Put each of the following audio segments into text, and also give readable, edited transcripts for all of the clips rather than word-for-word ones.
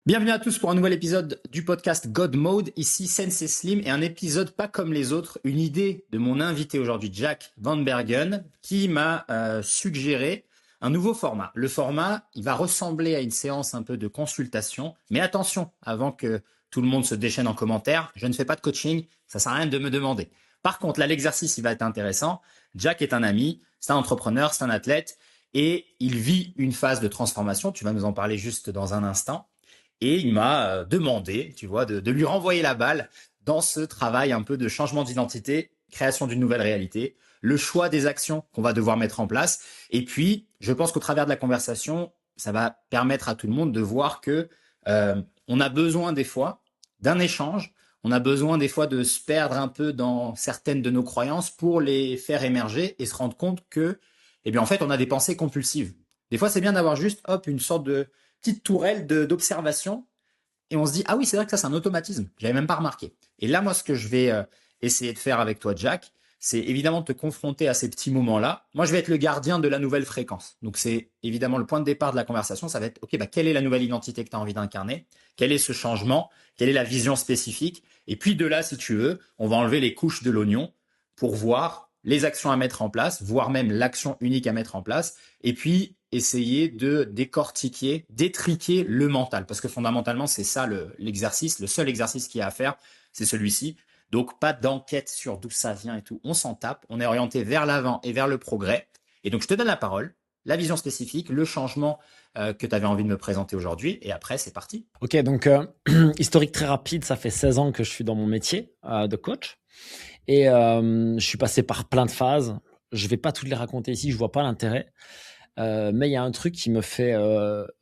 Bienvenue à tous pour un nouvel épisode du podcast God Mode. Ici Sensei Slim et un épisode pas comme les autres. Une idée de mon invité aujourd'hui, Jack Van Bergen, qui m'a suggéré un nouveau format. Le format, il va ressembler à une séance un peu de consultation. Mais attention, avant que tout le monde se déchaîne en commentaire, je ne fais pas de coaching, ça sert à rien de me demander. Par contre, là, l'exercice, il va être intéressant. Jack est un ami, c'est un entrepreneur, c'est un athlète et il vit une phase de transformation. Tu vas nous en parler juste dans un instant. Et il m'a demandé, tu vois, de lui renvoyer la balle dans ce travail un peu de changement d'identité, création d'une nouvelle réalité, le choix des actions qu'on va devoir mettre en place. Et puis, je pense qu'au travers de la conversation, ça va permettre à tout le monde de voir que on a besoin des fois d'un échange, on a besoin des fois de se perdre un peu dans certaines de nos croyances pour les faire émerger et se rendre compte que, eh bien, en fait, on a des pensées compulsives. Des fois, c'est bien d'avoir juste, hop, une sorte de petite tourelle d'observation et on se dit, ah oui, c'est vrai que ça, c'est un automatisme. J'avais même pas remarqué. Et là, moi, ce que je vais essayer de faire avec toi, Jack, c'est évidemment de te confronter à ces petits moments-là. Moi, je vais être le gardien de la nouvelle fréquence. Donc, c'est évidemment le point de départ de la conversation. Ça va être, OK, bah, quelle est la nouvelle identité que tu as envie d'incarner? Quel est ce changement? Quelle est la vision spécifique? Et puis, de là, si tu veux, on va enlever les couches de l'oignon pour voir les actions à mettre en place, voire même l'action unique à mettre en place. Et puis, essayer de décortiquer, d'étriquer le mental. Parce que fondamentalement, c'est ça l'exercice. Le seul exercice qu'il y a à faire, c'est celui-ci. Donc, pas d'enquête sur d'où ça vient et tout. On s'en tape. On est orienté vers l'avant et vers le progrès. Et donc, je te donne la parole, la vision spécifique, le changement que tu avais envie de me présenter aujourd'hui. Et après, c'est parti. Ok, donc historique très rapide, ça fait 16 ans que je suis dans mon métier de coach. Et je suis passé par plein de phases. Je vais pas toutes les raconter ici, je vois pas l'intérêt. Mais il y a un truc qui me fait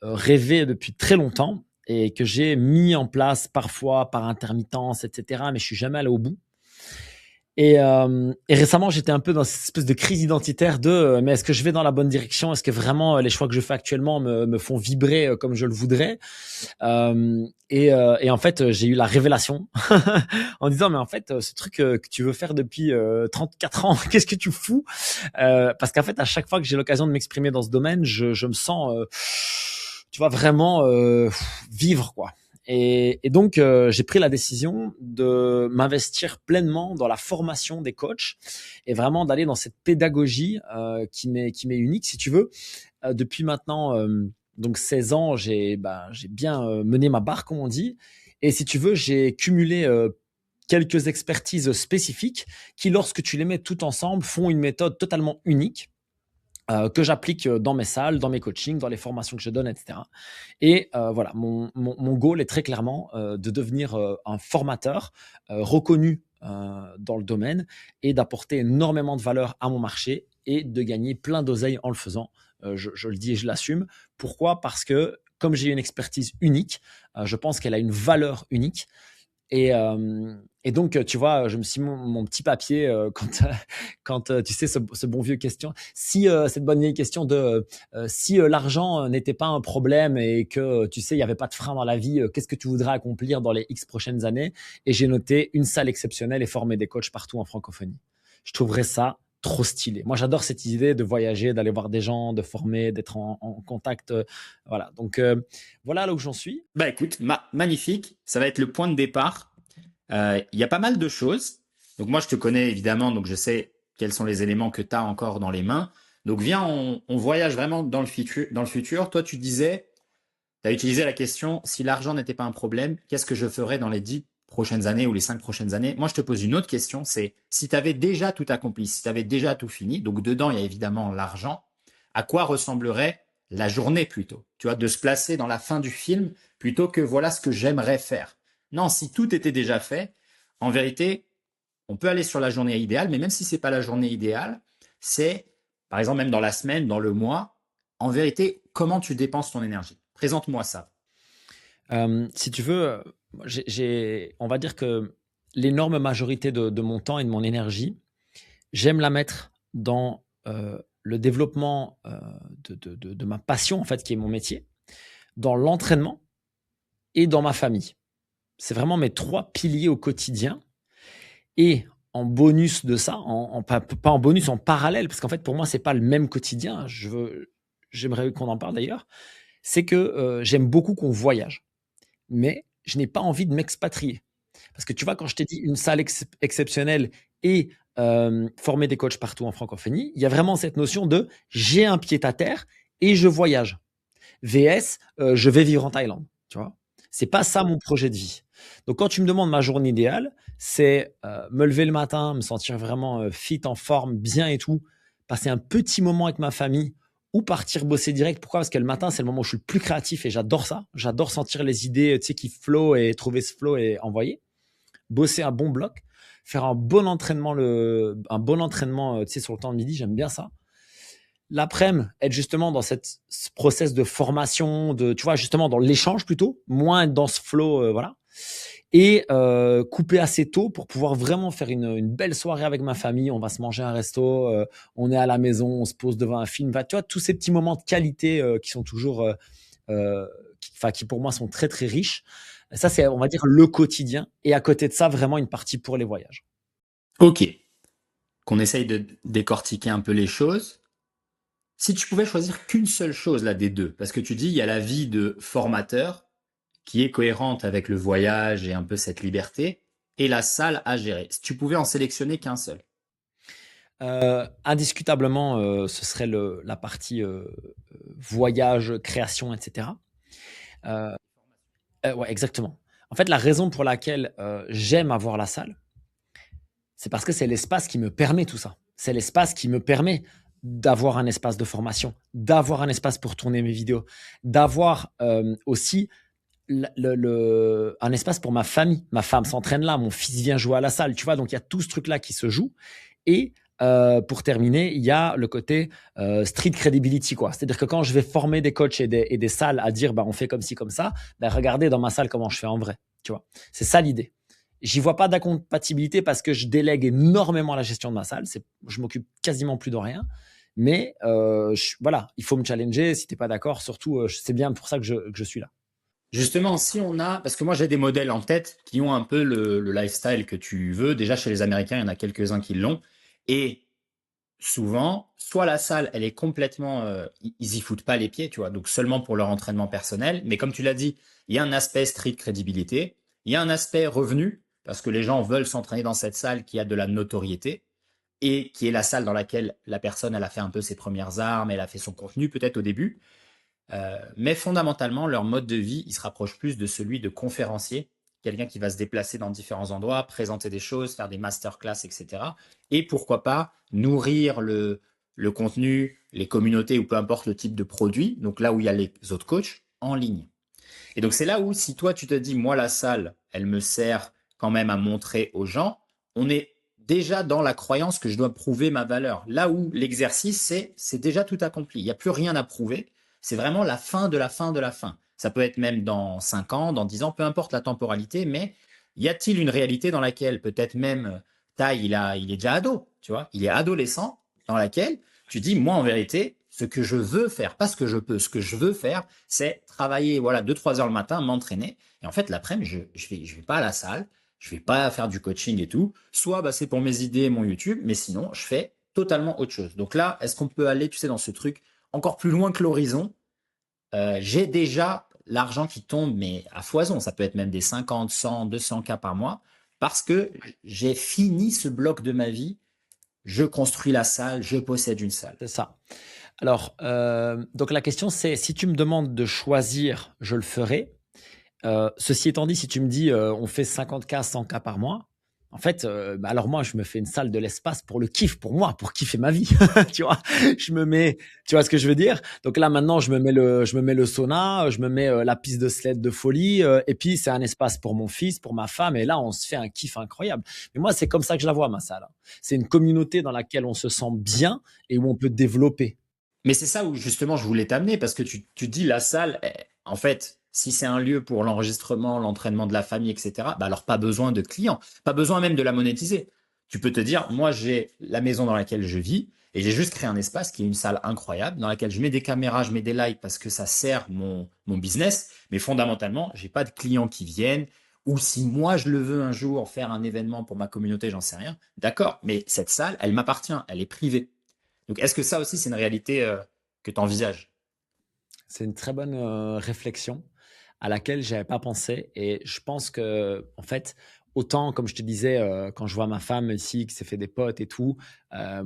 rêver depuis très longtemps et que j'ai mis en place parfois par intermittence, etc. Mais je suis jamais allé au bout. Et récemment, j'étais un peu dans cette espèce de crise identitaire de mais est-ce que je vais dans la bonne direction? Est-ce que vraiment les choix que je fais actuellement me font vibrer comme je le voudrais? Et en fait, j'ai eu la révélation en disant mais en fait, ce truc que tu veux faire depuis 34 ans, qu'est-ce que tu fous? Parce qu'en fait, à chaque fois que j'ai l'occasion de m'exprimer dans ce domaine, je me sens, tu vois, vraiment vivre quoi. Et donc, j'ai pris la décision de m'investir pleinement dans la formation des coachs et vraiment d'aller dans cette pédagogie qui m'est unique, si tu veux. Depuis maintenant donc 16 ans, j'ai bien mené ma barre, comme on dit. Et si tu veux, j'ai cumulé quelques expertises spécifiques qui, lorsque tu les mets toutes ensemble, font une méthode totalement unique. Que j'applique dans mes salles, dans mes coachings, dans les formations que je donne, etc. Et voilà, mon goal est très clairement de devenir un formateur reconnu dans le domaine et d'apporter énormément de valeur à mon marché et de gagner plein d'oseille en le faisant. Je le dis et je l'assume. Pourquoi? Parce que comme j'ai une expertise unique, je pense qu'elle a une valeur unique. Et donc, tu vois, je me suis mis mon petit papier quand tu sais, ce bon vieux question. Si cette bonne vieille question de si l'argent n'était pas un problème et que, tu sais, il n'y avait pas de frein dans la vie, qu'est-ce que tu voudrais accomplir dans les X prochaines années? Et j'ai noté une salle exceptionnelle et former des coachs partout en francophonie. Je trouverais ça trop stylé. Moi, j'adore cette idée de voyager, d'aller voir des gens, de former, d'être en contact. Voilà. Donc, voilà là où j'en suis. Bah écoute, magnifique. Ça va être le point de départ. Il y a pas mal de choses. Donc moi, je te connais évidemment, donc je sais quels sont les éléments que tu as encore dans les mains. Donc viens, on voyage vraiment dans le futur. Toi, tu disais, tu as utilisé la question, si l'argent n'était pas un problème, qu'est-ce que je ferais dans les 10 prochaines années ou les 5 prochaines années? Moi, je te pose une autre question, c'est si tu avais déjà tout accompli, si tu avais déjà tout fini, donc dedans, il y a évidemment l'argent, à quoi ressemblerait la journée plutôt? Tu vois, de se placer dans la fin du film plutôt que voilà ce que j'aimerais faire. Non, si tout était déjà fait, en vérité, on peut aller sur la journée idéale, mais même si c'est pas la journée idéale, c'est, par exemple, même dans la semaine, dans le mois, en vérité, comment tu dépenses ton énergie? Présente-moi ça. Si tu veux, on va dire que l'énorme majorité de mon temps et de mon énergie, j'aime la mettre dans le développement de ma passion, en fait, qui est mon métier, dans l'entraînement et dans ma famille. C'est vraiment mes 3 piliers au quotidien. Et en bonus de ça, pas en bonus, en parallèle, parce qu'en fait, pour moi, c'est pas le même quotidien. J'aimerais qu'on en parle d'ailleurs. C'est que j'aime beaucoup qu'on voyage. mais je n'ai pas envie de m'expatrier. Parce que tu vois, quand je t'ai dit une salle exceptionnelle et former des coachs partout en francophonie, il y a vraiment cette notion de j'ai un pied à terre et je voyage. VS, je vais vivre en Thaïlande. Tu vois, c'est pas ça mon projet de vie. Donc, quand tu me demandes ma journée idéale, c'est me lever le matin, me sentir vraiment fit, en forme, bien et tout, passer un petit moment avec ma famille ou partir bosser direct. Pourquoi? Parce que le matin, c'est le moment où je suis le plus créatif et j'adore ça. J'adore sentir les idées, tu sais, qui flow et trouver ce flow et envoyer. Bosser un bon bloc, faire un bon entraînement, tu sais, sur le temps de midi, j'aime bien ça. L'après-midi, être justement dans ce process de formation, tu vois, justement dans l'échange plutôt, moins être dans ce flow, voilà. Et couper assez tôt pour pouvoir vraiment faire une belle soirée avec ma famille. On va se manger un resto, on est à la maison, on se pose devant un film. Tu vois, tous ces petits moments de qualité qui sont toujours, qui pour moi sont très très riches. Ça, c'est, on va dire, le quotidien. Et à côté de ça, vraiment une partie pour les voyages. Ok, qu'on essaye de décortiquer un peu les choses. Si tu pouvais choisir qu'une seule chose là des deux, parce que tu dis il y a la vie de formateur qui est cohérente avec le voyage et un peu cette liberté, et la salle à gérer. Si tu pouvais en sélectionner qu'un seul. Indiscutablement, ce serait la partie voyage, création, etc. Euh, ouais, exactement. En fait, la raison pour laquelle j'aime avoir la salle, c'est parce que c'est l'espace qui me permet tout ça. C'est l'espace qui me permet d'avoir un espace de formation, d'avoir un espace pour tourner mes vidéos, d'avoir aussi un espace pour ma famille. Ma femme s'entraîne là, mon fils vient jouer à la salle, tu vois. Donc, il y a tout ce truc-là qui se joue. Et pour terminer, il y a le côté street credibility, quoi. C'est-à-dire que quand je vais former des coachs et des salles à dire, bah, on fait comme ci, comme ça, bah, regardez dans ma salle comment je fais en vrai, tu vois. C'est ça l'idée. J'y vois pas d'incompatibilité parce que je délègue énormément la gestion de ma salle. Je m'occupe quasiment plus de rien. Mais voilà, il faut me challenger. Si t'es pas d'accord, surtout, c'est bien pour ça que je suis là. Justement, si on a, parce que moi j'ai des modèles en tête qui ont un peu le lifestyle que tu veux. Déjà chez les Américains, il y en a quelques-uns qui l'ont. Et souvent, soit la salle, elle est complètement, ils y foutent pas les pieds, tu vois, donc seulement pour leur entraînement personnel. Mais comme tu l'as dit, il y a un aspect street crédibilité, il y a un aspect revenu, parce que les gens veulent s'entraîner dans cette salle qui a de la notoriété et qui est la salle dans laquelle la personne, elle a fait un peu ses premières armes, elle a fait son contenu peut-être au début. Mais fondamentalement, leur mode de vie, il se rapproche plus de celui de conférencier, quelqu'un qui va se déplacer dans différents endroits, présenter des choses, faire des masterclass, etc. Et pourquoi pas nourrir le contenu, les communautés ou peu importe le type de produit, donc là où il y a les autres coachs, en ligne. Et donc c'est là où si toi tu te dis, moi la salle, elle me sert quand même à montrer aux gens, on est déjà dans la croyance que je dois prouver ma valeur. Là où l'exercice, c'est déjà tout accompli. Il n'y a plus rien à prouver. C'est vraiment la fin de la fin de la fin. Ça peut être même dans 5 ans, dans 10 ans, peu importe la temporalité, mais y a-t-il une réalité dans laquelle peut-être même Tai, il est déjà ado, tu vois, il est adolescent, dans laquelle tu dis, moi en vérité, ce que je veux faire, pas ce que je peux, ce que je veux faire, c'est travailler voilà 2-3 heures le matin, m'entraîner. Et en fait, l'après-midi, je vais pas à la salle, je vais pas faire du coaching et tout. Soit bah, c'est pour mes idées, mon YouTube, mais sinon, je fais totalement autre chose. Donc là, est-ce qu'on peut aller, tu sais, dans ce truc encore plus loin que l'horizon? J'ai déjà l'argent qui tombe, mais à foison. Ça peut être même des 50, 100, 200 cas par mois, parce que j'ai fini ce bloc de ma vie. Je construis la salle, je possède une salle. C'est ça. Alors, donc la question c'est, si tu me demandes de choisir, je le ferai. Ceci étant dit, si tu me dis on fait 50K, 100K par mois, en fait, bah alors moi, je me fais une salle de l'espace pour le kiff, pour moi, pour kiffer ma vie. Tu vois, je me mets, tu vois ce que je veux dire? Donc là, maintenant, je me mets le sauna, je me mets la piste de sled de folie, et puis c'est un espace pour mon fils, pour ma femme, et là, on se fait un kiff incroyable. Mais moi, c'est comme ça que je la vois, ma salle. C'est une communauté dans laquelle on se sent bien et où on peut développer. Mais c'est ça où justement je voulais t'amener, parce que tu dis la salle, en fait, si c'est un lieu pour l'enregistrement, l'entraînement de la famille, etc., bah alors pas besoin de clients, pas besoin même de la monétiser. Tu peux te dire, moi j'ai la maison dans laquelle je vis et j'ai juste créé un espace qui est une salle incroyable dans laquelle je mets des caméras, je mets des lights parce que ça sert mon business, mais fondamentalement, j'ai pas de clients qui viennent. Ou si moi je le veux un jour faire un événement pour ma communauté, j'en sais rien. D'accord, mais cette salle, elle m'appartient, elle est privée. Donc, est-ce que ça aussi, c'est une réalité que tu envisages? C'est une très bonne réflexion. à laquelle j'avais pas pensé. Et je pense que, en fait, autant, comme je te disais, quand je vois ma femme ici, qui s'est fait des potes et tout, euh,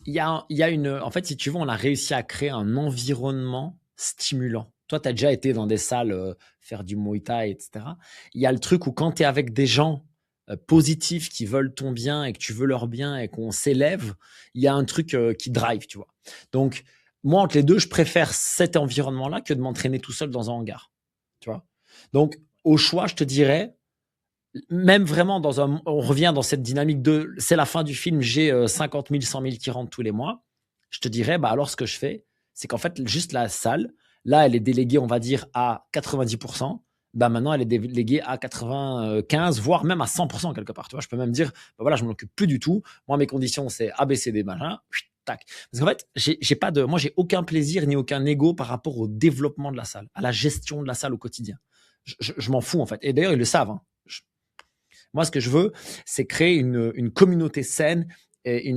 il y a une. En fait, si tu veux, on a réussi à créer un environnement stimulant. Toi, tu as déjà été dans des salles faire du Muay Thai, etc. Il y a le truc où quand tu es avec des gens positifs qui veulent ton bien et que tu veux leur bien et qu'on s'élève, il y a un truc qui drive, tu vois. Donc, moi, entre les deux, je préfère cet environnement-là que de m'entraîner tout seul dans un hangar, tu vois. Donc, au choix, je te dirais, même vraiment on revient dans cette dynamique de, c'est la fin du film, j'ai 50 000, 100 000 qui rentrent tous les mois. Je te dirais, bah alors ce que je fais, c'est qu'en fait, juste la salle, là, elle est déléguée, on va dire, à 90%. Bah maintenant, elle est déléguée à 95, voire même à 100% quelque part. Tu vois, je peux même dire, bah voilà, je m'en occupe plus du tout. Moi, mes conditions, c'est ABCD, machin, tac. Parce qu'en fait, moi, j'ai aucun plaisir ni aucun ego par rapport au développement de la salle, à la gestion de la salle au quotidien. Je m'en fous, en fait. Et d'ailleurs, ils le savent, hein. Moi, ce que je veux, c'est créer une communauté saine et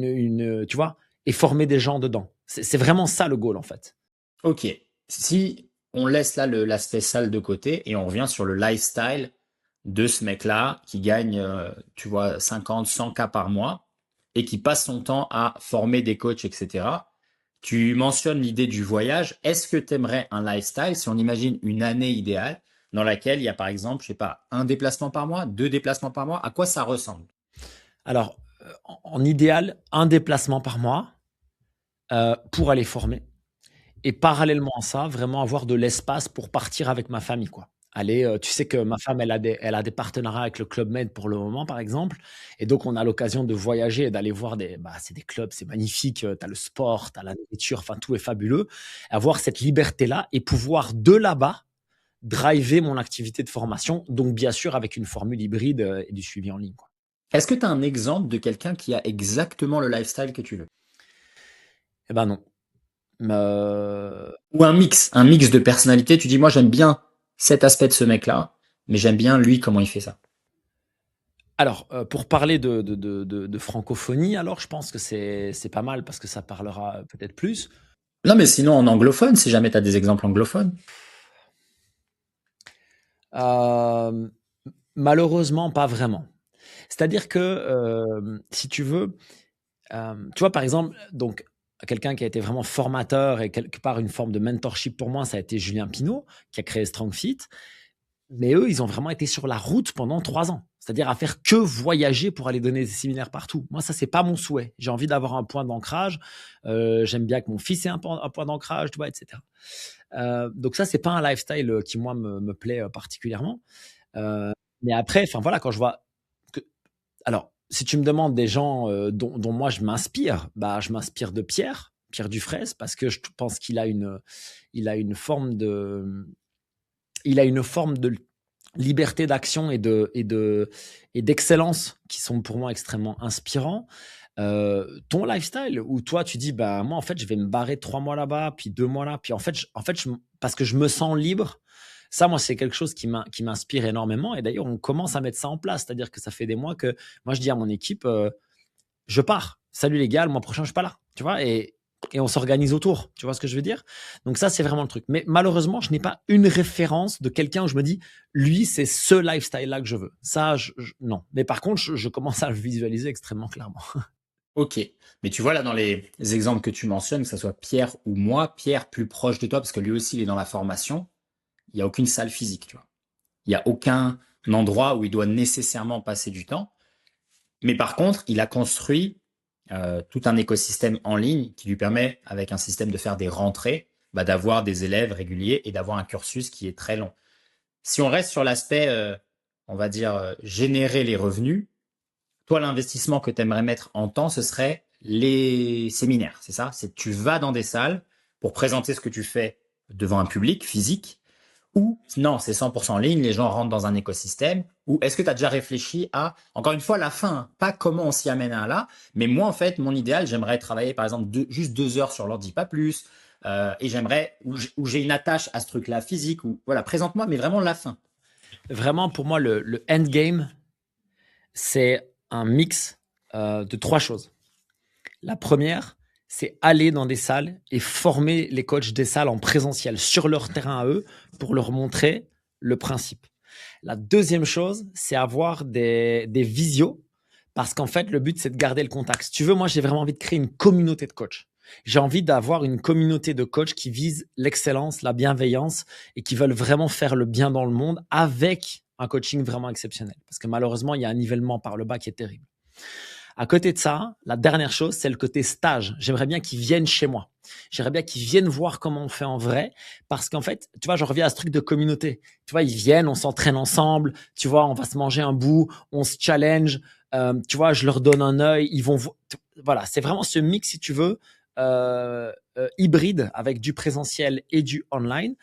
tu vois, et former des gens dedans. C'est vraiment ça le goal, en fait. Ok. Si on laisse là l'aspect salle de côté et on revient sur le lifestyle de ce mec-là qui gagne, tu vois, 50, 100 k par mois et qui passe son temps à former des coachs, etc. Tu mentionnes l'idée du voyage. Est-ce que tu aimerais un lifestyle, si on imagine une année idéale, dans laquelle il y a par exemple, je sais pas, un déplacement par mois, deux déplacements par mois, à quoi ça ressemble? Alors, en idéal, un déplacement par mois pour aller former. Et parallèlement à ça, vraiment avoir de l'espace pour partir avec ma famille, quoi. Aller, tu sais que ma femme, elle a des partenariats avec le Club Med pour le moment, par exemple. Et donc, on a l'occasion de voyager et d'aller voir c'est des clubs, c'est magnifique. Tu as le sport, tu as la nourriture, enfin, tout est fabuleux. Avoir cette liberté-là et pouvoir de là-bas driver mon activité de formation. Donc, bien sûr, avec une formule hybride et du suivi en ligne, quoi. Est-ce que tu as un exemple de quelqu'un qui a exactement le lifestyle que tu veux? Eh ben non. Euh, Ou un mix de personnalités. Tu dis, moi, j'aime bien cet aspect de ce mec-là, mais j'aime bien lui, comment il fait ça. Alors, pour parler de francophonie, alors je pense que c'est pas mal parce que ça parlera peut-être plus. Non, mais sinon, en anglophone, si jamais tu as des exemples anglophones. Euh, Malheureusement, pas vraiment. C'est-à-dire que, si tu veux, tu vois, par exemple, donc, quelqu'un qui a été vraiment formateur et quelque part une forme de mentorship pour moi, ça a été Julien Pinault, qui a créé StrongFit. Mais eux, ils ont vraiment été sur la route pendant 3 ans. C'est-à-dire à faire que voyager pour aller donner des séminaires partout. Moi, ça, c'est pas mon souhait. J'ai envie d'avoir un point d'ancrage. J'aime bien que mon fils ait un point d'ancrage, tu vois, etc. Donc ça, c'est pas un lifestyle qui, moi, me plaît particulièrement. Euh, mais après, enfin voilà, quand je vois que... Alors, si tu me demandes des gens dont moi, je m'inspire, bah, je m'inspire de Pierre Dufraisse, parce que je pense il a une forme de liberté d'action et d'excellence qui sont pour moi extrêmement inspirants. Ton lifestyle où toi tu dis bah moi en fait je vais me barrer 3 mois là-bas puis 2 mois là puis parce que je me sens libre, ça moi c'est quelque chose qui m'inspire énormément et d'ailleurs on commence à mettre ça en place, c'est-à-dire que ça fait des mois que moi je dis à mon équipe je pars. Salut les gars, le mois prochain, je suis pas là. Tu vois, et on s'organise autour. Tu vois ce que je veux dire? Donc ça, c'est vraiment le truc. Mais malheureusement, je n'ai pas une référence de quelqu'un où je me dis, lui, c'est ce lifestyle-là que je veux. Ça, non. Mais par contre, je commence à le visualiser extrêmement clairement. Ok. Mais tu vois, là, dans les exemples que tu mentionnes, que ce soit Pierre ou moi, Pierre plus proche de toi, parce que lui aussi, il est dans la formation, il n'y a aucune salle physique, tu vois. Il n'y a aucun endroit où il doit nécessairement passer du temps. Mais par contre, il a construit tout un écosystème en ligne qui lui permet, avec un système de faire des rentrées, bah, d'avoir des élèves réguliers et d'avoir un cursus qui est très long. Si on reste sur l'aspect, on va dire, générer les revenus, toi, l'investissement que tu aimerais mettre en temps, ce serait les séminaires, c'est ça? C'est tu vas dans des salles pour présenter ce que tu fais devant un public physique, ou non, c'est 100% en ligne, les gens rentrent dans un écosystème, ou est-ce que tu as déjà réfléchi à, encore une fois, la fin, hein, pas comment on s'y amène à là, mais moi, en fait, mon idéal, j'aimerais travailler, par exemple, juste 2 heures sur l'ordi, pas plus, et j'aimerais, où j'ai une attache à ce truc-là physique, ou voilà, présente-moi, mais vraiment la fin. Vraiment, pour moi, le endgame, c'est un mix de 3 choses. La première, c'est aller dans des salles et former les coachs des salles en présentiel sur leur terrain à eux pour leur montrer le principe. La deuxième chose, c'est avoir des visios parce qu'en fait, le but, c'est de garder le contact. Si tu veux, moi, j'ai vraiment envie de créer une communauté de coachs. J'ai envie d'avoir une communauté de coachs qui visent l'excellence, la bienveillance et qui veulent vraiment faire le bien dans le monde avec un coaching vraiment exceptionnel. Parce que malheureusement, il y a un nivellement par le bas qui est terrible. À côté de ça, la dernière chose, c'est le côté stage. J'aimerais bien qu'ils viennent chez moi. J'aimerais bien qu'ils viennent voir comment on fait en vrai. Parce qu'en fait, tu vois, je reviens à ce truc de communauté. Tu vois, ils viennent, on s'entraîne ensemble. Tu vois, on va se manger un bout, on se challenge. Tu vois, je leur donne un œil. Ils vont, voilà, c'est vraiment ce mix, si tu veux, hybride avec du présentiel et du online.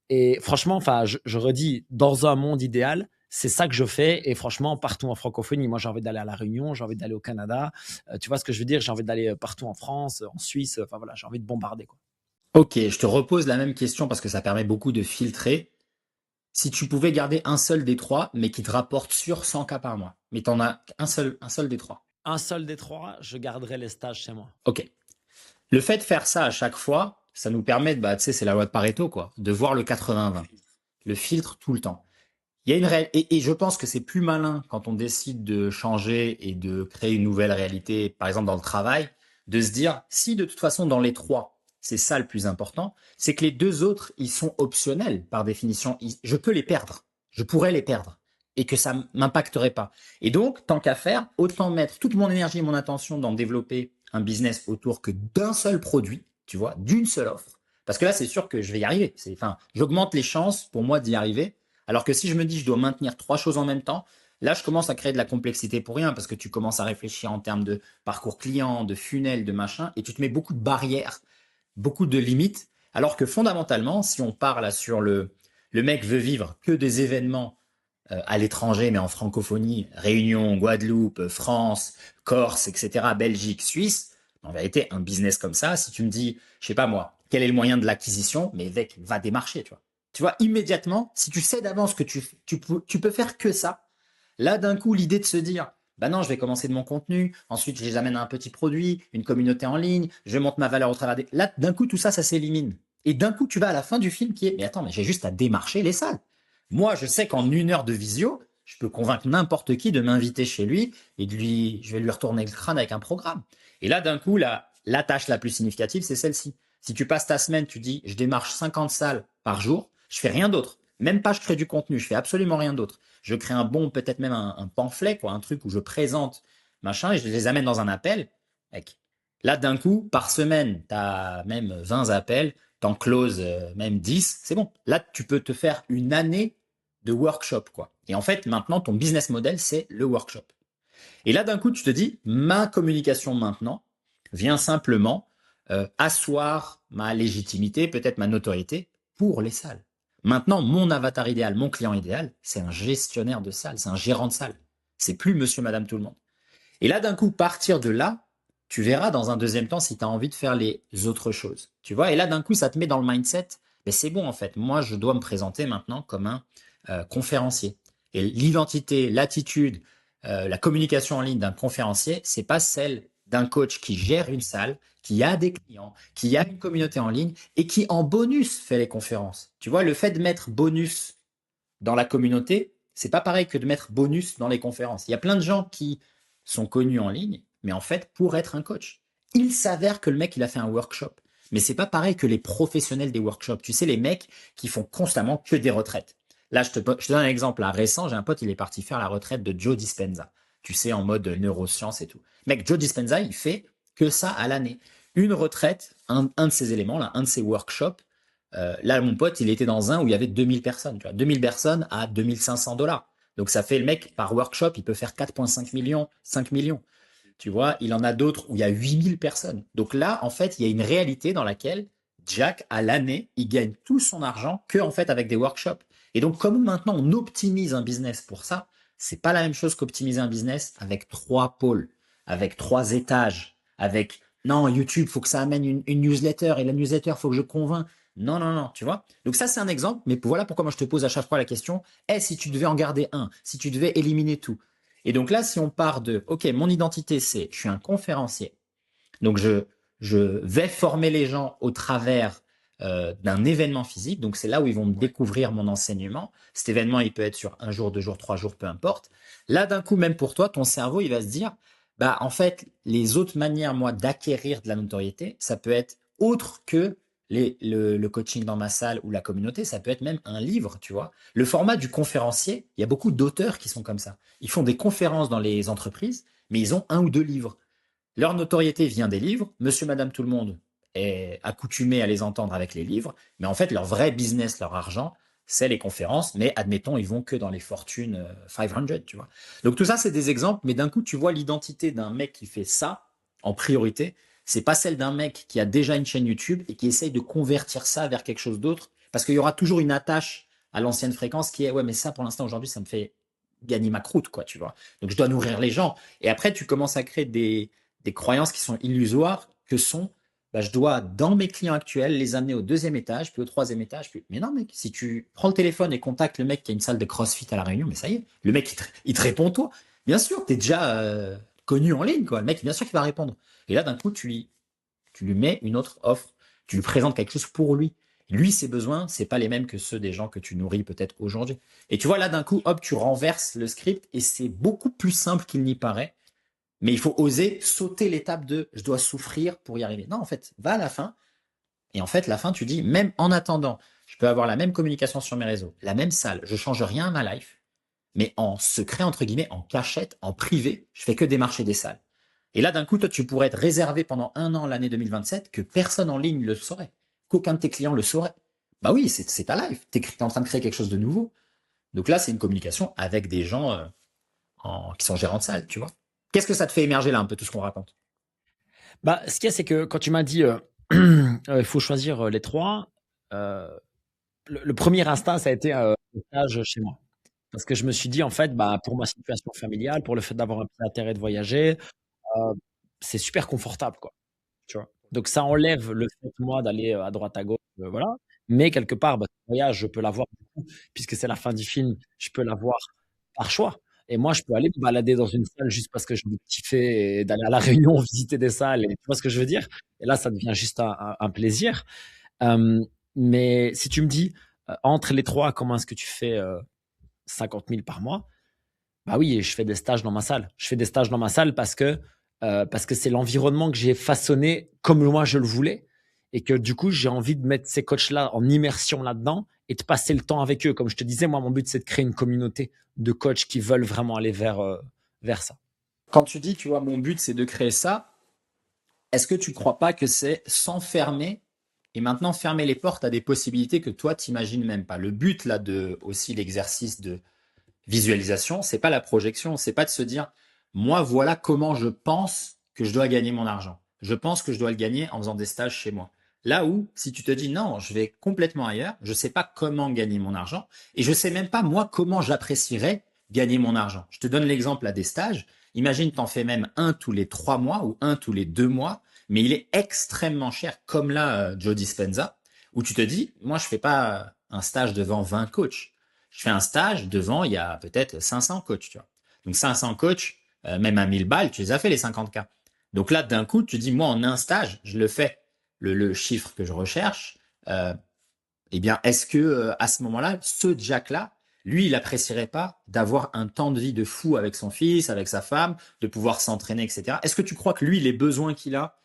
Et franchement, enfin, je redis, dans un monde idéal, c'est ça que je fais. Et franchement, partout en francophonie, moi, j'ai envie d'aller à La Réunion, j'ai envie d'aller au Canada. Tu vois ce que je veux dire? J'ai envie d'aller partout en France, en Suisse. Enfin voilà, j'ai envie de bombarder, quoi. Ok, je te repose la même question parce que ça permet beaucoup de filtrer. Si tu pouvais garder un seul des trois, mais qui te rapporte sur 100 cas par mois, mais t'en as un seul des trois. Un seul des trois, je garderai les stages chez moi. Ok. Le fait de faire ça à chaque fois, ça nous permet, bah, tu sais, c'est la loi de Pareto, quoi, de voir le 80-20. Le filtre tout le temps. Il y a une et je pense que c'est plus malin quand on décide de changer et de créer une nouvelle réalité, par exemple dans le travail, de se dire, si de toute façon dans les trois, c'est ça le plus important, c'est que les deux autres, ils sont optionnels par définition. Je peux les perdre, je pourrais les perdre et que ça m'impacterait pas. Et donc, tant qu'à faire, autant mettre toute mon énergie et mon attention dans développer un business autour que d'un seul produit, tu vois, d'une seule offre. Parce que là, c'est sûr que je vais y arriver. Enfin, j'augmente les chances pour moi d'y arriver. Alors que si je me dis je dois maintenir trois choses en même temps, là je commence à créer de la complexité pour rien parce que tu commences à réfléchir en termes de parcours client, de funnel, de machin, et tu te mets beaucoup de barrières, beaucoup de limites. Alors que fondamentalement, si on part là sur le mec veut vivre que des événements à l'étranger, mais en francophonie, Réunion, Guadeloupe, France, Corse, etc., Belgique, Suisse, en vérité, un business comme ça, si tu me dis, je sais pas moi, quel est le moyen de l'acquisition, mais mec, va démarcher, tu vois. Tu vois, immédiatement, si tu sais d'avance que tu peux faire que ça, là, d'un coup, l'idée de se dire, bah non, je vais commencer de mon contenu, ensuite, je les amène à un petit produit, une communauté en ligne, je monte ma valeur au travers des... Là, d'un coup, tout ça, ça s'élimine. Et d'un coup, tu vas à la fin du film qui est, mais attends, mais j'ai juste à démarcher les salles. Moi, je sais qu'en une heure de visio, je peux convaincre n'importe qui de m'inviter chez lui et je vais lui retourner le crâne avec un programme. Et là, d'un coup, la tâche la plus significative, c'est celle-ci. Si tu passes ta semaine, tu dis, je démarche 50 salles par jour, je fais rien d'autre. Même pas je crée du contenu, je fais absolument rien d'autre. Je crée un bon, peut-être même un pamphlet, quoi, un truc où je présente machin et je les amène dans un appel. Mec. Là, d'un coup, par semaine, tu as même 20 appels, t'en closes même 10, c'est bon. Là, tu peux te faire une année de workshop, quoi. Et en fait, maintenant, ton business model, c'est le workshop. Et là, d'un coup, tu te dis, ma communication maintenant vient simplement asseoir ma légitimité, peut-être ma notoriété pour les salles. Maintenant, mon avatar idéal, mon client idéal, c'est un gestionnaire de salle, c'est un gérant de salle. C'est plus monsieur, madame, tout le monde. Et là, d'un coup, partir de là, tu verras dans un deuxième temps si tu as envie de faire les autres choses. Tu vois, et là, d'un coup, ça te met dans le mindset, mais c'est bon, en fait. Moi, je dois me présenter maintenant comme un conférencier. Et l'identité, l'attitude, la communication en ligne d'un conférencier, c'est pas celle d'un coach qui gère une salle, qui a des clients, qui a une communauté en ligne et qui en bonus fait les conférences. Tu vois, le fait de mettre bonus dans la communauté, c'est pas pareil que de mettre bonus dans les conférences. Il y a plein de gens qui sont connus en ligne, mais en fait, pour être un coach, il s'avère que le mec, il a fait un workshop. Mais c'est pas pareil que les professionnels des workshops. Tu sais, les mecs qui font constamment que des retraites. Là, je te donne un exemple là, récent. J'ai un pote, il est parti faire la retraite de Joe Dispenza. Tu sais, en mode neurosciences et tout. Mec, Joe Dispenza, il fait que ça à l'année. Une retraite, un de ces éléments, là, un de ces workshops. Là, mon pote, il était dans un où il y avait 2000 personnes. Tu vois, 2000 personnes à 2500 $. Donc, ça fait le mec, par workshop, il peut faire 4,5 millions, 5 millions. Tu vois, il en a d'autres où il y a 8000 personnes. Donc là, en fait, il y a une réalité dans laquelle Jack, à l'année, il gagne tout son argent que, en fait, avec des workshops. Et donc, comme maintenant on optimise un business pour ça, c'est pas la même chose qu'optimiser un business avec trois pôles, avec trois étages, avec non, YouTube, faut que ça amène une newsletter et la newsletter, faut que je convainc. Non, non, non, tu vois. Donc ça, c'est un exemple, mais voilà pourquoi moi je te pose à chaque fois la question, si tu devais en garder un, si tu devais éliminer tout. Et donc là, si on part de, ok, mon identité, c'est, je suis un conférencier. Donc je vais former les gens au travers d'un événement physique. Donc, c'est là où ils vont découvrir mon enseignement. Cet événement, il peut être sur 1 jour, 2 jours, 3 jours, peu importe. Là, d'un coup, même pour toi, ton cerveau, il va se dire, bah, en fait, les autres manières, moi, d'acquérir de la notoriété, ça peut être autre que le coaching dans ma salle ou la communauté, ça peut être même un livre, tu vois. Le format du conférencier, il y a beaucoup d'auteurs qui sont comme ça. Ils font des conférences dans les entreprises, mais ils ont 1 ou 2 livres. Leur notoriété vient des livres. Monsieur, madame, tout le monde est accoutumé à les entendre avec les livres. Mais en fait, leur vrai business, leur argent, c'est les conférences. Mais admettons, ils vont que dans les fortunes 500, tu vois. Donc tout ça, c'est des exemples. Mais d'un coup, tu vois l'identité d'un mec qui fait ça en priorité. C'est pas celle d'un mec qui a déjà une chaîne YouTube et qui essaye de convertir ça vers quelque chose d'autre. Parce qu'il y aura toujours une attache à l'ancienne fréquence qui est, ouais, mais ça, pour l'instant, aujourd'hui, ça me fait gagner ma croûte, quoi, tu vois. Donc je dois nourrir les gens. Et après, tu commences à créer des croyances qui sont illusoires, que sont, bah, je dois, dans mes clients actuels, les amener au 2e étage, puis au 3e étage. Puis... Mais non, mec, si tu prends le téléphone et contactes le mec qui a une salle de CrossFit à La Réunion, mais ça y est, le mec, il te répond, toi. Bien sûr, tu es déjà connu en ligne, quoi. Le mec, bien sûr qu'il va répondre. Et là, d'un coup, tu lui mets une autre offre. Tu lui présentes quelque chose pour lui. Lui, ses besoins, c'est pas les mêmes que ceux des gens que tu nourris peut-être aujourd'hui. Et tu vois, là, d'un coup, hop, tu renverses le script et c'est beaucoup plus simple qu'il n'y paraît. Mais il faut oser sauter l'étape de je dois souffrir pour y arriver. Non, en fait, va à la fin. Et en fait, la fin, tu dis, même en attendant, je peux avoir la même communication sur mes réseaux, la même salle, je change rien à ma life, mais en secret, entre guillemets, en cachette, en privé, je fais que démarcher des salles. Et là, d'un coup, toi, tu pourrais être réservé pendant 1 an l'année 2027 que personne en ligne le saurait, qu'aucun de tes clients le saurait. Bah oui, c'est ta life. Tu es en train de créer quelque chose de nouveau. Donc là, c'est une communication avec des gens qui sont gérants de salle, tu vois. Qu'est-ce que ça te fait émerger là, un peu tout ce qu'on raconte? Bah, ce qu'il y a, c'est que quand tu m'as dit, il faut choisir les trois, euh, le premier instinct, ça a été le stage chez moi. Parce que je me suis dit, en fait, bah, pour ma situation familiale, pour le fait d'avoir un petit intérêt de voyager, euh, c'est super confortable, quoi. Tu vois. Donc, ça enlève le fait, moi, d'aller à droite, à gauche, voilà. Mais quelque part, bah, ce voyage, je peux l'avoir, du coup, puisque c'est la fin du film, je peux l'avoir par choix. Et moi, je peux aller me balader dans une salle juste parce que j'ai envie de kiffer et d'aller à La Réunion visiter des salles. Et tu vois ce que je veux dire? Et là, ça devient juste un plaisir. Euh, mais si tu me dis, entre les trois, comment est-ce que tu fais 50 000 par mois? Bah oui, je fais des stages dans ma salle. Je fais des stages dans ma salle parce que c'est l'environnement que j'ai façonné comme moi je le voulais et que du coup, j'ai envie de mettre ces coachs-là en immersion là-dedans et de passer le temps avec eux. Comme je te disais, moi, mon but, c'est de créer une communauté de coachs qui veulent vraiment aller vers ça. Quand tu dis, tu vois, mon but, c'est de créer ça, est-ce que tu crois pas que c'est s'enfermer et maintenant fermer les portes à des possibilités que toi, t'imagines même pas? Le but, là, de aussi l'exercice de visualisation, c'est pas la projection, c'est pas de se dire, moi, voilà comment je pense que je dois gagner mon argent. Je pense que je dois le gagner en faisant des stages chez moi. Là où, si tu te dis, non, je vais complètement ailleurs, je sais pas comment gagner mon argent et je sais même pas, moi, comment j'apprécierais gagner mon argent. Je te donne l'exemple à des stages. Imagine, t'en fais même un tous les 3 mois ou un tous les 2 mois, mais il est extrêmement cher, comme là, Joe Dispenza, où tu te dis, moi, je fais pas un stage devant 20 coachs. Je fais un stage devant, il y a peut-être 500 coachs, tu vois. Donc 500 coachs, même à 1000 balles, tu les as fait les 50K. Donc là, d'un coup, tu dis, moi, en un stage, je le fais. Le chiffre que je recherche, euh, eh bien, est-ce que à ce moment-là, ce Jack-là, lui, il apprécierait pas d'avoir un temps de vie de fou avec son fils, avec sa femme, de pouvoir s'entraîner, etc. Est-ce que tu crois que lui, les besoins qu'il a,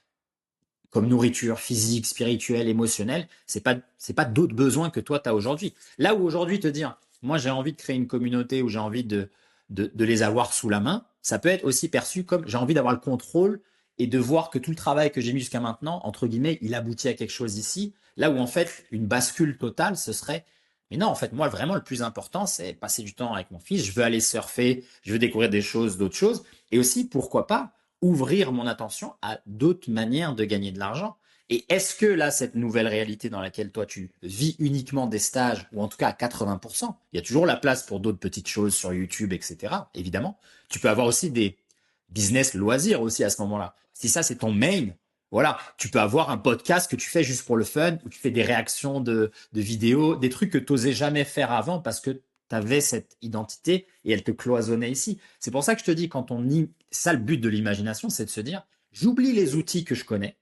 comme nourriture physique, spirituelle, émotionnelle, c'est pas d'autres besoins que toi, tu as aujourd'hui. Là où aujourd'hui te dire, moi j'ai envie de créer une communauté où j'ai envie de les avoir sous la main, ça peut être aussi perçu comme j'ai envie d'avoir le contrôle et de voir que tout le travail que j'ai mis jusqu'à maintenant, entre guillemets, il aboutit à quelque chose ici. Là où en fait, une bascule totale, ce serait, mais non, en fait, moi vraiment le plus important, c'est passer du temps avec mon fils, je veux aller surfer, je veux découvrir des choses, d'autres choses, et aussi, pourquoi pas, ouvrir mon attention à d'autres manières de gagner de l'argent. Et est-ce que là, cette nouvelle réalité dans laquelle toi, tu vis uniquement des stages, ou en tout cas à 80%, il y a toujours la place pour d'autres petites choses sur YouTube, etc. Évidemment, tu peux avoir aussi des business loisirs aussi à ce moment-là. Si ça, c'est ton main, voilà, tu peux avoir un podcast que tu fais juste pour le fun, où tu fais des réactions de vidéos, des trucs que tu n'osais jamais faire avant parce que tu avais cette identité et elle te cloisonnait ici. C'est pour ça que je te dis, c'est ça le but de l'imagination, c'est de se dire, j'oublie les outils que je connais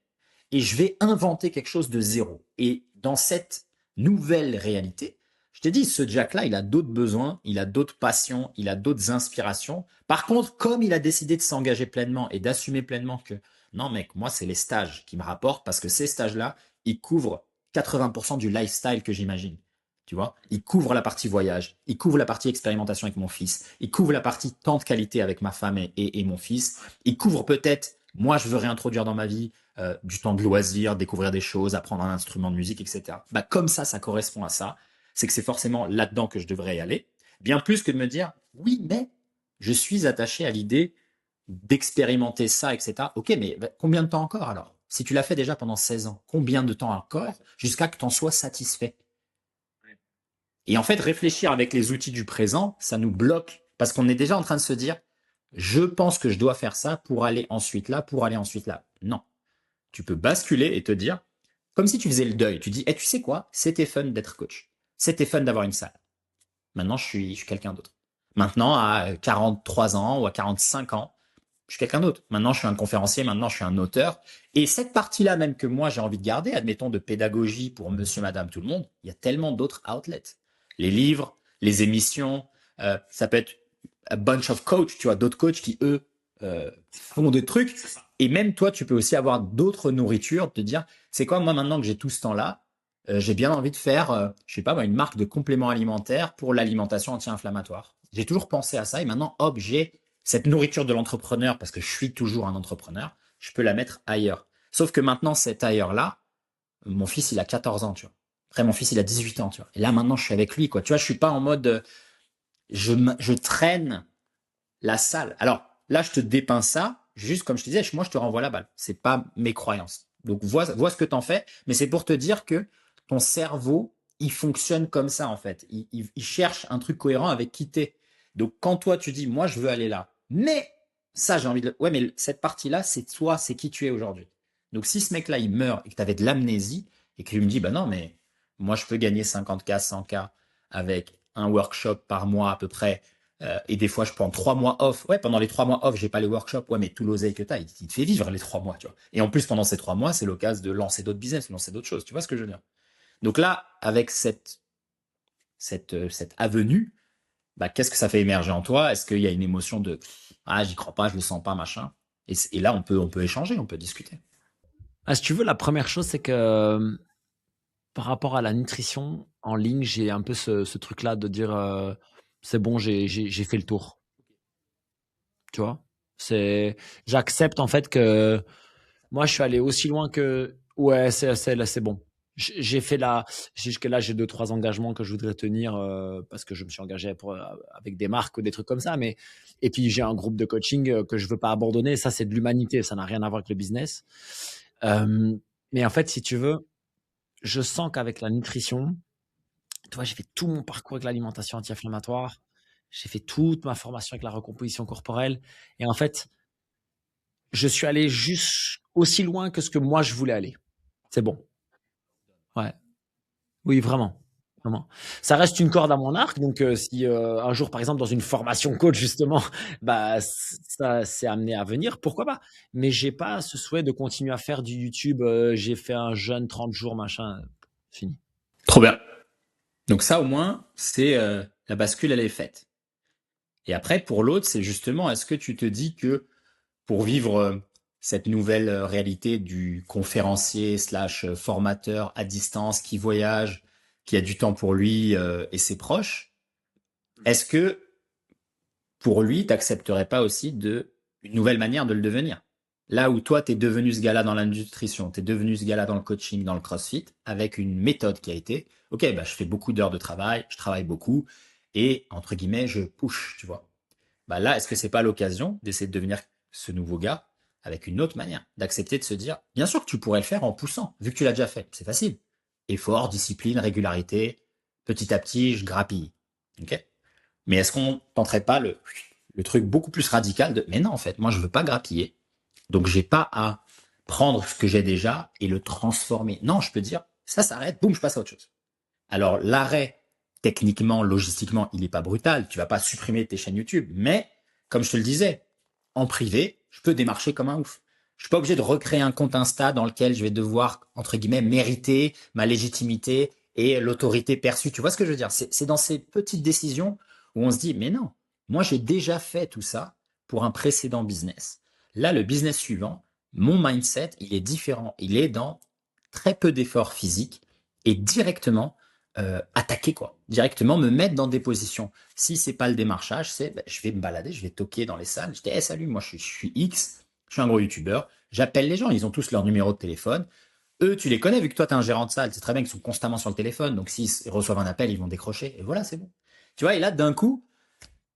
et je vais inventer quelque chose de zéro. Et dans cette nouvelle réalité, je t'ai dit, ce Jack-là, il a d'autres besoins, il a d'autres passions, il a d'autres inspirations. Par contre, comme il a décidé de s'engager pleinement et d'assumer pleinement que non, mec, moi, c'est les stages qui me rapportent parce que ces stages-là, ils couvrent 80% du lifestyle que j'imagine. Tu vois, ils couvrent la partie voyage, ils couvrent la partie expérimentation avec mon fils, ils couvrent la partie temps de qualité avec ma femme et mon fils, ils couvrent peut-être, moi, je veux réintroduire dans ma vie du temps de loisir, découvrir des choses, apprendre un instrument de musique, etc. Bah, comme ça correspond à ça. C'est que c'est forcément là-dedans que je devrais y aller. Bien plus que de me dire, oui, mais je suis attaché à l'idée d'expérimenter ça, etc. Ok, mais combien de temps encore alors? Si tu l'as fait déjà pendant 16 ans, combien de temps encore jusqu'à que tu en sois satisfait? Et en fait, réfléchir avec les outils du présent, ça nous bloque parce qu'on est déjà en train de se dire, je pense que je dois faire ça pour aller ensuite là, pour aller ensuite là. Non. Tu peux basculer et te dire, comme si tu faisais le deuil. Tu dis, tu sais quoi? C'était fun d'être coach. C'était fun d'avoir une salle. Maintenant, je suis quelqu'un d'autre. Maintenant, à 43 ans ou à 45 ans, je suis quelqu'un d'autre. Maintenant, je suis un conférencier, maintenant, je suis un auteur. Et cette partie-là même que moi, j'ai envie de garder, admettons, de pédagogie pour monsieur, madame, tout le monde, il y a tellement d'autres outlets. Les livres, les émissions, ça peut être a bunch of coachs, tu vois, d'autres coachs qui, eux, font des trucs. Et même toi, tu peux aussi avoir d'autres nourritures, te dire, c'est quoi, moi, maintenant que j'ai tout ce temps-là, j'ai bien envie de faire, je sais pas, moi, une marque de compléments alimentaires pour l'alimentation anti-inflammatoire. J'ai toujours pensé à ça et maintenant, hop, j'ai cette nourriture de l'entrepreneur parce que je suis toujours un entrepreneur, je peux la mettre ailleurs. Sauf que maintenant, cet ailleurs-là, mon fils, il a 14 ans, tu vois. Après, mon fils, il a 18 ans, tu vois. Et là, maintenant, je suis avec lui, quoi. Tu vois, je suis pas en mode, je traîne la salle. Alors, là, je te dépeins ça, juste comme je te disais, moi, je te renvoie la balle. C'est pas mes croyances. Donc, vois ce que t'en fais, mais c'est pour te dire que ton cerveau, il fonctionne comme ça, en fait. Il cherche un truc cohérent avec qui t'es. Donc, quand toi, tu dis, moi, je veux aller là, mais ça, j'ai envie de... Ouais, mais cette partie-là, c'est toi, c'est qui tu es aujourd'hui. Donc, si ce mec-là, il meurt et que tu avais de l'amnésie et qu'il me dit, bah non, mais moi, je peux gagner 50K, 100K avec un workshop par mois à peu près, et des fois, je prends 3 mois off. Ouais, pendant les 3 mois off, j'ai pas les workshops. Ouais, mais tout l'oseille que t'as, il te fait vivre les 3 mois, tu vois. Et en plus, pendant ces 3 mois, c'est l'occasion de lancer d'autres business, de lancer d'autres choses. Tu vois ce que je veux dire? Donc là, avec cette avenue, bah, qu'est-ce que ça fait émerger en toi? Est-ce qu'il y a une émotion de, ah, j'y crois pas, je le sens pas, machin? Et là, on peut échanger, on peut discuter. Ah, si tu veux, la première chose, c'est que par rapport à la nutrition en ligne, j'ai un peu ce truc-là de dire c'est bon, j'ai fait le tour. Tu vois? C'est J'accepte en fait que moi je suis allé aussi loin que ouais, là c'est bon. J'ai fait jusque là j'ai 2 3 engagements que je voudrais tenir parce que je me suis engagé avec des marques ou des trucs comme ça mais et puis j'ai un groupe de coaching que je veux pas abandonner, ça c'est de l'humanité, ça n'a rien à voir avec le business. Mais en fait, si tu veux, je sens qu'avec la nutrition, tu vois, j'ai fait tout mon parcours avec l'alimentation anti-inflammatoire. J'ai fait toute ma formation avec la recomposition corporelle. Et en fait, je suis allé juste aussi loin que ce que moi je voulais aller. C'est bon. Ouais. Oui, vraiment. Vraiment. Ça reste une corde à mon arc. Donc, si un jour, par exemple, dans une formation coach, justement, bah, ça c'est amené à venir, pourquoi pas? Mais j'ai pas ce souhait de continuer à faire du YouTube. J'ai fait un jeûne 30 jours, machin. Fini. Trop bien. Donc ça, au moins, c'est la bascule, elle est faite. Et après, pour l'autre, c'est justement, est-ce que tu te dis que pour vivre cette nouvelle réalité du conférencier slash formateur à distance qui voyage, qui a du temps pour lui et ses proches, est-ce que pour lui, t'accepterais pas aussi une nouvelle manière de le devenir? Là où toi, t'es devenu ce gars-là dans la nutrition, t'es devenu ce gars-là dans le coaching, dans le CrossFit, avec une méthode qui a été, ok, bah, je fais beaucoup d'heures de travail, je travaille beaucoup, et entre guillemets, je push, tu vois. Bah là, est-ce que c'est pas l'occasion d'essayer de devenir ce nouveau gars avec une autre manière, d'accepter de se dire, bien sûr que tu pourrais le faire en poussant, vu que tu l'as déjà fait, c'est facile. Effort, discipline, régularité, petit à petit, je grappille. Ok? Mais est-ce qu'on tenterait pas le truc beaucoup plus radical de, mais non, en fait, moi, je veux pas grappiller. Donc, j'ai pas à prendre ce que j'ai déjà et le transformer. Non, je peux dire, ça s'arrête, boum, je passe à autre chose. Alors, l'arrêt, techniquement, logistiquement, il est pas brutal. Tu vas pas supprimer tes chaînes YouTube. Mais, comme je te le disais, en privé, je peux démarcher comme un ouf. Je suis pas obligé de recréer un compte Insta dans lequel je vais devoir, entre guillemets, mériter ma légitimité et l'autorité perçue. Tu vois ce que je veux dire? C'est dans ces petites décisions où on se dit, mais non, moi j'ai déjà fait tout ça pour un précédent business. Là, le business suivant, mon mindset, il est différent. Il est dans très peu d'efforts physiques et directement attaquer quoi. Directement me mettre dans des positions. Si c'est pas le démarchage, c'est ben, je vais me balader, je vais toquer dans les salles. Je dis, hey, salut, moi je suis X, je suis un gros youtubeur. J'appelle les gens, ils ont tous leur numéro de téléphone. Eux, tu les connais, vu que toi, tu es un gérant de salle. C'est très bien qu'ils sont constamment sur le téléphone. Donc, s'ils reçoivent un appel, ils vont décrocher. Et voilà, c'est bon. Tu vois, et là, d'un coup,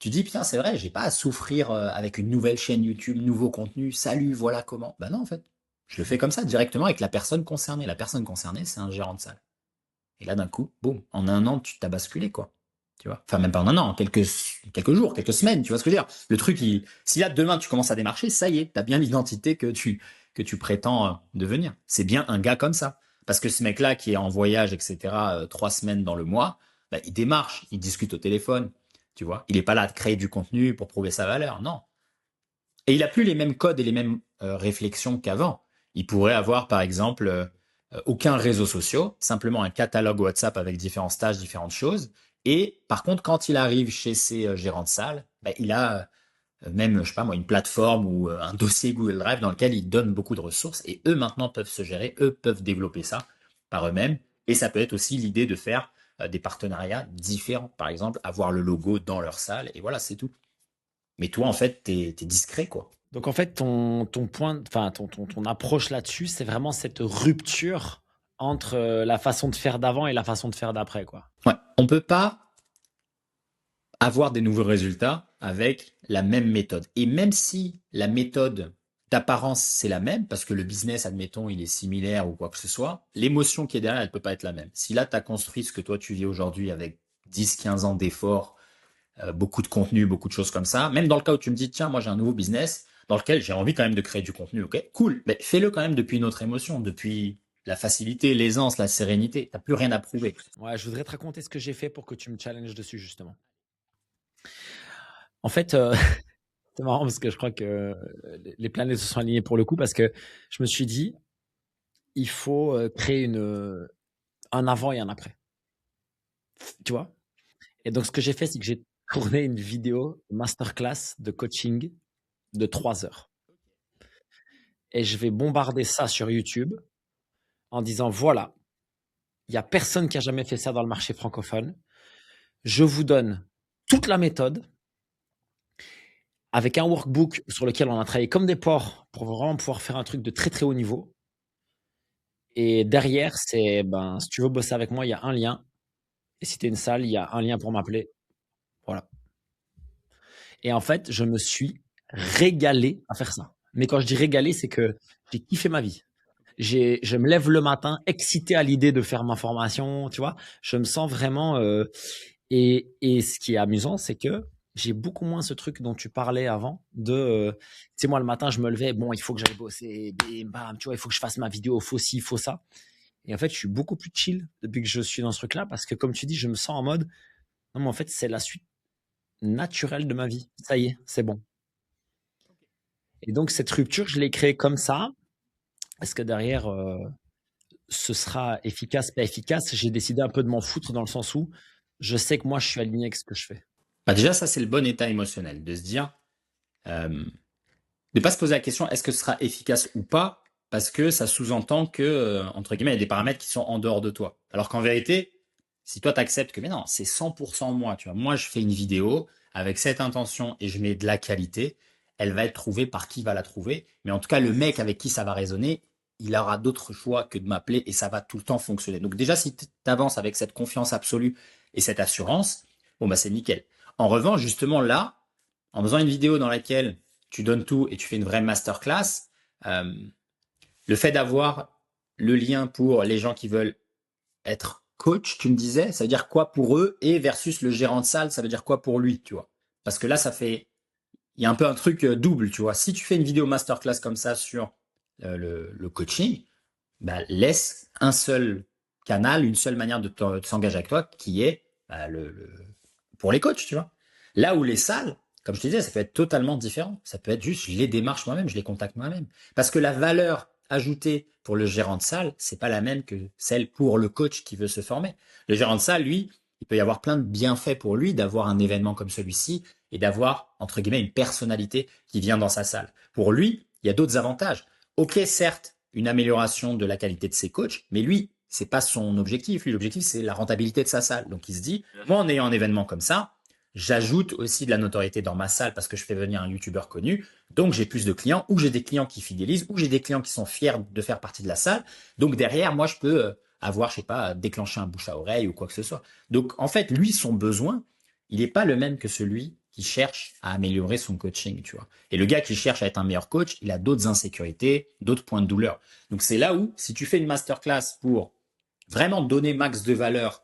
tu dis, putain, c'est vrai, j'ai pas à souffrir avec une nouvelle chaîne YouTube, nouveau contenu. Salut, voilà comment. Bah non, en fait. Je le fais comme ça, directement avec la personne concernée. La personne concernée, c'est un gérant de salle. Et là, d'un coup, boum, en un an, tu t'as basculé, quoi. Tu vois? Enfin, même pas en un an, en quelques jours, quelques semaines, tu vois ce que je veux dire? Le truc, si là, demain, tu commences à démarcher, ça y est, t'as bien l'identité que tu prétends devenir. C'est bien un gars comme ça. Parce que ce mec-là, qui est en voyage, etc., 3 semaines dans le mois, bah, il démarche, il discute au téléphone, tu vois? Il est pas là à créer du contenu pour prouver sa valeur, non. Et il a plus les mêmes codes et les mêmes réflexions qu'avant. Il pourrait avoir, par exemple, aucun réseau social, simplement un catalogue WhatsApp avec différents stages, différentes choses. Et par contre, quand il arrive chez ses gérants de salle, ben, il a même, je sais pas moi, une plateforme ou un dossier Google Drive dans lequel il donne beaucoup de ressources et eux maintenant peuvent se gérer, eux peuvent développer ça par eux-mêmes. Et ça peut être aussi l'idée de faire des partenariats différents. Par exemple, avoir le logo dans leur salle et voilà, c'est tout. Mais toi, en fait, t'es discret, quoi. Donc en fait, ton point, enfin ton approche là-dessus, c'est vraiment cette rupture entre la façon de faire d'avant et la façon de faire d'après, quoi. Ouais. On peut pas avoir des nouveaux résultats avec la même méthode. Et même si la méthode d'apparence c'est la même, parce que le business, admettons, il est similaire ou quoi que ce soit, l'émotion qui est derrière, elle peut pas être la même. Si là, tu as construit ce que toi tu vis aujourd'hui avec 10-15 ans d'efforts, beaucoup de contenu, beaucoup de choses comme ça, même dans le cas où tu me dis, tiens, moi j'ai un nouveau business dans lequel j'ai envie quand même de créer du contenu, ok, cool, mais fais-le quand même depuis une autre émotion, depuis la facilité, l'aisance, la sérénité. T'as plus rien à prouver. Ouais, je voudrais te raconter ce que j'ai fait pour que tu me challenges dessus, justement. En fait, c'est marrant parce que je crois que les planètes se sont alignées pour le coup parce que je me suis dit, il faut créer un avant et un après. Tu vois? Et donc, ce que j'ai fait, c'est que j'ai tourné une vidéo masterclass de coaching de 3 heures. Et je vais bombarder ça sur YouTube en disant, voilà, il n'y a personne qui a jamais fait ça dans le marché francophone. Je vous donne toute la méthode avec un workbook sur lequel on a travaillé comme des porcs pour vraiment pouvoir faire un truc de très très haut niveau. Et derrière, c'est, ben, si tu veux bosser avec moi, il y a un lien. Et si tu es une salle, il y a un lien pour m'appeler. Voilà. Et en fait, je me suis régalé à faire ça. Mais quand je dis régalé, c'est que j'ai kiffé ma vie. Je me lève le matin excité à l'idée de faire ma formation, tu vois. Je me sens vraiment. Et ce qui est amusant, c'est que j'ai beaucoup moins ce truc dont tu parlais avant de, tu sais, moi le matin, je me levais, bon, il faut que j'aille bosser, bim, bam, tu vois, il faut que je fasse ma vidéo, faut ci, faut ça. Et en fait, je suis beaucoup plus chill depuis que je suis dans ce truc-là parce que, comme tu dis, je me sens en mode, non, mais en fait, c'est la suite naturelle de ma vie. Ça y est, c'est bon. Et donc, cette rupture, je l'ai créée comme ça. Est-ce que derrière, ce sera efficace, pas efficace? J'ai décidé un peu de m'en foutre dans le sens où je sais que moi, je suis aligné avec ce que je fais. Bah déjà, ça, c'est le bon état émotionnel, de se dire, de pas se poser la question, est-ce que ce sera efficace ou pas, parce que ça sous-entend que, entre guillemets, il y a des paramètres qui sont en dehors de toi. Alors qu'en vérité, si toi, tu acceptes que, mais non, c'est 100% moi, tu vois, moi, je fais une vidéo avec cette intention et je mets de la qualité, elle va être trouvée par qui va la trouver. Mais en tout cas, le mec avec qui ça va résonner, il aura d'autres choix que de m'appeler et ça va tout le temps fonctionner. Donc déjà, si tu avances avec cette confiance absolue et cette assurance, bon, bah, c'est nickel. En revanche, justement, là, en faisant une vidéo dans laquelle tu donnes tout et tu fais une vraie masterclass, euh, le fait d'avoir le lien pour les gens qui veulent être coach, tu me disais, ça veut dire quoi pour eux et versus le gérant de salle, ça veut dire quoi pour lui, tu vois. Parce que là, il y a un peu un truc double, tu vois. Si tu fais une vidéo masterclass comme ça sur le coaching, bah, laisse un seul canal, une seule manière de s'engager avec toi, qui est bah, pour les coachs, tu vois. Là où les salles, comme je te disais, ça peut être totalement différent. Ça peut être juste, je les démarche moi-même, je les contacte moi-même. Parce que la valeur ajoutée pour le gérant de salle, c'est pas la même que celle pour le coach qui veut se former. Le gérant de salle, lui, il peut y avoir plein de bienfaits pour lui d'avoir un événement comme celui-ci et d'avoir, entre guillemets, une personnalité qui vient dans sa salle. Pour lui, il y a d'autres avantages. Ok, certes, une amélioration de la qualité de ses coachs, mais lui, c'est pas son objectif. Lui, l'objectif, c'est la rentabilité de sa salle. Donc, il se dit, moi, en ayant un événement comme ça, j'ajoute aussi de la notoriété dans ma salle parce que je fais venir un youtubeur connu. Donc, j'ai plus de clients ou j'ai des clients qui fidélisent ou j'ai des clients qui sont fiers de faire partie de la salle. Donc, derrière, moi, je peux avoir, je sais pas, déclencher un bouche à oreille ou quoi que ce soit. Donc, en fait, lui, son besoin, il n'est pas le même que celui qui cherche à améliorer son coaching, tu vois. Et le gars qui cherche à être un meilleur coach, il a d'autres insécurités, d'autres points de douleur. Donc, c'est là où, si tu fais une masterclass pour vraiment donner max de valeur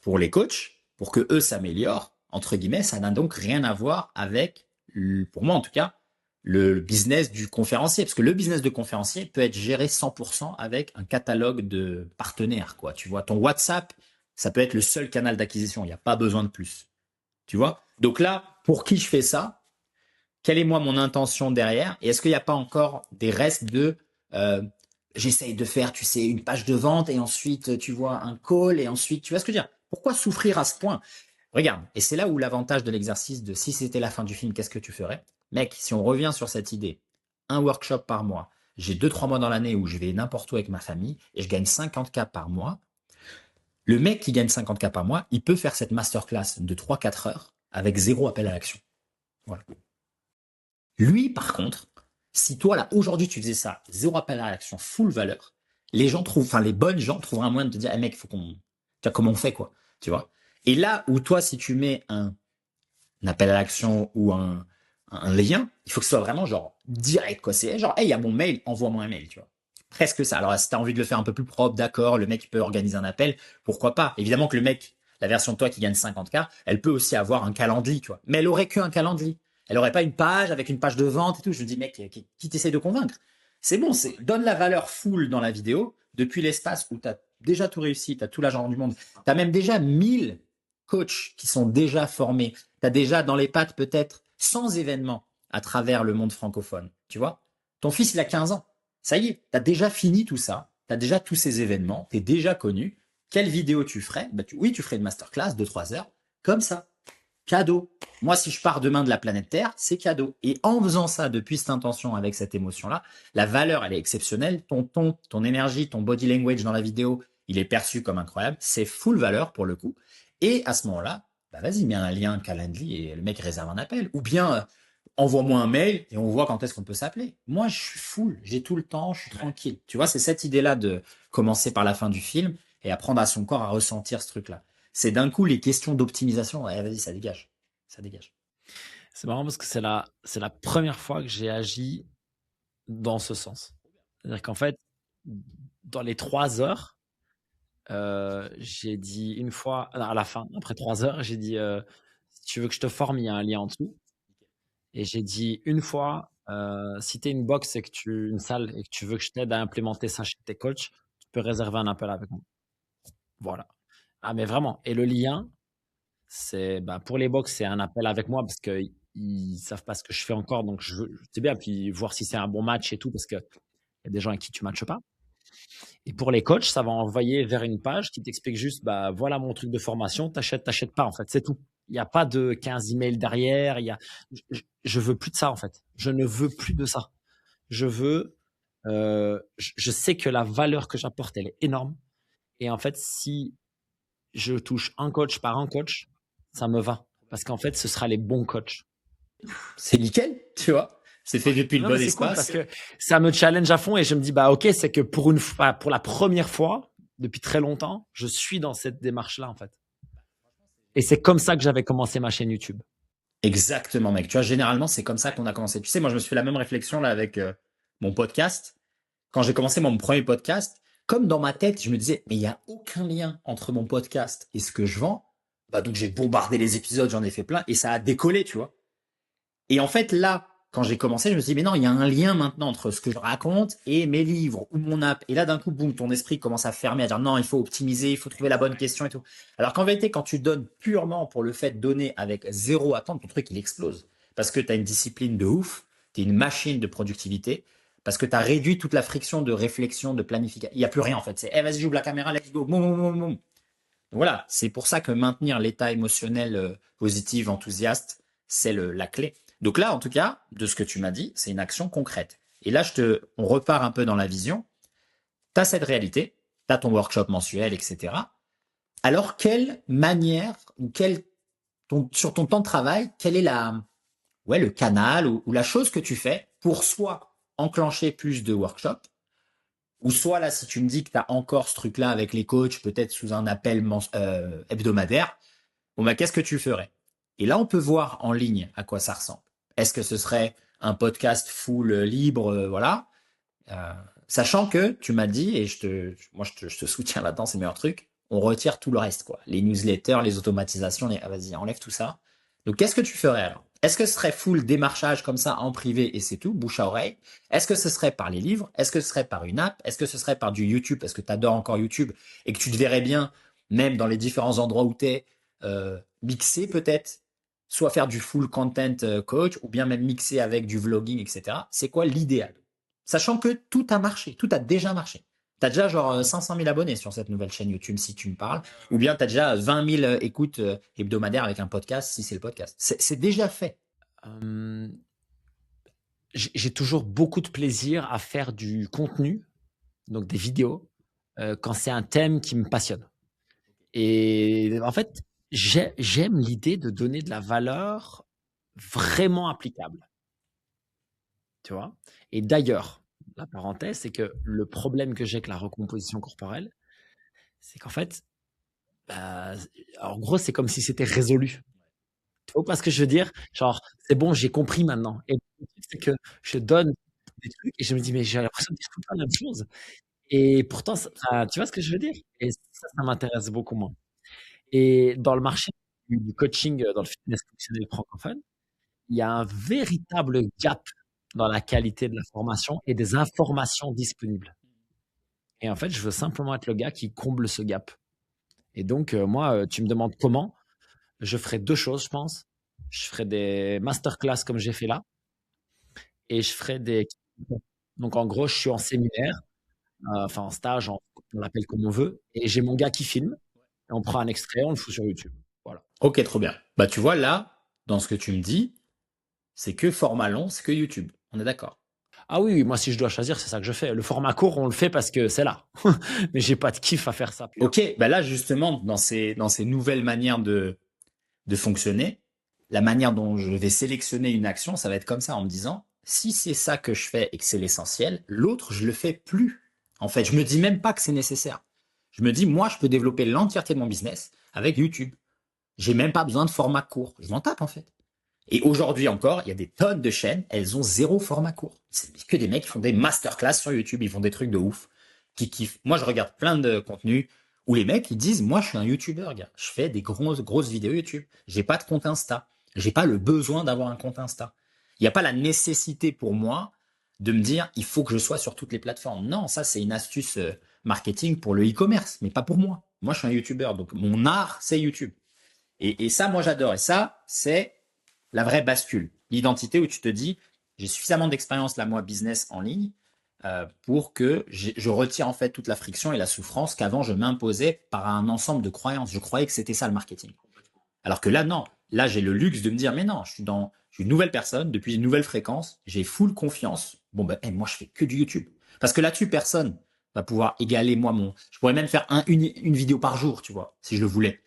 pour les coachs, pour que eux s'améliorent, entre guillemets, ça n'a donc rien à voir avec, pour moi en tout cas, le business du conférencier. Parce que le business de conférencier peut être géré 100% avec un catalogue de partenaires, quoi. Tu vois, ton WhatsApp, ça peut être le seul canal d'acquisition. Il n'y a pas besoin de plus. Tu vois? Donc là, pour qui je fais ça? Quelle est moi mon intention derrière? Et est-ce qu'il n'y a pas encore des restes de j'essaye de faire, tu sais, une page de vente et ensuite, tu vois, un call et ensuite, tu vois ce que je veux dire? Pourquoi souffrir à ce point? Regarde, et c'est là où l'avantage de l'exercice de si c'était la fin du film, qu'est-ce que tu ferais? Mec, si on revient sur cette idée, un workshop par mois, j'ai 2-3 mois dans l'année où je vais n'importe où avec ma famille et je gagne 50K par mois. Le mec qui gagne 50K par mois, il peut faire cette masterclass de 3-4 heures avec zéro appel à l'action. Voilà. Lui, par contre, si toi, là, aujourd'hui, tu faisais ça, zéro appel à l'action, full valeur, les gens trouvent, enfin, les bonnes gens trouveraient un moyen de te dire, hey, mec, faut qu'on, tu vois, comment on fait, quoi, tu vois. Et là où toi, si tu mets un appel à l'action ou un lien, il faut que ce soit vraiment genre direct, quoi. C'est genre, hey, il y a mon mail, envoie-moi un mail, tu vois. Presque ça. Alors, si tu as envie de le faire un peu plus propre, d'accord, le mec il peut organiser un appel, pourquoi pas. Évidemment que le mec, la version de toi qui gagne 50K, elle peut aussi avoir un calendrier, tu vois. Mais elle aurait qu'un calendrier. Elle aurait pas une page avec une page de vente et tout. Je me dis, mec, qui t'essaie de convaincre? C'est bon, donne la valeur full dans la vidéo depuis l'espace où tu as déjà tout réussi, tu as tout l'argent du monde. Tu as même déjà 1000 coachs qui sont déjà formés. Tu as déjà dans les pattes peut-être 100 événements à travers le monde francophone. Tu vois? Ton fils, il a 15 ans. Ça y est, tu as déjà fini tout ça. Tu as déjà tous ces événements. Tu es déjà connu. Quelle vidéo tu ferais? Oui, tu ferais une masterclass de 3 heures. Comme ça. Cadeau. Moi, si je pars demain de la planète Terre, c'est cadeau. Et en faisant ça depuis cette intention, avec cette émotion-là, la valeur, elle est exceptionnelle. Ton ton, ton énergie, ton body language dans la vidéo, il est perçu comme incroyable. C'est full valeur pour le coup. Et à ce moment-là, bah vas-y, mets un lien Calendly et le mec réserve un appel. Ou bien envoie-moi un mail et on voit quand est-ce qu'on peut s'appeler. Moi, je suis full, j'ai tout le temps, je suis tranquille. Tu vois, c'est cette idée-là de commencer par la fin du film et apprendre à son corps à ressentir ce truc-là. C'est d'un coup les questions d'optimisation. Ouais, vas-y, ça dégage. Ça dégage. C'est marrant parce que c'est la première fois que j'ai agi dans ce sens. C'est-à-dire qu'en fait, dans les 3 heures, j'ai dit une fois, à la fin, après 3 heures, j'ai dit si tu veux que je te forme, il y a un lien en dessous. Et j'ai dit une fois, si tu es une box et que une salle et que tu veux que je t'aide à implémenter ça chez tes coachs, tu peux réserver un appel avec moi. Voilà. Ah, mais vraiment. Et le lien, c'est bah, pour les box, c'est un appel avec moi parce qu'ils ne savent pas ce que je fais encore. Donc, c'est bien. Puis voir si c'est un bon match et tout parce qu'il y a des gens avec qui tu ne matches pas. Et pour les coachs, ça va envoyer vers une page qui t'explique juste, bah, voilà mon truc de formation, t'achètes pas, en fait, c'est tout. Il n'y a pas de 15 emails derrière. Je veux plus de ça, en fait. Je ne veux plus de ça. Je veux, je sais que la valeur que j'apporte, elle est énorme. Et en fait, si je touche un coach par un coach, ça me va. Parce qu'en fait, ce sera les bons coachs. C'est nickel, tu vois. C'est fait depuis le Non, bon mais c'est espace. cool parce que ça me challenge à fond et je me dis, bah, ok, c'est que pour la première fois, depuis très longtemps, je suis dans cette démarche-là, en fait. Et c'est comme ça que j'avais commencé ma chaîne YouTube. Exactement, mec. Tu vois, généralement, c'est comme ça qu'on a commencé. Tu sais, moi, je me suis fait la même réflexion là avec mon podcast. Quand j'ai commencé mon premier podcast, comme dans ma tête, je me disais, mais il n'y a aucun lien entre mon podcast et ce que je vends. Bah, donc, j'ai bombardé les épisodes, j'en ai fait plein et ça a décollé, tu vois. Et en fait, là, quand j'ai commencé, je me suis dit, mais non, il y a un lien maintenant entre ce que je raconte et mes livres ou mon app. Et là, d'un coup, boum, ton esprit commence à fermer, à dire non, il faut optimiser, il faut trouver la bonne question et tout. Alors qu'en vérité, quand tu donnes purement pour le fait de donner avec zéro attente, ton truc, il explose. Parce que tu as une discipline de ouf, tu es une machine de productivité, parce que tu as réduit toute la friction de réflexion, de planification. Il n'y a plus rien en fait. C'est, eh, vas-y, j'ouvre la caméra, let's go, boum, boum, boum, boum. Voilà, c'est pour ça que maintenir l'état émotionnel positif, enthousiaste, c'est la clé. Donc là, en tout cas, de ce que tu m'as dit, c'est une action concrète. Et là, on repart un peu dans la vision. Tu as cette réalité, tu as ton workshop mensuel, etc. Alors, quelle manière, ou sur ton temps de travail, quel est le canal ou la chose que tu fais pour soit enclencher plus de workshops, ou soit là, si tu me dis que tu as encore ce truc-là avec les coachs, peut-être sous un appel hebdomadaire, bon bah qu'est-ce que tu ferais? Et là, on peut voir en ligne à quoi ça ressemble. Est-ce que ce serait un podcast full libre, voilà, euh, sachant que tu m'as dit, et je te soutiens là-dedans, c'est le meilleur truc, on retire tout le reste, quoi. Les newsletters, les automatisations, vas-y, enlève tout ça. Donc, qu'est-ce que tu ferais alors? Est-ce que ce serait full démarchage comme ça en privé et c'est tout, bouche à oreille? Est-ce que ce serait par les livres? Est-ce que ce serait par une app? Est-ce que ce serait par du YouTube parce que tu adores encore YouTube et que tu te verrais bien, même dans les différents endroits où tu es, mixer peut-être, soit faire du full content coach ou bien même mixer avec du vlogging, etc. C'est quoi l'idéal? Sachant que tout a marché, tout a déjà marché. Tu as déjà genre 500 000 abonnés sur cette nouvelle chaîne YouTube si tu me parles, ou bien tu as déjà 20 000 écoutes hebdomadaires avec un podcast si c'est le podcast. C'est déjà fait. Euh, j'ai toujours beaucoup de plaisir à faire du contenu, donc des vidéos, quand c'est un thème qui me passionne. Et en fait, j'aime l'idée de donner de la valeur vraiment applicable, tu vois. Et d'ailleurs, la parenthèse, c'est que le problème que j'ai avec la recomposition corporelle, c'est qu'en fait, bah, en gros, c'est comme si c'était résolu. Tu vois pas ce que je veux dire? Genre, c'est bon, j'ai compris maintenant. Et le truc, c'est que je donne des trucs et je me dis, mais j'ai l'impression de dire tout le temps la même chose. Et pourtant, enfin, tu vois ce que je veux dire? Et ça m'intéresse beaucoup moins. Et dans le marché du coaching, dans le fitness fonctionnel francophone, il y a un véritable gap dans la qualité de la formation et des informations disponibles. Et en fait, je veux simplement être le gars qui comble ce gap. Et donc, moi, tu me demandes comment, je ferai deux choses, je pense. Je ferai des masterclass comme j'ai fait là, et je ferai des. Donc, en gros, je suis en séminaire, enfin en stage, on l'appelle comme on veut, et j'ai mon gars qui filme, et on prend un extrait, on le fout sur YouTube. Voilà. Ok, trop bien. Bah tu vois là, dans ce que tu me dis, c'est que format long, c'est que YouTube. On est d'accord. Ah oui, oui, moi, si je dois choisir, c'est ça que je fais. Le format court, on le fait parce que c'est là. Mais j'ai pas de kiff à faire ça. Ok, bah là justement, dans ces nouvelles manières de fonctionner, la manière dont je vais sélectionner une action, ça va être comme ça en me disant, si c'est ça que je fais et que c'est l'essentiel, l'autre, je le fais plus. En fait, je me dis même pas que c'est nécessaire. Je me dis, moi, je peux développer l'entièreté de mon business avec YouTube. J'ai même pas besoin de format court. Je m'en tape, en fait. Et aujourd'hui encore, il y a des tonnes de chaînes, elles ont zéro format court. C'est que des mecs qui font des masterclass sur YouTube, ils font des trucs de ouf, qui kiffent. Moi, je regarde plein de contenus où les mecs, ils disent, moi, je suis un YouTuber, gars. Je fais des grosses vidéos YouTube. J'ai pas de compte Insta. J'ai pas le besoin d'avoir un compte Insta. Il n'y a pas la nécessité pour moi de me dire, il faut que je sois sur toutes les plateformes. Non, ça, c'est une astuce marketing pour le e-commerce, mais pas pour moi. Moi, je suis un YouTuber, donc mon art, c'est YouTube. Et ça, moi, j'adore. Et ça, c'est la vraie bascule. L'identité où tu te dis, j'ai suffisamment d'expérience, là, moi, business en ligne, pour que je retire en fait toute la friction et la souffrance qu'avant je m'imposais par un ensemble de croyances. Je croyais que c'était ça le marketing. Alors que là, non. Là, j'ai le luxe de me dire, mais non, je suis une nouvelle personne, depuis une nouvelle fréquence, j'ai full confiance. Bon, ben, moi, je fais que du YouTube. Parce que là-dessus, personne va pouvoir égaler moi je pourrais même faire une vidéo par jour, tu vois, si je le voulais.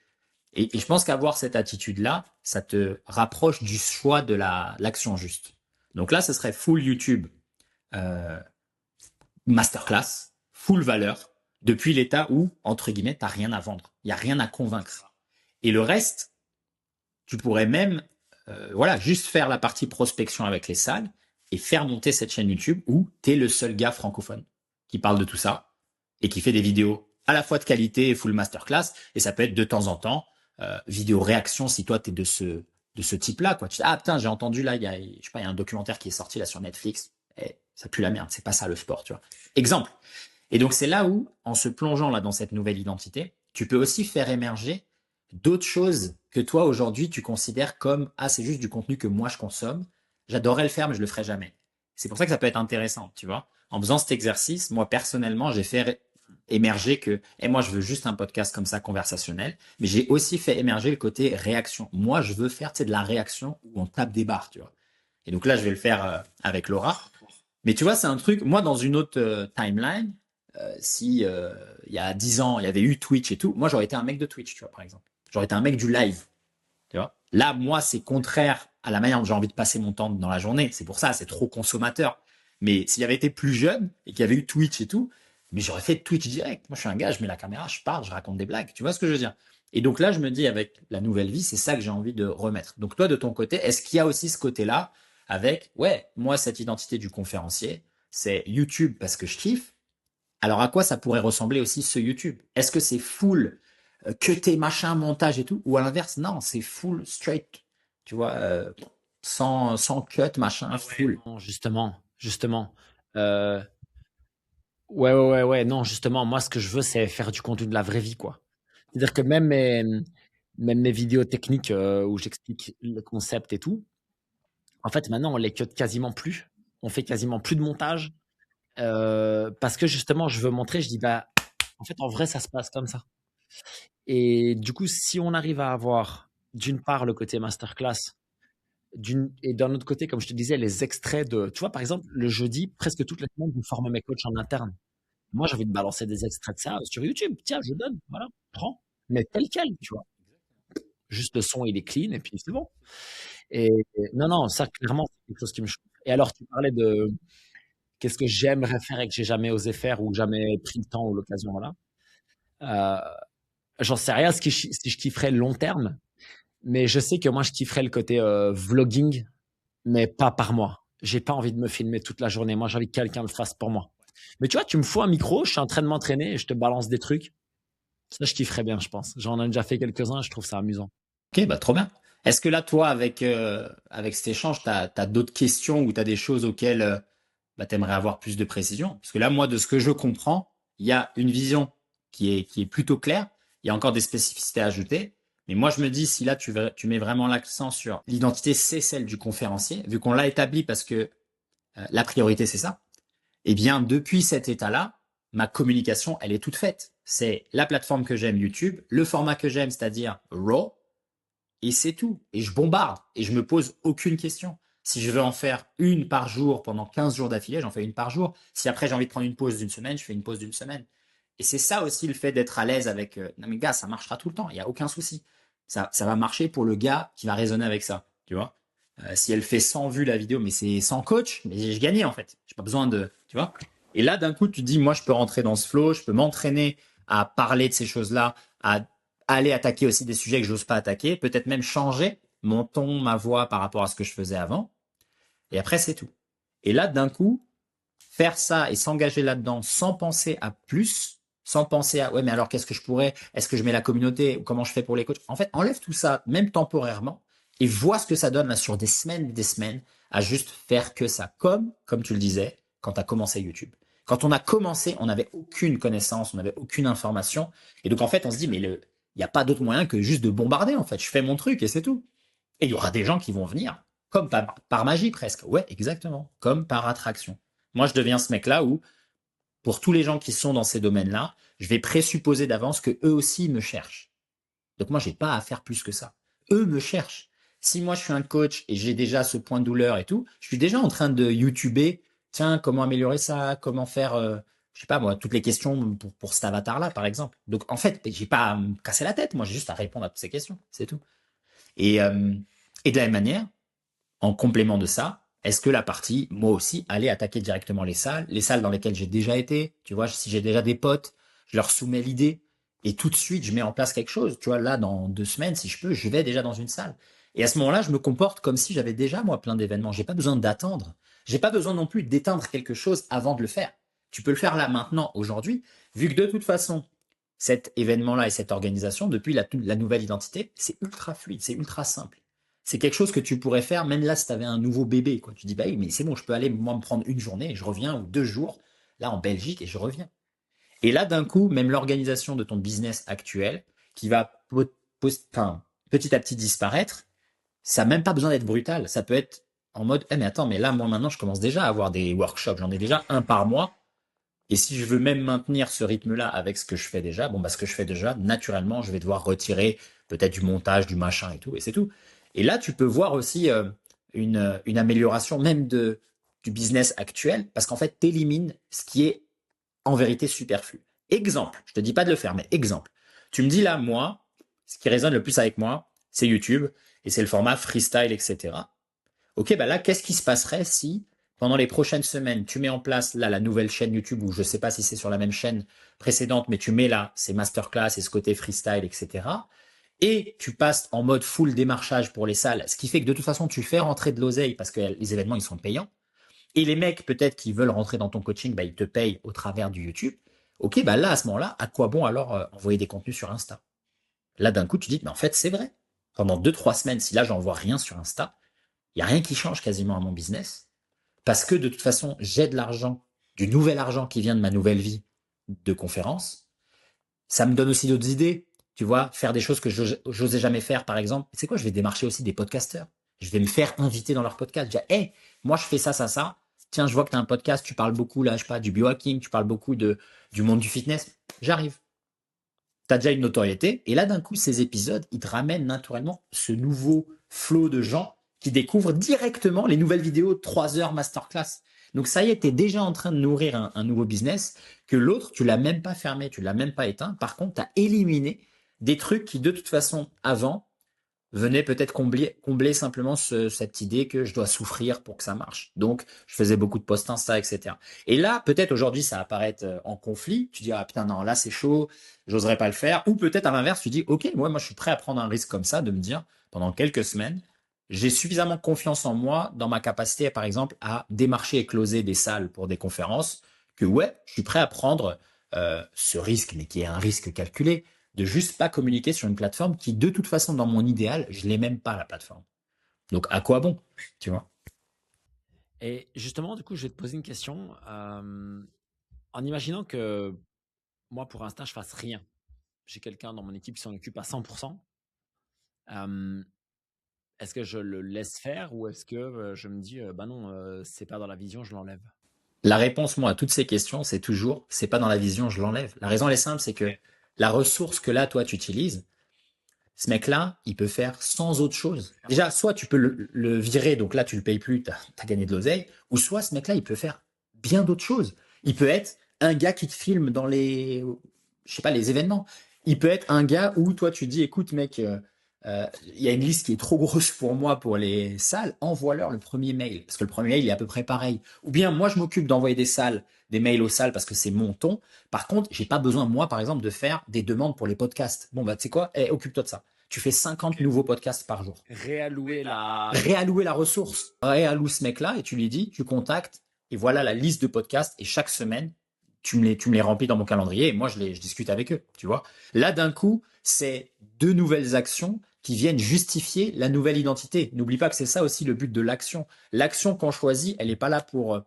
Et je pense qu'avoir cette attitude-là, ça te rapproche du choix de l'action juste. Donc là, ce serait full YouTube, euh, masterclass, full valeur, depuis l'état où, entre guillemets, t'as rien à vendre. Il n'y a rien à convaincre. Et le reste, tu pourrais même, voilà, juste faire la partie prospection avec les salles et faire monter cette chaîne YouTube où t'es le seul gars francophone qui parle de tout ça et qui fait des vidéos à la fois de qualité et full masterclass. Et ça peut être de temps en temps vidéo réaction si toi, tu es de ce type-là, quoi. Tu dis, ah putain, j'ai entendu là, je sais pas, il y a un documentaire qui est sorti là sur Netflix. Ça pue la merde, c'est pas ça le sport, tu vois. Exemple. Et donc c'est là où, en se plongeant là dans cette nouvelle identité, tu peux aussi faire émerger d'autres choses que toi aujourd'hui tu considères comme ah c'est juste du contenu que moi je consomme. J'adorerais le faire mais je le ferai jamais. C'est pour ça que ça peut être intéressant, tu vois. En faisant cet exercice, moi personnellement, j'ai fait émerger que et moi je veux juste un podcast comme ça conversationnel, mais j'ai aussi fait émerger le côté réaction. Moi je veux faire de la réaction où on tape des barres, tu vois. Et donc là je vais le faire avec Laura. Mais tu vois, c'est un truc, moi dans une autre timeline, si il y a 10 ans, il y avait eu Twitch et tout, moi j'aurais été un mec de Twitch, tu vois, par exemple. J'aurais été un mec du live, tu vois. Là, moi, c'est contraire à la manière dont j'ai envie de passer mon temps dans la journée. C'est pour ça, c'est trop consommateur. Mais s'il avait été plus jeune et qu'il y avait eu Twitch et tout, mais j'aurais fait Twitch direct. Moi, je suis un gars, je mets la caméra, je parle, je raconte des blagues. Tu vois ce que je veux dire? Et donc là, je me dis, avec la nouvelle vie, c'est ça que j'ai envie de remettre. Donc toi, de ton côté, est-ce qu'il y a aussi ce côté-là avec, ouais, moi, cette identité du conférencier, c'est YouTube parce que je kiffe. Alors à quoi ça pourrait ressembler aussi ce YouTube? Est-ce que c'est full cuté, machin, montage et tout? Ou à l'inverse, non, c'est full straight, tu vois, sans cut, machin, full. Non, justement. Euh, ouais, non, justement, moi, ce que je veux, c'est faire du contenu de la vraie vie, quoi. C'est-à-dire que même mes vidéos techniques où j'explique le concept et tout, en fait, maintenant, on les cut quasiment plus. On fait quasiment plus de montage parce que justement, je veux montrer, je dis, bah, en fait, en vrai, ça se passe comme ça. Et du coup, si on arrive à avoir, d'une part, le côté masterclass, et d'un autre côté, comme je te disais, les extraits de, tu vois, par exemple, le jeudi, presque toutes les semaines, je forme mes coachs en interne. Moi, j'ai envie de balancer des extraits de ça sur YouTube. Tiens, je donne, voilà, prends. Mais tel quel, tu vois. Juste le son, il est clean et puis c'est bon. Et non, non, ça, clairement, c'est quelque chose qui me chauffe. Et alors, tu parlais de qu'est-ce que j'aimerais faire et que j'ai jamais osé faire ou jamais pris le temps ou l'occasion, voilà. Euh, J'en sais rien si je kifferais long terme, mais je sais que moi, je kifferais le côté vlogging, mais pas par moi. J'ai pas envie de me filmer toute la journée. Moi, j'ai envie que quelqu'un le fasse pour moi. Mais tu vois, tu me fous un micro, je suis en train de m'entraîner et je te balance des trucs. Ça, je kifferais bien, je pense. J'en ai déjà fait quelques-uns, je trouve ça amusant. Ok, bah trop bien. Est-ce que là, toi, avec cet échange, t'as d'autres questions ou t'as des choses auxquelles bah, t'aimerais avoir plus de précision? Parce que là, moi, de ce que je comprends, il y a une vision qui est plutôt claire. Il y a encore des spécificités à ajouter. Mais moi, je me dis, si là, tu mets vraiment l'accent sur l'identité, c'est celle du conférencier, vu qu'on l'a établi parce que la priorité, c'est ça. Eh bien, depuis cet état-là, ma communication, elle est toute faite. C'est la plateforme que j'aime, YouTube, le format que j'aime, c'est-à-dire RAW, et c'est tout. Et je bombarde. Et je me pose aucune question. Si je veux en faire une par jour pendant 15 jours d'affilée, j'en fais une par jour. Si après j'ai envie de prendre une pause d'une semaine, je fais une pause d'une semaine. Et c'est ça aussi le fait d'être à l'aise avec non mais gars, ça marchera tout le temps, il n'y a aucun souci. Ça va marcher pour le gars qui va raisonner avec ça, tu vois. Si elle fait 100 vues la vidéo, mais c'est sans coach, mais j'ai gagné en fait. J'ai pas besoin de, tu vois. Et là, d'un coup, tu te dis, moi, je peux rentrer dans ce flow, je peux m'entraîner à parler de ces choses-là, à aller attaquer aussi des sujets que j'ose pas attaquer, peut-être même changer mon ton, ma voix par rapport à ce que je faisais avant. Et après, c'est tout. Et là, d'un coup, faire ça et s'engager là-dedans sans penser à plus, sans penser à ouais, mais alors qu'est-ce que je pourrais, est-ce que je mets la communauté ou comment je fais pour les coachs? En fait, enlève tout ça, même temporairement, et vois ce que ça donne là sur des semaines, à juste faire que ça. Comme tu le disais, quand tu as commencé YouTube. Quand on a commencé, on n'avait aucune connaissance, on n'avait aucune information. Et donc, en fait, on se dit, mais il n'y a pas d'autre moyen que juste de bombarder, en fait. Je fais mon truc et c'est tout. Et il y aura des gens qui vont venir, comme par magie presque. Ouais, exactement. Comme par attraction. Moi, je deviens ce mec-là où, pour tous les gens qui sont dans ces domaines-là, je vais présupposer d'avance que eux aussi me cherchent. Donc moi, j'ai pas à faire plus que ça. Eux me cherchent. Si moi, je suis un coach et j'ai déjà ce point de douleur et tout, je suis déjà en train de YouTuber, tiens, comment améliorer ça, comment faire, je sais pas moi, toutes les questions pour cet avatar-là, par exemple. Donc en fait, j'ai pas à me casser la tête, moi, j'ai juste à répondre à toutes ces questions, c'est tout. Et, euh, et de la même manière, en complément de ça, est-ce que la partie, moi aussi, aller attaquer directement les salles dans lesquelles j'ai déjà été, tu vois, si j'ai déjà des potes, je leur soumets l'idée et tout de suite, je mets en place quelque chose. Tu vois, là, dans 2 semaines, si je peux, je vais déjà dans une salle. Et à ce moment-là, je me comporte comme si j'avais déjà, moi, plein d'événements. J'ai pas besoin d'attendre. J'ai pas besoin non plus d'éteindre quelque chose avant de le faire. Tu peux le faire là, maintenant, aujourd'hui, vu que de toute façon, cet événement-là et cette organisation, depuis la nouvelle identité, c'est ultra fluide, c'est ultra simple. C'est quelque chose que tu pourrais faire même là si tu avais un nouveau bébé, quoi. Tu dis, bah oui, mais c'est bon, je peux aller, moi, me prendre une journée et je reviens, ou 2 jours, là, en Belgique, et je reviens. Et là, d'un coup, même l'organisation de ton business actuel, qui va enfin, petit à petit disparaître, ça n'a même pas besoin d'être brutal. Ça peut être en mode, eh mais attends, mais là, moi, maintenant, je commence déjà à avoir des workshops. J'en ai déjà un par mois. Et si je veux même maintenir ce rythme-là avec ce que je fais déjà, bon, bah, ce que je fais déjà, naturellement, je vais devoir retirer peut-être du montage, du machin et tout, et c'est tout. Et là, tu peux voir aussi une amélioration même du business actuel, parce qu'en fait, tu élimines ce qui est en vérité superflu. Exemple, je te dis pas de le faire, mais exemple. Tu me dis là, moi, ce qui résonne le plus avec moi, c'est YouTube, et c'est le format freestyle, etc. Ok, bah là, qu'est-ce qui se passerait si, pendant les prochaines semaines, tu mets en place là la nouvelle chaîne YouTube, ou je sais pas si c'est sur la même chaîne précédente, mais tu mets là ces masterclass et ce côté freestyle, etc. Et tu passes en mode full démarchage pour les salles, ce qui fait que de toute façon, tu fais rentrer de l'oseille parce que les événements, ils sont payants. Et les mecs, peut-être, qui veulent rentrer dans ton coaching, bah, ils te payent au travers du YouTube. Ok, bah là, à ce moment-là, à quoi bon alors envoyer des contenus sur Insta? Là, d'un coup, tu dis, mais en fait, c'est vrai. Pendant 2, 3 semaines, si là, j'envoie rien sur Insta, il n'y a rien qui change quasiment à mon business. Parce que de toute façon, j'ai de l'argent, du nouvel argent qui vient de ma nouvelle vie de conférence. Ça me donne aussi d'autres idées. Tu vois, faire des choses que j'osais jamais faire, par exemple. C'est quoi? Je vais démarcher aussi des podcasteurs. Je vais me faire inviter dans leur podcast. Je vais dire, hey, moi, je fais ça, ça, ça. Tiens, je vois que tu as un podcast, tu parles beaucoup, là, je sais pas, du biohacking, tu parles beaucoup du monde du fitness. J'arrive. Tu as déjà une notoriété. Et là, d'un coup, ces épisodes, ils te ramènent naturellement ce nouveau flot de gens qui découvrent directement les nouvelles vidéos de 3 heures masterclass. Donc, ça y est, tu es déjà en train de nourrir un nouveau business que l'autre, tu l'as même pas fermé, tu l'as même pas éteint. Par contre, tu as éliminé des trucs qui, de toute façon, avant, venait peut-être combler simplement cette idée que je dois souffrir pour que ça marche. Donc, je faisais beaucoup de posts Insta, etc. Et là, peut-être aujourd'hui, ça apparaît en conflit. Tu dis, ah putain, non, là, c'est chaud, j'oserais pas le faire. Ou peut-être à l'inverse, tu dis, ok, moi, je suis prêt à prendre un risque comme ça, de me dire, pendant quelques semaines, j'ai suffisamment confiance en moi, dans ma capacité, par exemple, à démarcher et closer des salles pour des conférences, que ouais, je suis prêt à prendre ce risque, mais qui est un risque calculé, de juste pas communiquer sur une plateforme qui, de toute façon, dans mon idéal, je l'ai même pas, la plateforme. Donc, à quoi bon, tu vois? Et justement, du coup, je vais te poser une question. En imaginant que moi, pour l'instant, je fasse rien. J'ai quelqu'un dans mon équipe qui s'en occupe à 100%. Euh, Est-ce que je le laisse faire ou est-ce que je me dis, bah non, c'est pas dans la vision, je l'enlève? La réponse, moi, à toutes ces questions, c'est toujours, c'est pas dans la vision, je l'enlève. La raison, elle est simple, c'est que la ressource que là, toi, tu utilises, ce mec-là, il peut faire sans autre chose. Déjà, soit tu peux le virer, donc là, tu le payes plus, t'as gagné de l'oseille, ou soit ce mec-là, il peut faire bien d'autres choses. Il peut être un gars qui te filme dans je sais pas, les événements. Il peut être un gars où toi, tu dis, écoute, mec, il y a une liste qui est trop grosse pour moi pour les salles, envoie-leur le premier mail, parce que le premier mail il est à peu près pareil. Ou bien moi je m'occupe d'envoyer des mails aux salles parce que c'est mon ton. Par contre, j'ai pas besoin moi par exemple de faire des demandes pour les podcasts. Bon bah tu sais quoi, occupe-toi de ça. Tu fais 50 nouveaux podcasts par jour. Réallouer la ressource, réalloue ce mec-là et tu lui dis, tu contactes et voilà la liste de podcasts et chaque semaine tu me les remplis dans mon calendrier et moi je discute avec eux, tu vois. Là d'un coup, c'est 2 nouvelles actions qui viennent justifier la nouvelle identité. N'oublie pas que c'est ça aussi le but de l'action. L'action qu'on choisit, elle n'est pas là pour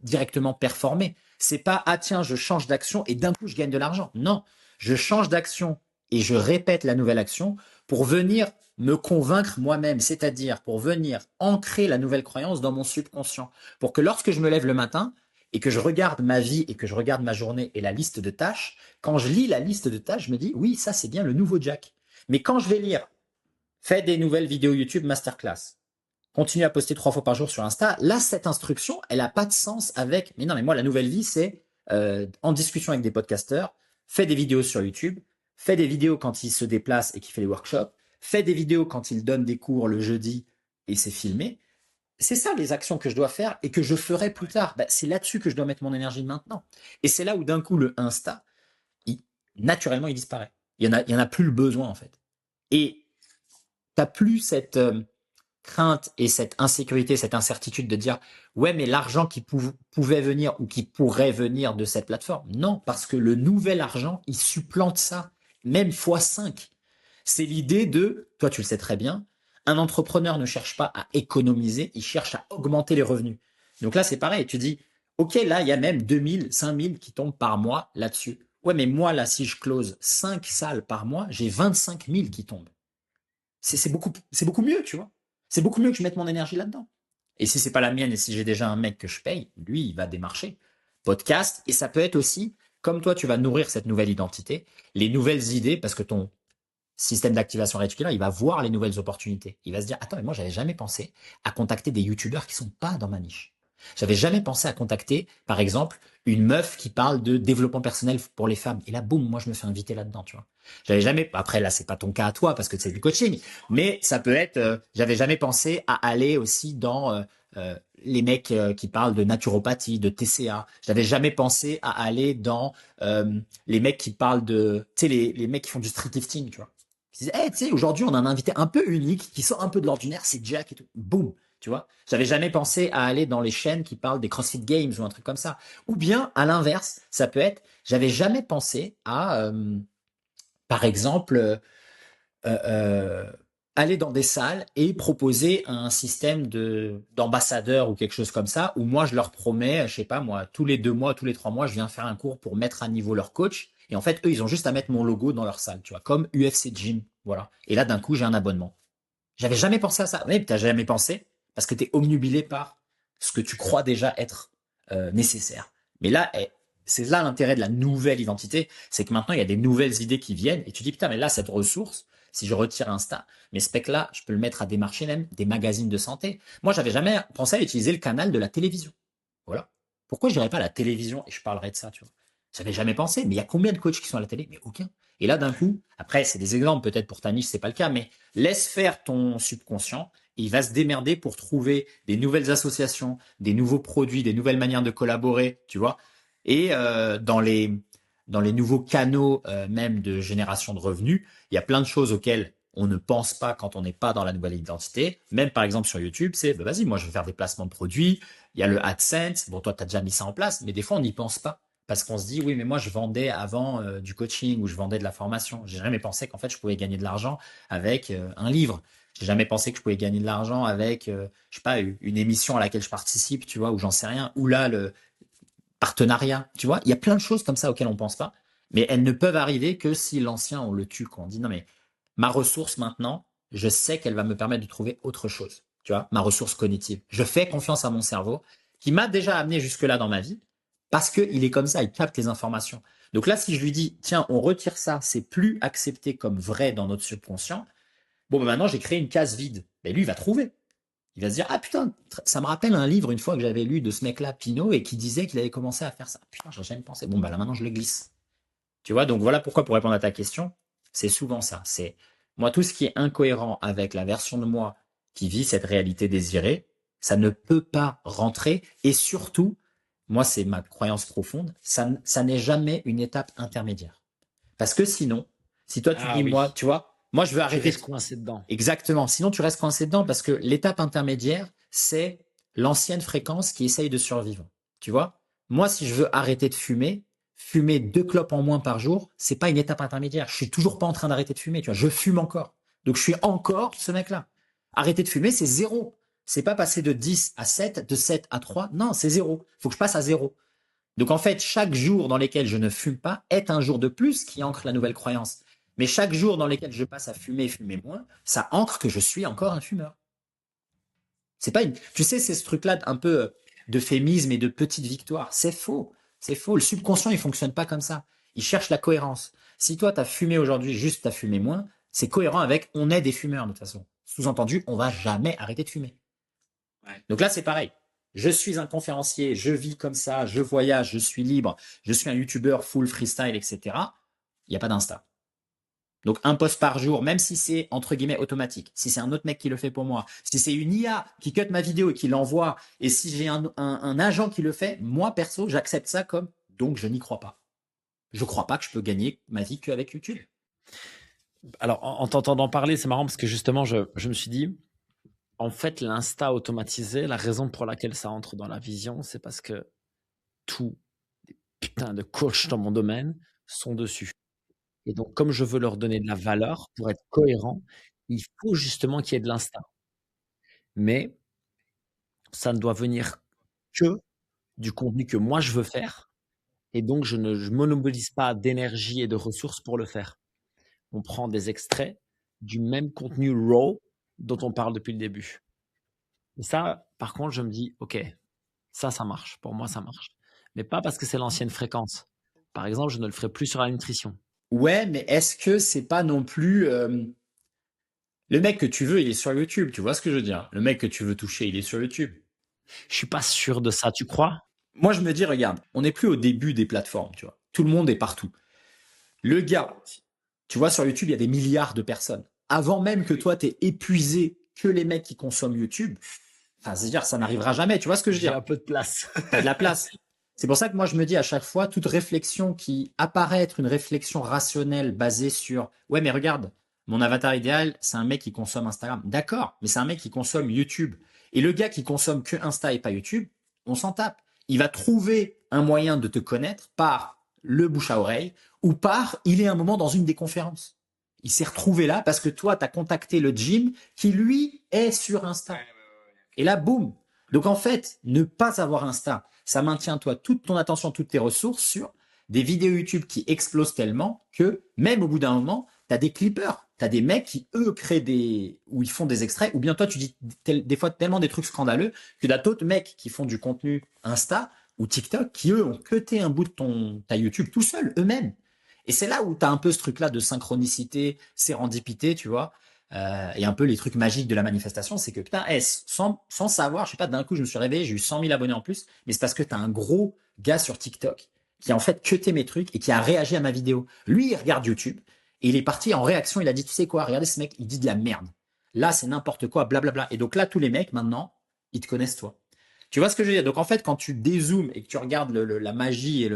directement performer. C'est pas ah tiens, je change d'action et d'un coup je gagne de l'argent. Non, je change d'action et je répète la nouvelle action pour venir me convaincre moi-même, c'est-à-dire pour venir ancrer la nouvelle croyance dans mon subconscient, pour que lorsque je me lève le matin et que je regarde ma vie et que je regarde ma journée et la liste de tâches, quand je lis la liste de tâches, je me dis oui, ça c'est bien le nouveau Jack. Mais quand je vais lire fais des nouvelles vidéos YouTube masterclass, continue à poster 3 fois par jour sur Insta. Là, cette instruction, elle n'a pas de sens avec. Mais non, mais moi, la nouvelle vie, c'est en discussion avec des podcasteurs, fais des vidéos sur YouTube, fais des vidéos quand il se déplace et qu'il fait les workshops, fais des vidéos quand il donne des cours le jeudi et c'est filmé. C'est ça les actions que je dois faire et que je ferai plus tard. Bah, c'est là-dessus que je dois mettre mon énergie maintenant. Et c'est là où d'un coup le Insta, naturellement, il disparaît. Il y en a plus le besoin en fait. Et t'as plus cette crainte et cette insécurité, cette incertitude de dire ouais mais l'argent qui pouvait venir ou qui pourrait venir de cette plateforme. Non, parce que le nouvel argent, il supplante ça, même x5. C'est l'idée de, toi tu le sais très bien, Un entrepreneur ne cherche pas à économiser, il cherche à augmenter les revenus. Donc là, c'est pareil. Tu dis, OK, là, il y a même 2000, 5000 qui tombent par mois là-dessus. Ouais, mais moi, là, si je close 5 salles par mois, j'ai 25 000 qui tombent. C'est beaucoup mieux, tu vois. C'est beaucoup mieux que je mette mon énergie là-dedans. Et si c'est pas la mienne et si j'ai déjà un mec que je paye, lui, il va démarcher. Podcast. Et ça peut être aussi, comme toi, tu vas nourrir cette nouvelle identité, les nouvelles idées, parce que ton système d'activation réticulaire, il va voir les nouvelles opportunités. Il va se dire, attends, mais moi, j'avais jamais pensé à contacter des youtubeurs qui sont pas dans ma niche. J'avais jamais pensé à contacter, par exemple, une meuf qui parle de développement personnel pour les femmes. Et là, boum, moi, je me fais inviter là-dedans, tu vois. J'avais jamais, après, là, c'est pas ton cas à toi parce que c'est du coaching, mais ça peut être, j'avais jamais pensé à aller aussi dans, les mecs qui parlent de naturopathie, de TCA. J'avais jamais pensé à aller dans les mecs qui parlent de, tu sais, les mecs qui font du street lifting, tu vois. Ils disaient, hey, tu sais, aujourd'hui, on a un invité un peu unique qui sort un peu de l'ordinaire, c'est Jack et tout. Boum, tu vois. J'avais jamais pensé à aller dans les chaînes qui parlent des CrossFit Games ou un truc comme ça. Ou bien, à l'inverse, ça peut être, j'avais jamais pensé à, par exemple, aller dans des salles et proposer un système d'ambassadeur ou quelque chose comme ça, où moi je leur promets, je sais pas moi, tous les 2 mois, tous les 3 mois, je viens faire un cours pour mettre à niveau leur coach. Et en fait, eux, ils ont juste à mettre mon logo dans leur salle, tu vois, comme UFC Gym, voilà. Et là, d'un coup, j'ai un abonnement. J'avais jamais pensé à ça. Oui, t'as jamais pensé parce que t'es omnubilé par ce que tu crois déjà être nécessaire. Mais là, c'est là l'intérêt de la nouvelle identité, c'est que maintenant il y a des nouvelles idées qui viennent et tu dis putain, mais là cette ressource, si je retire Insta, mais ce spec-là, je peux le mettre à démarcher même des magazines de santé. Moi, j'avais jamais pensé à utiliser le canal de la télévision. Voilà. Pourquoi je n'irais pas à la télévision et je parlerais de ça, tu vois? J'avais jamais pensé, mais il y a combien de coachs qui sont à la télé? Mais aucun. Et là, d'un coup, après, c'est des exemples, peut-être pour ta niche, c'est pas le cas, mais laisse faire ton subconscient. Et il va se démerder pour trouver des nouvelles associations, des nouveaux produits, des nouvelles manières de collaborer, tu vois. Et dans les nouveaux canaux même de génération de revenus, il y a plein de choses auxquelles on ne pense pas quand on n'est pas dans la nouvelle identité. Même par exemple sur YouTube, c'est bah, vas-y, moi je vais faire des placements de produits. Il y a le AdSense. Bon, toi, tu as déjà mis ça en place, mais des fois, on n'y pense pas. Parce qu'on se dit, oui, mais moi, je vendais avant du coaching ou je vendais de la formation. J'ai jamais pensé qu'en fait, je pouvais gagner de l'argent avec un livre. J'ai jamais pensé que je pouvais gagner de l'argent avec, je sais pas, une émission à laquelle je participe, tu vois, ou j'en sais rien. Ou là, le partenariat, tu vois. Il y a plein de choses comme ça auxquelles on pense pas. Mais elles ne peuvent arriver que si l'ancien, on le tue, quoi. On dit, non, mais ma ressource maintenant, je sais qu'elle va me permettre de trouver autre chose. Tu vois, ma ressource cognitive. Je fais confiance à mon cerveau qui m'a déjà amené jusque-là dans ma vie parce qu'il est comme ça, il capte les informations. Donc là, si je lui dis, tiens, on retire ça, c'est plus accepté comme vrai dans notre subconscient, bon, ben maintenant, j'ai créé une case vide. Mais lui, il va trouver. Il va se dire, ah putain, ça me rappelle un livre une fois que j'avais lu de ce mec-là, Pinault, et qui disait qu'il avait commencé à faire ça. Putain, j'aurais jamais pensé. Bon, bah là, maintenant, je le glisse. Tu vois, donc voilà pourquoi, pour répondre à ta question, c'est souvent ça. C'est moi, tout ce qui est incohérent avec la version de moi qui vit cette réalité désirée, ça ne peut pas rentrer. Et surtout, moi, c'est ma croyance profonde, ça n'est jamais une étape intermédiaire. Parce que sinon, si toi tu Ah dis, moi, oui, tu vois, moi je veux tu arrêter. restes coincé dedans. Exactement. Sinon, tu restes coincé dedans parce que l'étape intermédiaire, c'est l'ancienne fréquence qui essaye de survivre. Tu vois? Moi, si je veux arrêter de fumer, fumer 2 clopes en moins par jour, c'est pas une étape intermédiaire. Je suis toujours pas en train d'arrêter de fumer. Tu vois? Je fume encore. Donc, je suis encore ce mec-là. Arrêter de fumer, c'est zéro. C'est pas passer de 10 à 7, de 7 à 3. Non, c'est zéro. Faut que je passe à zéro. Donc en fait, chaque jour dans lequel je ne fume pas est un jour de plus qui ancre la nouvelle croyance. Mais chaque jour dans lequel je passe à fumer et fumer moins, ça ancre que je suis encore un fumeur. C'est pas une. Tu sais, c'est ce truc-là un peu d'euphémisme et de petite victoire. C'est faux. C'est faux. Le subconscient, il fonctionne pas comme ça. Il cherche la cohérence. Si toi, tu as fumé aujourd'hui, juste tu as fumé moins, c'est cohérent avec on est des fumeurs de toute façon. Sous-entendu, on va jamais arrêter de fumer. Ouais. Donc là, c'est pareil. Je suis un conférencier, je vis comme ça, je voyage, je suis libre, je suis un youtubeur full freestyle, etc. Il n'y a pas d'Insta. Donc un post par jour, même si c'est entre guillemets automatique, si c'est un autre mec qui le fait pour moi, si c'est une IA qui cut ma vidéo et qui l'envoie, et si j'ai un agent qui le fait, moi perso, j'accepte ça comme donc je n'y crois pas. Je crois pas que je peux gagner ma vie qu'avec YouTube. Alors, en t'entendant parler, c'est marrant parce que justement, je me suis dit, en fait, l'insta automatisé, la raison pour laquelle ça entre dans la vision, c'est parce que tous les putains de coachs dans mon domaine sont dessus. Et donc, comme je veux leur donner de la valeur pour être cohérent, Il faut justement qu'il y ait de l'instinct. Mais ça ne doit venir que du contenu que moi je veux faire. Et donc, je monopolise pas d'énergie et de ressources pour le faire. On prend des extraits du même contenu raw dont on parle depuis le début. Et ça, par contre, je me dis, OK, ça marche. Pour moi, ça marche. Mais pas parce que c'est l'ancienne fréquence. Par exemple, je ne le ferai plus sur la nutrition. Ouais, mais est-ce que c'est pas non plus le mec que tu veux, il est sur YouTube, tu vois ce que je veux dire? Le mec que tu veux toucher, il est sur YouTube. Je suis pas sûr de ça, tu crois? Moi, je me dis, regarde, on n'est plus au début des plateformes, tu vois. Tout le monde est partout. Le gars, tu vois, sur YouTube, il y a des milliards de personnes. Avant même que toi, t'aies épuisé que les mecs qui consomment YouTube, enfin, c'est-à-dire, ça n'arrivera jamais, tu vois ce que je veux J'ai un dire? peu de place. T'as de la place. C'est pour ça que moi, je me dis à chaque fois, toute réflexion qui apparaît être une réflexion rationnelle basée sur, ouais, mais regarde, mon avatar idéal, c'est un mec qui consomme Instagram. D'accord, mais c'est un mec qui consomme YouTube. Et le gars qui consomme que Insta et pas YouTube, on s'en tape. Il va trouver un moyen de te connaître par le bouche à oreille ou par, il est un moment dans une des conférences. Il s'est retrouvé là parce que toi, tu as contacté le gym qui, lui, est sur Insta. Et là, boum. Donc en fait, ne pas avoir Insta, ça maintient toi toute ton attention, toutes tes ressources sur des vidéos YouTube qui explosent tellement que même au bout d'un moment, tu as des clippers, tu as des mecs qui eux créent des où ils font des extraits ou bien toi tu dis des fois tellement des trucs scandaleux que t'as d'autres mecs qui font du contenu Insta ou TikTok qui eux ont cuté un bout de ta YouTube tout seul eux-mêmes. Et c'est là où tu as un peu ce truc-là de synchronicité, sérendipité, tu vois. Et un peu les trucs magiques de la manifestation, c'est que putain, sans savoir, je sais pas, d'un coup, je me suis réveillé, j'ai eu 100 000 abonnés en plus, mais c'est parce que t'as un gros gars sur TikTok qui a en fait cuté mes trucs et qui a réagi à ma vidéo. Lui, il regarde YouTube et il est parti en réaction, il a dit, tu sais quoi, regardez ce mec, il dit de la merde. Là, c'est n'importe quoi, blablabla. Et donc là, tous les mecs, maintenant, ils te connaissent toi. Tu vois ce que je veux dire? Donc en fait, quand tu dézoomes et que tu regardes la magie et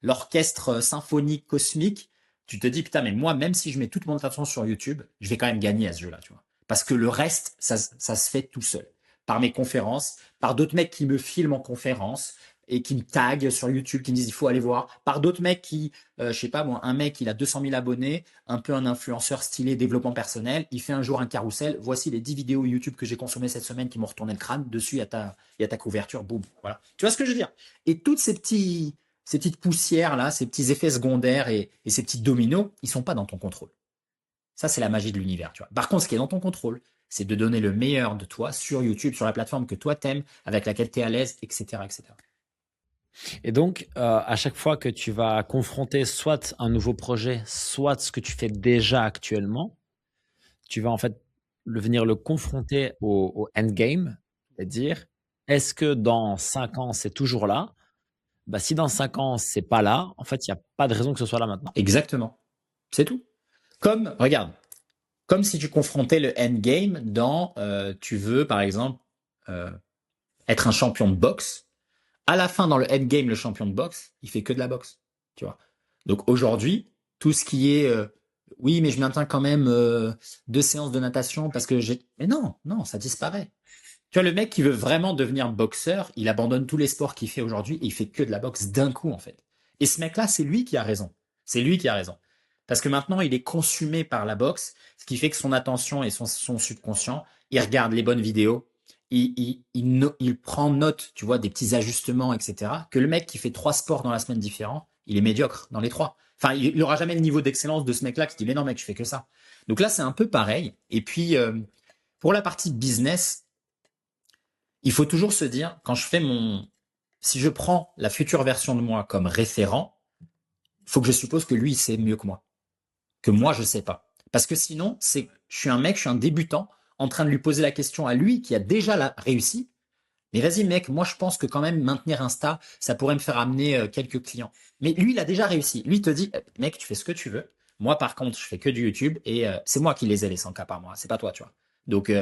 l'orchestre symphonique cosmique, tu te dis, putain, mais moi, même si je mets toute mon attention sur YouTube, je vais quand même gagner à ce jeu-là, tu vois. Parce que le reste, ça se fait tout seul. Par mes conférences, par d'autres mecs qui me filment en conférence et qui me taguent sur YouTube, qui me disent, il faut aller voir. Par d'autres mecs qui, je sais pas, moi, un mec, il a 200 000 abonnés, un peu un influenceur stylé développement personnel, il fait un jour un carrousel, voici les 10 vidéos YouTube que j'ai consommées cette semaine qui m'ont retourné le crâne, dessus, il y a ta couverture, boum, voilà. Tu vois ce que je veux dire? Et toutes ces petites poussières là, ces petits effets secondaires et ces petits dominos, ils sont pas dans ton contrôle. Ça, c'est la magie de l'univers, tu vois. Par contre, ce qui est dans ton contrôle, c'est de donner le meilleur de toi sur YouTube, sur la plateforme que toi t'aimes, avec laquelle tu es à l'aise, etc., etc. Et donc, à chaque fois que tu vas confronter soit un nouveau projet, soit ce que tu fais déjà actuellement, tu vas en fait venir le confronter au endgame, c'est-à-dire, est-ce que dans 5 ans, c'est toujours là? Bah, si dans 5 ans, c'est pas là, en fait, il y a pas de raison que ce soit là maintenant. Exactement. C'est tout. Comme, regarde, comme si tu confrontais le endgame dans, tu veux, par exemple, euh, être un champion de boxe. À la fin, dans le endgame, le champion de boxe, il fait que de la boxe. Tu vois. Donc aujourd'hui, tout ce qui est oui, mais je maintiens quand même 2 séances de natation parce que j'ai. Mais non, non, ça disparaît. Tu vois, le mec qui veut vraiment devenir boxeur, il abandonne tous les sports qu'il fait aujourd'hui et il fait que de la boxe d'un coup, en fait. Et ce mec-là, c'est lui qui a raison. C'est lui qui a raison. Parce que maintenant, il est consumé par la boxe, ce qui fait que son attention et son subconscient, il regarde les bonnes vidéos, il prend note, tu vois, des petits ajustements, etc. Que le mec qui fait 3 sports dans la semaine différents, il est médiocre dans les 3. Enfin, il n'aura jamais le niveau d'excellence de ce mec-là qui dit, mais non, mec, je fais que ça. Donc là, c'est un peu pareil. Et puis, pour la partie business, il faut toujours se dire, quand je fais si je prends la future version de moi comme référent, il faut que je suppose que lui, il sait mieux que moi. Que moi, je sais pas. Parce que sinon, je suis un mec, je suis un débutant, en train de lui poser la question à lui qui a déjà réussi. Mais vas-y, mec, moi, je pense que quand même, maintenir Insta, ça pourrait me faire amener quelques clients. Mais lui, il a déjà réussi. Lui, il te dit, mec, tu fais ce que tu veux. Moi, par contre, je fais que du YouTube et c'est moi qui les ai, les 100K par mois. C'est pas toi, tu vois. Donc,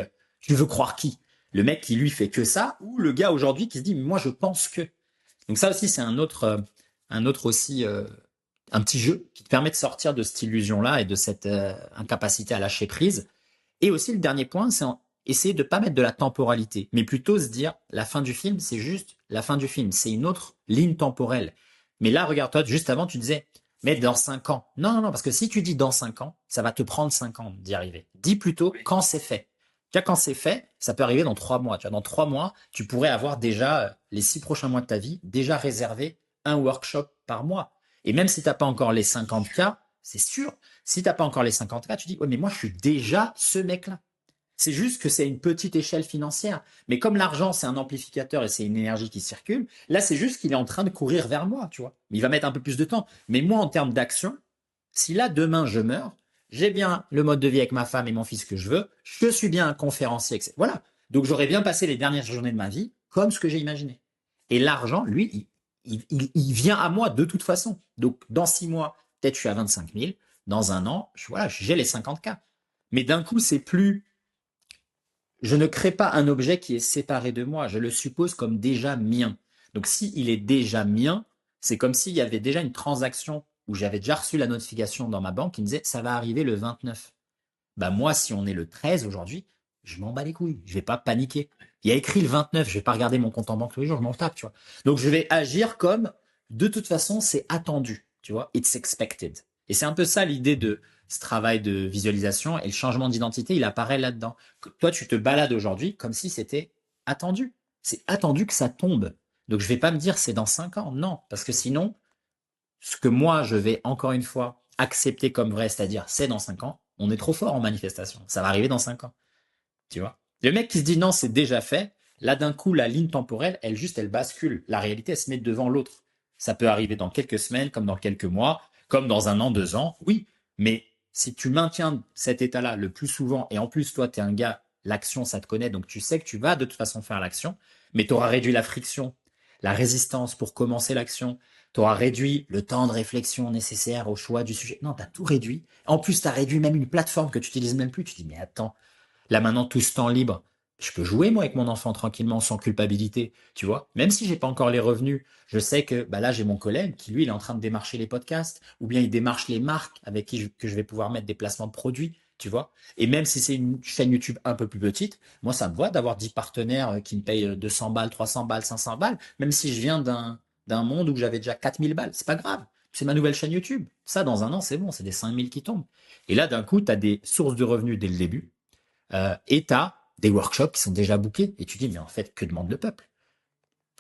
tu veux croire qui? Le mec qui, lui, fait que ça ou le gars aujourd'hui qui se dit, mais moi, je pense que. Donc ça aussi, c'est un autre aussi, un petit jeu qui te permet de sortir de cette illusion-là et de cette incapacité à lâcher prise. Et aussi, le dernier point, c'est essayer de pas mettre de la temporalité, mais plutôt se dire, la fin du film, c'est juste la fin du film. C'est une autre ligne temporelle. Mais là, regarde-toi, juste avant, tu disais, Mais dans 5 ans. Non, non, non, parce que si tu dis dans 5 ans, ça va te prendre 5 ans d'y arriver. Dis plutôt quand c'est fait. Tu vois, quand c'est fait, ça peut arriver dans 3 mois. Tu vois, dans 3 mois, tu pourrais avoir déjà, les 6 prochains mois de ta vie, déjà réservé un workshop par mois. Et même si t'as pas encore les 50K, c'est sûr. Si t'as pas encore les 50K, tu dis, ouais, mais moi, je suis déjà ce mec-là. C'est juste que c'est une petite échelle financière. Mais comme l'argent, c'est un amplificateur et c'est une énergie qui circule, là, c'est juste qu'il est en train de courir vers moi, tu vois. Il va mettre un peu plus de temps. Mais moi, en termes d'action, si là, demain, je meurs, j'ai bien le mode de vie avec ma femme et mon fils que je veux, je suis bien un conférencier, etc. Voilà. Donc, j'aurais bien passé les dernières journées de ma vie comme ce que j'ai imaginé. Et l'argent, lui, il vient à moi de toute façon. Donc, dans 6 mois, peut-être je suis à 25 000. Dans un an, voilà, j'ai les 50K. Mais d'un coup, c'est plus je ne crée pas un objet qui est séparé de moi, je le suppose comme déjà mien. Donc si il est déjà mien, c'est comme s'il y avait déjà une transaction où j'avais déjà reçu la notification dans ma banque qui me disait ça va arriver le 29. Bah moi, si on est le 13 aujourd'hui, je m'en bats les couilles, je vais pas paniquer. Il y a écrit le 29, je vais pas regarder mon compte en banque tous les jours, je m'en tape, tu vois. Donc je vais agir comme de toute façon c'est attendu, tu vois, it's expected. Et c'est un peu ça l'idée de ce travail de visualisation et le changement d'identité, il apparaît là-dedans. Toi, tu te balades aujourd'hui comme si c'était attendu. C'est attendu que ça tombe. Donc je vais pas me dire c'est dans 5 ans, non, parce que sinon, ce que moi je vais encore une fois accepter comme vrai, c'est-à-dire c'est dans 5 ans, on est trop fort en manifestation. Ça va arriver dans 5 ans. Tu vois? Le mec qui se dit non, c'est déjà fait, là d'un coup, la ligne temporelle, elle bascule. La réalité, elle se met devant l'autre. Ça peut arriver dans quelques semaines, comme dans quelques mois, comme dans un an, 2 ans, oui. Mais si tu maintiens cet état-là le plus souvent, et en plus, toi, tu es un gars, l'action, ça te connaît, donc tu sais que tu vas de toute façon faire l'action, mais tu auras réduit la friction, la résistance pour commencer l'action, tu auras réduit le temps de réflexion nécessaire au choix du sujet. Non, tu as tout réduit. En plus, tu as réduit même une plateforme que tu n'utilises même plus. Tu dis, mais attends, là maintenant, tout ce temps libre, je peux jouer moi avec mon enfant tranquillement sans culpabilité, tu vois. Même si j'ai pas encore les revenus, je sais que bah là j'ai mon collègue qui lui il est en train de démarcher les podcasts ou bien il démarche les marques avec qui que je vais pouvoir mettre des placements de produits, tu vois. Et même si c'est une chaîne YouTube un peu plus petite, moi ça me va d'avoir 10 partenaires qui me payent 200 balles, 300 balles, 500 balles, même si je viens d'un monde où j'avais déjà 4000 balles, c'est pas grave. C'est ma nouvelle chaîne YouTube. Ça, dans un an, c'est bon, c'est des 5000 qui tombent. Et là, d'un coup, tu as des sources de revenus dès le début et tu as des workshops qui sont déjà bookés. Et tu dis, mais en fait, que demande le peuple?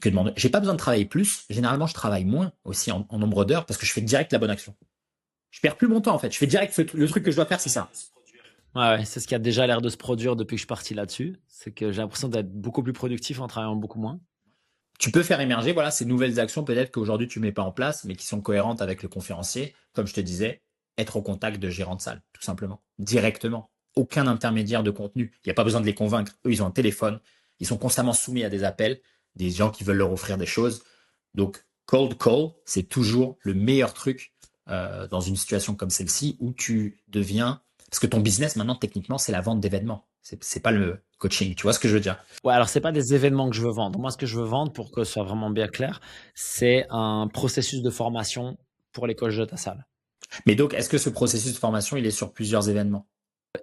Que demande... J'ai pas besoin de travailler plus. Généralement, je travaille moins aussi en nombre d'heures parce que je fais direct la bonne action. Je perds plus mon temps en fait. Je fais direct le truc que je dois faire, c'est ça. Ouais, c'est ce qui a déjà l'air de se produire depuis que je suis parti là-dessus. C'est que j'ai l'impression d'être beaucoup plus productif en travaillant beaucoup moins. Tu peux faire émerger voilà, ces nouvelles actions peut-être qu'aujourd'hui tu mets pas en place, mais qui sont cohérentes avec le conférencier. Comme je te disais, être au contact de gérants de salle, tout simplement, directement. Aucun intermédiaire de contenu. Il n'y a pas besoin de les convaincre. Eux, ils ont un téléphone. Ils sont constamment soumis à des appels, des gens qui veulent leur offrir des choses. Donc, cold call, c'est toujours le meilleur truc dans une situation comme celle-ci où tu deviens... Parce que ton business, maintenant, techniquement, c'est la vente d'événements. C'est pas le coaching. Tu vois ce que je veux dire? Ouais, alors c'est pas des événements que je veux vendre. Moi, ce que je veux vendre, pour que ce soit vraiment bien clair, c'est un processus de formation pour les coachs de ta salle. Mais donc, est-ce que ce processus de formation, il est sur plusieurs événements?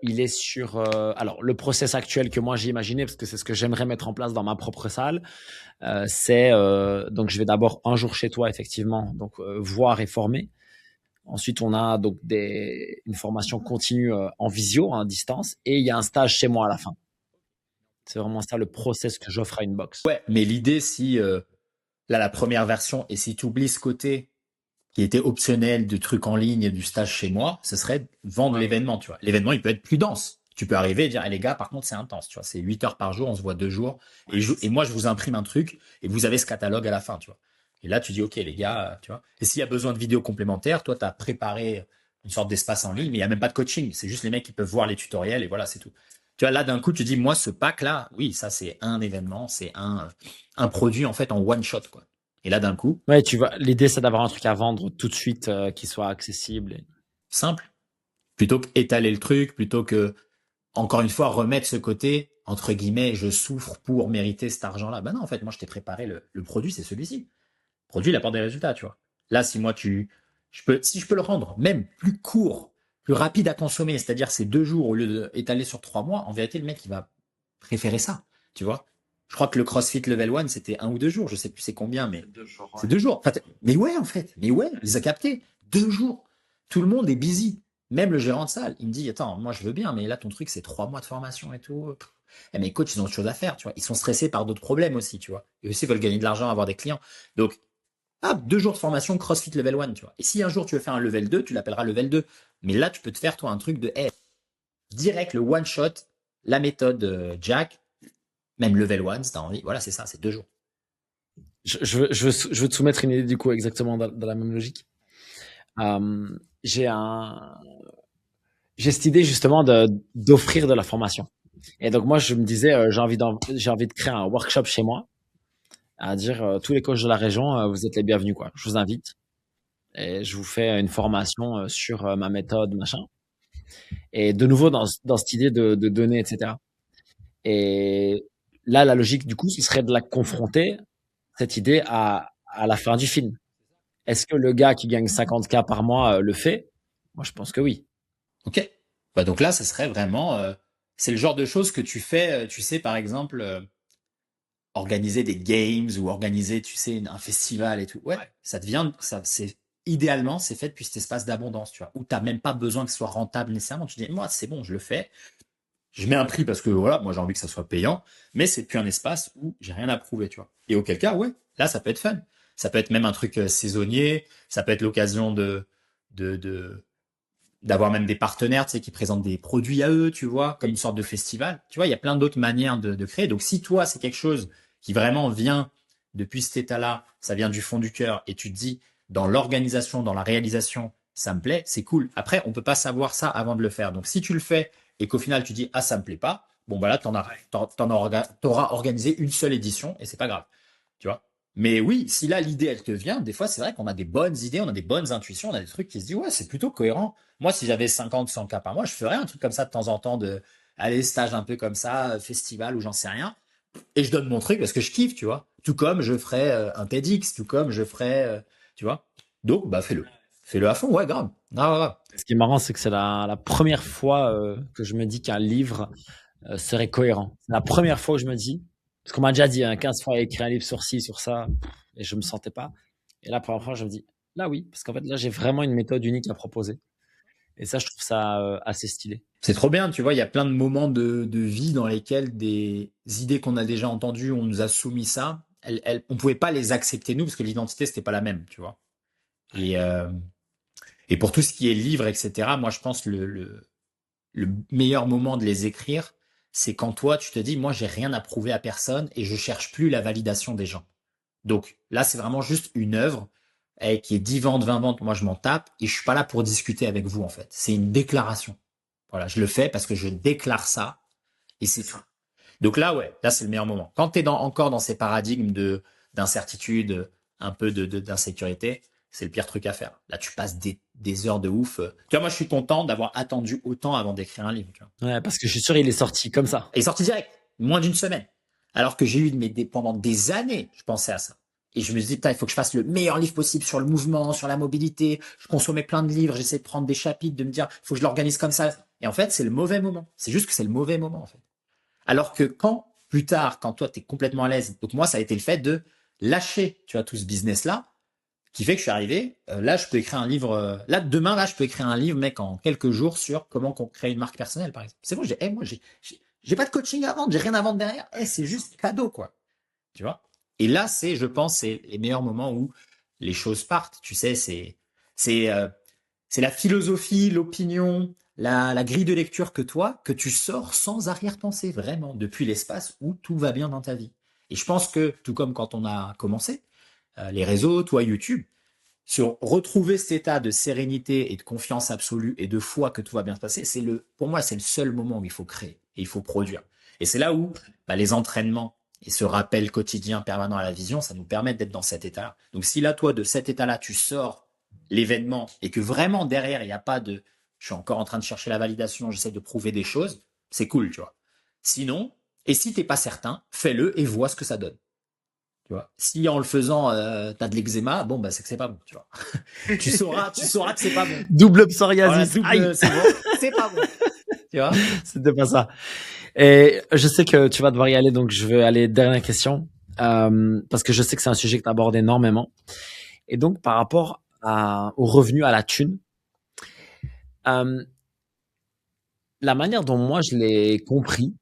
Il est sur alors le process actuel que moi j'ai imaginé, parce que c'est ce que j'aimerais mettre en place dans ma propre salle, c'est donc je vais d'abord un jour chez toi effectivement, donc voir et former. Ensuite on a donc une formation continue en visio, à distance, et il y a un stage chez moi à la fin. C'est vraiment ça le process que j'offre à une box. Ouais, mais l'idée, si là, la première version, et si tu oublies ce côté qui était optionnel du truc en ligne et du stage chez moi, ce serait vendre l'événement, tu vois. L'événement, il peut être plus dense. Tu peux arriver et dire, eh, les gars, par contre, c'est intense, tu vois. C'est 8 heures par jour, on se voit 2 jours. Et moi, je vous imprime un truc et vous avez ce catalogue à la fin, tu vois. Et là, tu dis, OK, les gars, tu vois. Et s'il y a besoin de vidéos complémentaires, toi, tu as préparé une sorte d'espace en ligne, mais il n'y a même pas de coaching. C'est juste les mecs qui peuvent voir les tutoriels et voilà, c'est tout. Tu vois, là, d'un coup, tu dis, moi, ce pack-là, oui, ça, c'est un événement, c'est un produit, en fait, en one shot, quoi. Et là, d'un coup, Ouais, tu vois, l'idée c'est d'avoir un truc à vendre tout de suite qui soit accessible. simple. Plutôt qu'étaler le truc, plutôt que, encore une fois, remettre ce côté, entre guillemets, je souffre pour mériter cet argent-là. Ben non, en fait, moi, je t'ai préparé le produit, c'est celui-ci. Le produit, il apporte des résultats, tu vois. Là, si moi, si je peux le rendre même plus court, plus rapide à consommer, c'est-à-dire c'est 2 jours au lieu d'étaler sur 3 mois, en vérité, le mec, il va préférer ça, tu vois. Je crois que le CrossFit Level 1, c'était 1 ou 2 jours, je sais plus c'est combien, mais c'est 2 jours. Enfin, mais ouais, en fait, mais ouais, il les a captés. 2 jours. Tout le monde est busy. Même le gérant de salle, il me dit, attends, moi je veux bien, mais là ton truc c'est 3 mois de formation et tout. Eh, mes coachs, ils ont autre chose à faire, tu vois. Ils sont stressés par d'autres problèmes aussi, tu vois. Ils aussi veulent gagner de l'argent, avoir des clients. Donc, 2 jours de formation CrossFit Level 1, tu vois. Et si un jour tu veux faire un Level 2, tu l'appelleras Level 2. Mais là, tu peux te faire, toi, un truc de, direct, le one shot, la méthode Jack, même Level 1, si t'as envie. Voilà, c'est ça, c'est 2 jours. Je veux te soumettre une idée du coup exactement dans la même logique. J'ai cette idée justement d'offrir de la formation. Et donc moi je me disais j'ai envie de créer un workshop chez moi, à dire tous les coachs de la région vous êtes les bienvenus quoi. Je vous invite et je vous fais une formation sur ma méthode machin. Et de nouveau dans cette idée de donner etc. Et là la logique du coup ce serait de la confronter cette idée à la fin du film. Est-ce que le gars qui gagne 50K par mois le fait? Moi, je pense que oui. Ok. Bah donc là, ça serait vraiment, c'est le genre de choses que tu fais, tu sais, par exemple, organiser des games ou organiser, tu sais, un festival et tout. Ouais, ça devient, ça, c'est idéalement, c'est fait depuis cet espace d'abondance, tu vois, où t'as même pas besoin que ce soit rentable nécessairement. Tu dis, moi, c'est bon, je le fais. Je mets un prix parce que voilà, moi j'ai envie que ça soit payant, mais c'est plus un espace où j'ai rien à prouver, tu vois. Et auquel cas, ouais, là ça peut être fun. Ça peut être même un truc saisonnier, ça peut être l'occasion de d'avoir même des partenaires, tu sais, qui présentent des produits à eux, tu vois, comme une sorte de festival. Tu vois, il y a plein d'autres manières de créer. Donc si toi c'est quelque chose qui vraiment vient depuis cet état-là, ça vient du fond du cœur, et tu te dis dans l'organisation, dans la réalisation, ça me plaît, c'est cool. Après, on peut pas savoir ça avant de le faire. Donc si tu le fais et qu'au final tu dis ah ça me plaît pas, bon bah là t'auras organisé une seule édition et c'est pas grave, tu vois. Mais oui, si là l'idée elle te vient, des fois c'est vrai qu'on a des bonnes idées, on a des bonnes intuitions, on a des trucs qui se disent ouais c'est plutôt cohérent. Moi si j'avais 50, 100 cas par mois, je ferais un truc comme ça de temps en temps de aller stage un peu comme ça, festival ou j'en sais rien, et je donne mon truc parce que je kiffe, tu vois. Tout comme je ferais un TEDx, tout comme je ferais, tu vois. Donc bah fais-le à fond, ouais grave. Grave, grave. Ce qui est marrant, c'est que c'est la première fois que je me dis qu'un livre serait cohérent. C'est la première fois où je me dis, parce qu'on m'a déjà dit 15 fois écrire un livre sur ci, sur ça, et je me sentais pas. Et la première fois, je me dis, là oui, parce qu'en fait, là, j'ai vraiment une méthode unique à proposer. Et ça, je trouve ça assez stylé. C'est trop bien, tu vois, il y a plein de moments de vie dans lesquels des idées qu'on a déjà entendues, on nous a soumis ça, on pouvait pas les accepter nous parce que l'identité c'était pas la même, tu vois. Et, euh, et pour tout ce qui est livre, etc., moi je pense le meilleur moment de les écrire, c'est quand toi tu te dis, moi j'ai rien à prouver à personne et je cherche plus la validation des gens. Donc là c'est vraiment juste une œuvre qui est 10 ventes, 20 ventes, moi je m'en tape et je suis pas là pour discuter avec vous en fait. C'est une déclaration. Voilà, je le fais parce que je déclare ça et c'est tout. Donc là, ouais, là c'est le meilleur moment. Quand tu es encore dans ces paradigmes d'incertitude, un peu d'insécurité, c'est le pire truc à faire. Là, tu passes des heures de ouf. Tu vois, moi, je suis content d'avoir attendu autant avant d'écrire un livre. Tu vois. Ouais, parce que je suis sûr, il est sorti comme ça. Et il est sorti direct, moins d'une semaine. Alors que j'ai eu pendant des années, je pensais à ça. Et je me suis dit, putain, il faut que je fasse le meilleur livre possible sur le mouvement, sur la mobilité. Je consommais plein de livres, j'essaie de prendre des chapitres, de me dire, il faut que je l'organise comme ça. Et en fait, c'est le mauvais moment. C'est juste que c'est le mauvais moment, en fait. Alors que plus tard, quand toi, tu es complètement à l'aise, donc moi, ça a été le fait de lâcher, tu vois, tout ce business-là, qui fait que je suis arrivé, là, je peux écrire un livre, là, demain, là, je peux écrire un livre, mec, en quelques jours sur comment créer une marque personnelle, par exemple. C'est bon, moi, j'ai pas de coaching à vendre, j'ai rien à vendre derrière. C'est juste cadeau, quoi. Tu vois? Et là, je pense, c'est les meilleurs moments où les choses partent. Tu sais, c'est la philosophie, l'opinion, la grille de lecture que tu sors sans arrière-pensée, vraiment, depuis l'espace où tout va bien dans ta vie. Et je pense que, tout comme quand on a commencé, les réseaux, toi, YouTube, sur retrouver cet état de sérénité et de confiance absolue et de foi que tout va bien se passer, pour moi, c'est le seul moment où il faut créer et il faut produire. Et c'est là où les entraînements et ce rappel quotidien permanent à la vision, ça nous permet d'être dans cet état-là. Donc si là, toi, de cet état-là, tu sors l'événement et que vraiment derrière, il n'y a pas de je suis encore en train de chercher la validation, j'essaie de prouver des choses, c'est cool, tu vois. Sinon, et si t'es pas certain, fais-le et vois ce que ça donne. Tu vois. Si en le faisant, t'as de l'eczéma, bon, bah, c'est que c'est pas bon, tu vois. tu sauras que c'est pas bon. Double psoriasis. Voilà, c'est bon, c'est pas bon. Tu vois. C'était pas ça. Et je sais que tu vas devoir y aller, donc je vais aller dernière question, parce que je sais que c'est un sujet que tu abordes énormément. Et donc, par rapport au revenu, à la thune. Euh, la manière dont moi je l'ai compris,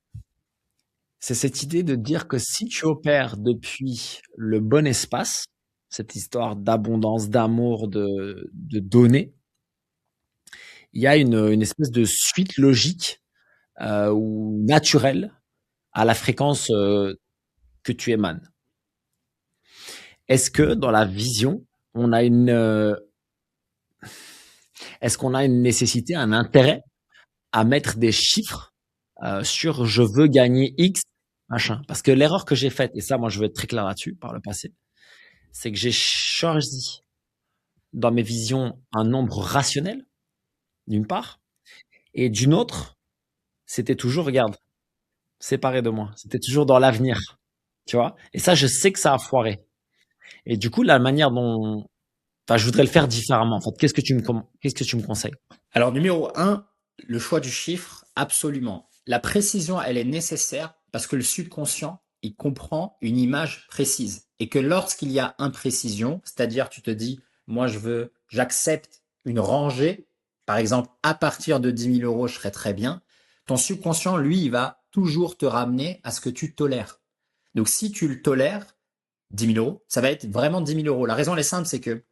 c'est cette idée de dire que si tu opères depuis le bon espace, cette histoire d'abondance, d'amour, de donner, il y a une espèce de suite logique ou naturelle à la fréquence que tu émanes. Est-ce que dans la vision, on a est-ce qu'on a une nécessité, un intérêt à mettre des chiffres sur je veux gagner X, machin? Parce que l'erreur que j'ai faite, et ça, moi, je veux être très clair là-dessus par le passé, c'est que j'ai choisi dans mes visions un nombre rationnel, d'une part, et d'une autre, c'était toujours, regarde, séparé de moi. C'était toujours dans l'avenir, tu vois? Et ça, je sais que ça a foiré. Et du coup, la manière dont, enfin, je voudrais le faire différemment. En fait, qu'est-ce que tu me conseilles? Alors, numéro un, le choix du chiffre, absolument. La précision, elle est nécessaire parce que le subconscient, il comprend une image précise. Et que lorsqu'il y a imprécision, c'est-à-dire tu te dis, moi j'accepte une rangée, par exemple, à partir de 10 000 euros, je serais très bien, ton subconscient, lui, il va toujours te ramener à ce que tu tolères. Donc, si tu le tolères, 10 000 euros, ça va être vraiment 10 000 euros. La raison, elle est simple, c'est que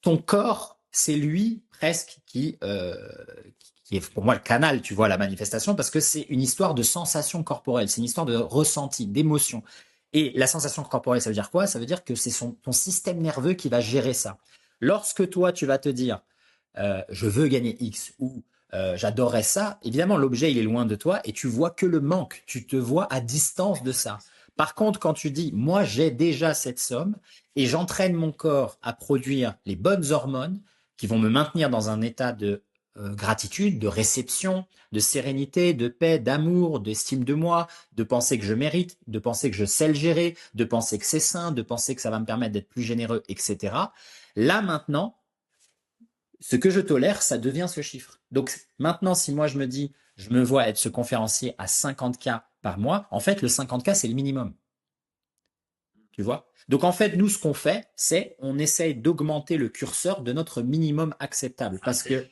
ton corps, c'est lui presque qui est pour moi le canal, tu vois, la manifestation, parce que c'est une histoire de sensation corporelle, c'est une histoire de ressenti, d'émotion. Et la sensation corporelle, ça veut dire quoi? Ça veut dire que c'est ton système nerveux qui va gérer ça. Lorsque toi, tu vas te dire, je veux gagner X ou j'adorerais ça, évidemment, l'objet, il est loin de toi et tu vois que le manque, tu te vois à distance de ça. Par contre, quand tu dis, moi, j'ai déjà cette somme et j'entraîne mon corps à produire les bonnes hormones qui vont me maintenir dans un état de gratitude, de réception, de sérénité, de paix, d'amour, d'estime de moi, de penser que je mérite, de penser que je sais le gérer, de penser que c'est sain, de penser que ça va me permettre d'être plus généreux, etc. Là, maintenant, ce que je tolère, ça devient ce chiffre. Donc maintenant, si moi je me dis, je me vois être ce conférencier à 50K par mois, en fait, le 50K, c'est le minimum. Tu vois? Donc en fait, nous, ce qu'on fait, c'est on essaye d'augmenter le curseur de notre minimum acceptable. Parce que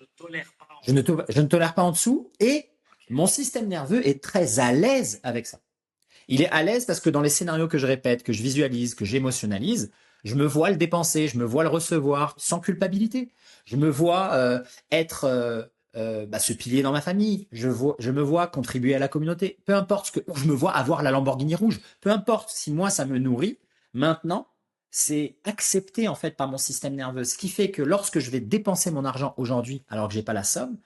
je ne tolère pas en dessous et mon système nerveux est très à l'aise avec ça. Il est à l'aise parce que dans les scénarios que je répète, que je visualise, que j'émotionnalise, je me vois le dépenser, je me vois le recevoir sans culpabilité. Je me vois être ce pilier dans ma famille. Je me vois contribuer à la communauté. Peu importe ce que, ou je me vois avoir la Lamborghini rouge. Peu importe si moi ça me nourrit. Maintenant, c'est accepté en fait par mon système nerveux. Ce qui fait que lorsque je vais dépenser mon argent aujourd'hui, alors que j'ai pas la somme,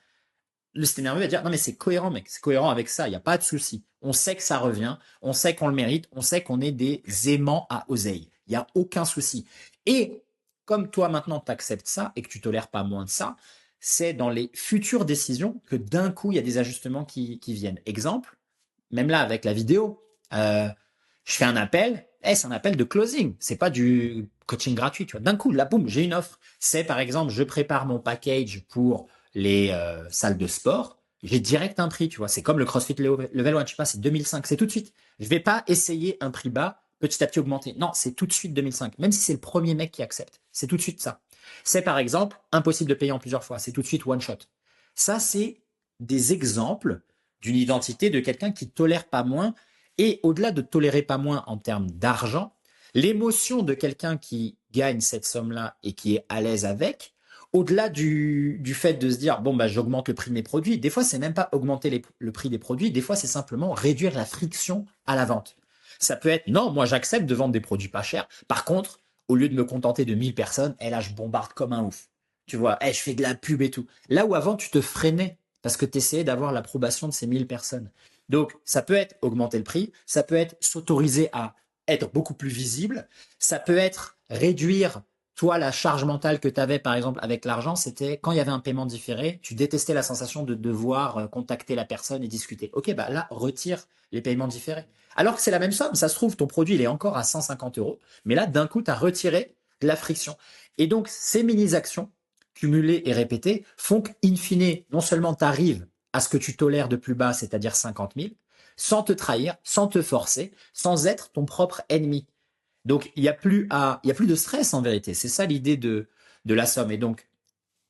le système nerveux va dire non mais c'est cohérent mec, c'est cohérent avec ça, il n'y a pas de souci. On sait que ça revient, on sait qu'on le mérite, on sait qu'on est des aimants à oseille. Il n'y a aucun souci. Et comme toi maintenant tu acceptes ça et que tu tolères pas moins de ça, c'est dans les futures décisions que d'un coup il y a des ajustements qui viennent. Exemple, même là avec la vidéo, je fais un appel, c'est un appel de closing, c'est pas du coaching gratuit. Tu vois. D'un coup, là, boum, j'ai une offre. C'est par exemple, je prépare mon package pour les salles de sport, j'ai direct un prix, tu vois. C'est comme le CrossFit Level 1, je sais pas, c'est 2005, c'est tout de suite. Je vais pas essayer un prix bas, petit à petit augmenter. Non, c'est tout de suite 2005. Même si c'est le premier mec qui accepte, c'est tout de suite ça. C'est par exemple impossible de payer en plusieurs fois, c'est tout de suite one shot. Ça, c'est des exemples d'une identité de quelqu'un qui tolère pas moins. Et au-delà de tolérer pas moins en termes d'argent, l'émotion de quelqu'un qui gagne cette somme-là et qui est à l'aise avec, au-delà du fait de se dire, bon, bah, j'augmente le prix de mes produits, des fois, c'est même pas augmenter le prix des produits, des fois, c'est simplement réduire la friction à la vente. Ça peut être, non, moi, j'accepte de vendre des produits pas chers. Par contre, au lieu de me contenter de 1000 personnes, là, je bombarde comme un ouf. Tu vois, je fais de la pub et tout. Là où avant, tu te freinais parce que tu essayais d'avoir l'approbation de ces 1000 personnes. Donc, ça peut être augmenter le prix, ça peut être s'autoriser à être beaucoup plus visible, ça peut être réduire, toi, la charge mentale que tu avais, par exemple, avec l'argent, c'était quand il y avait un paiement différé, tu détestais la sensation de devoir contacter la personne et discuter. Ok, bah là, retire les paiements différés. Alors que c'est la même somme, ça se trouve, ton produit, il est encore à 150 euros, mais là, d'un coup, tu as retiré de la friction. Et donc, ces mini-actions, cumulées et répétées, font qu'in fine, non seulement tu arrives à ce que tu tolères de plus bas, c'est-à-dire 50 000, sans te trahir, sans te forcer, sans être ton propre ennemi. Donc il y a plus de stress en vérité. C'est ça l'idée de la somme. Et donc,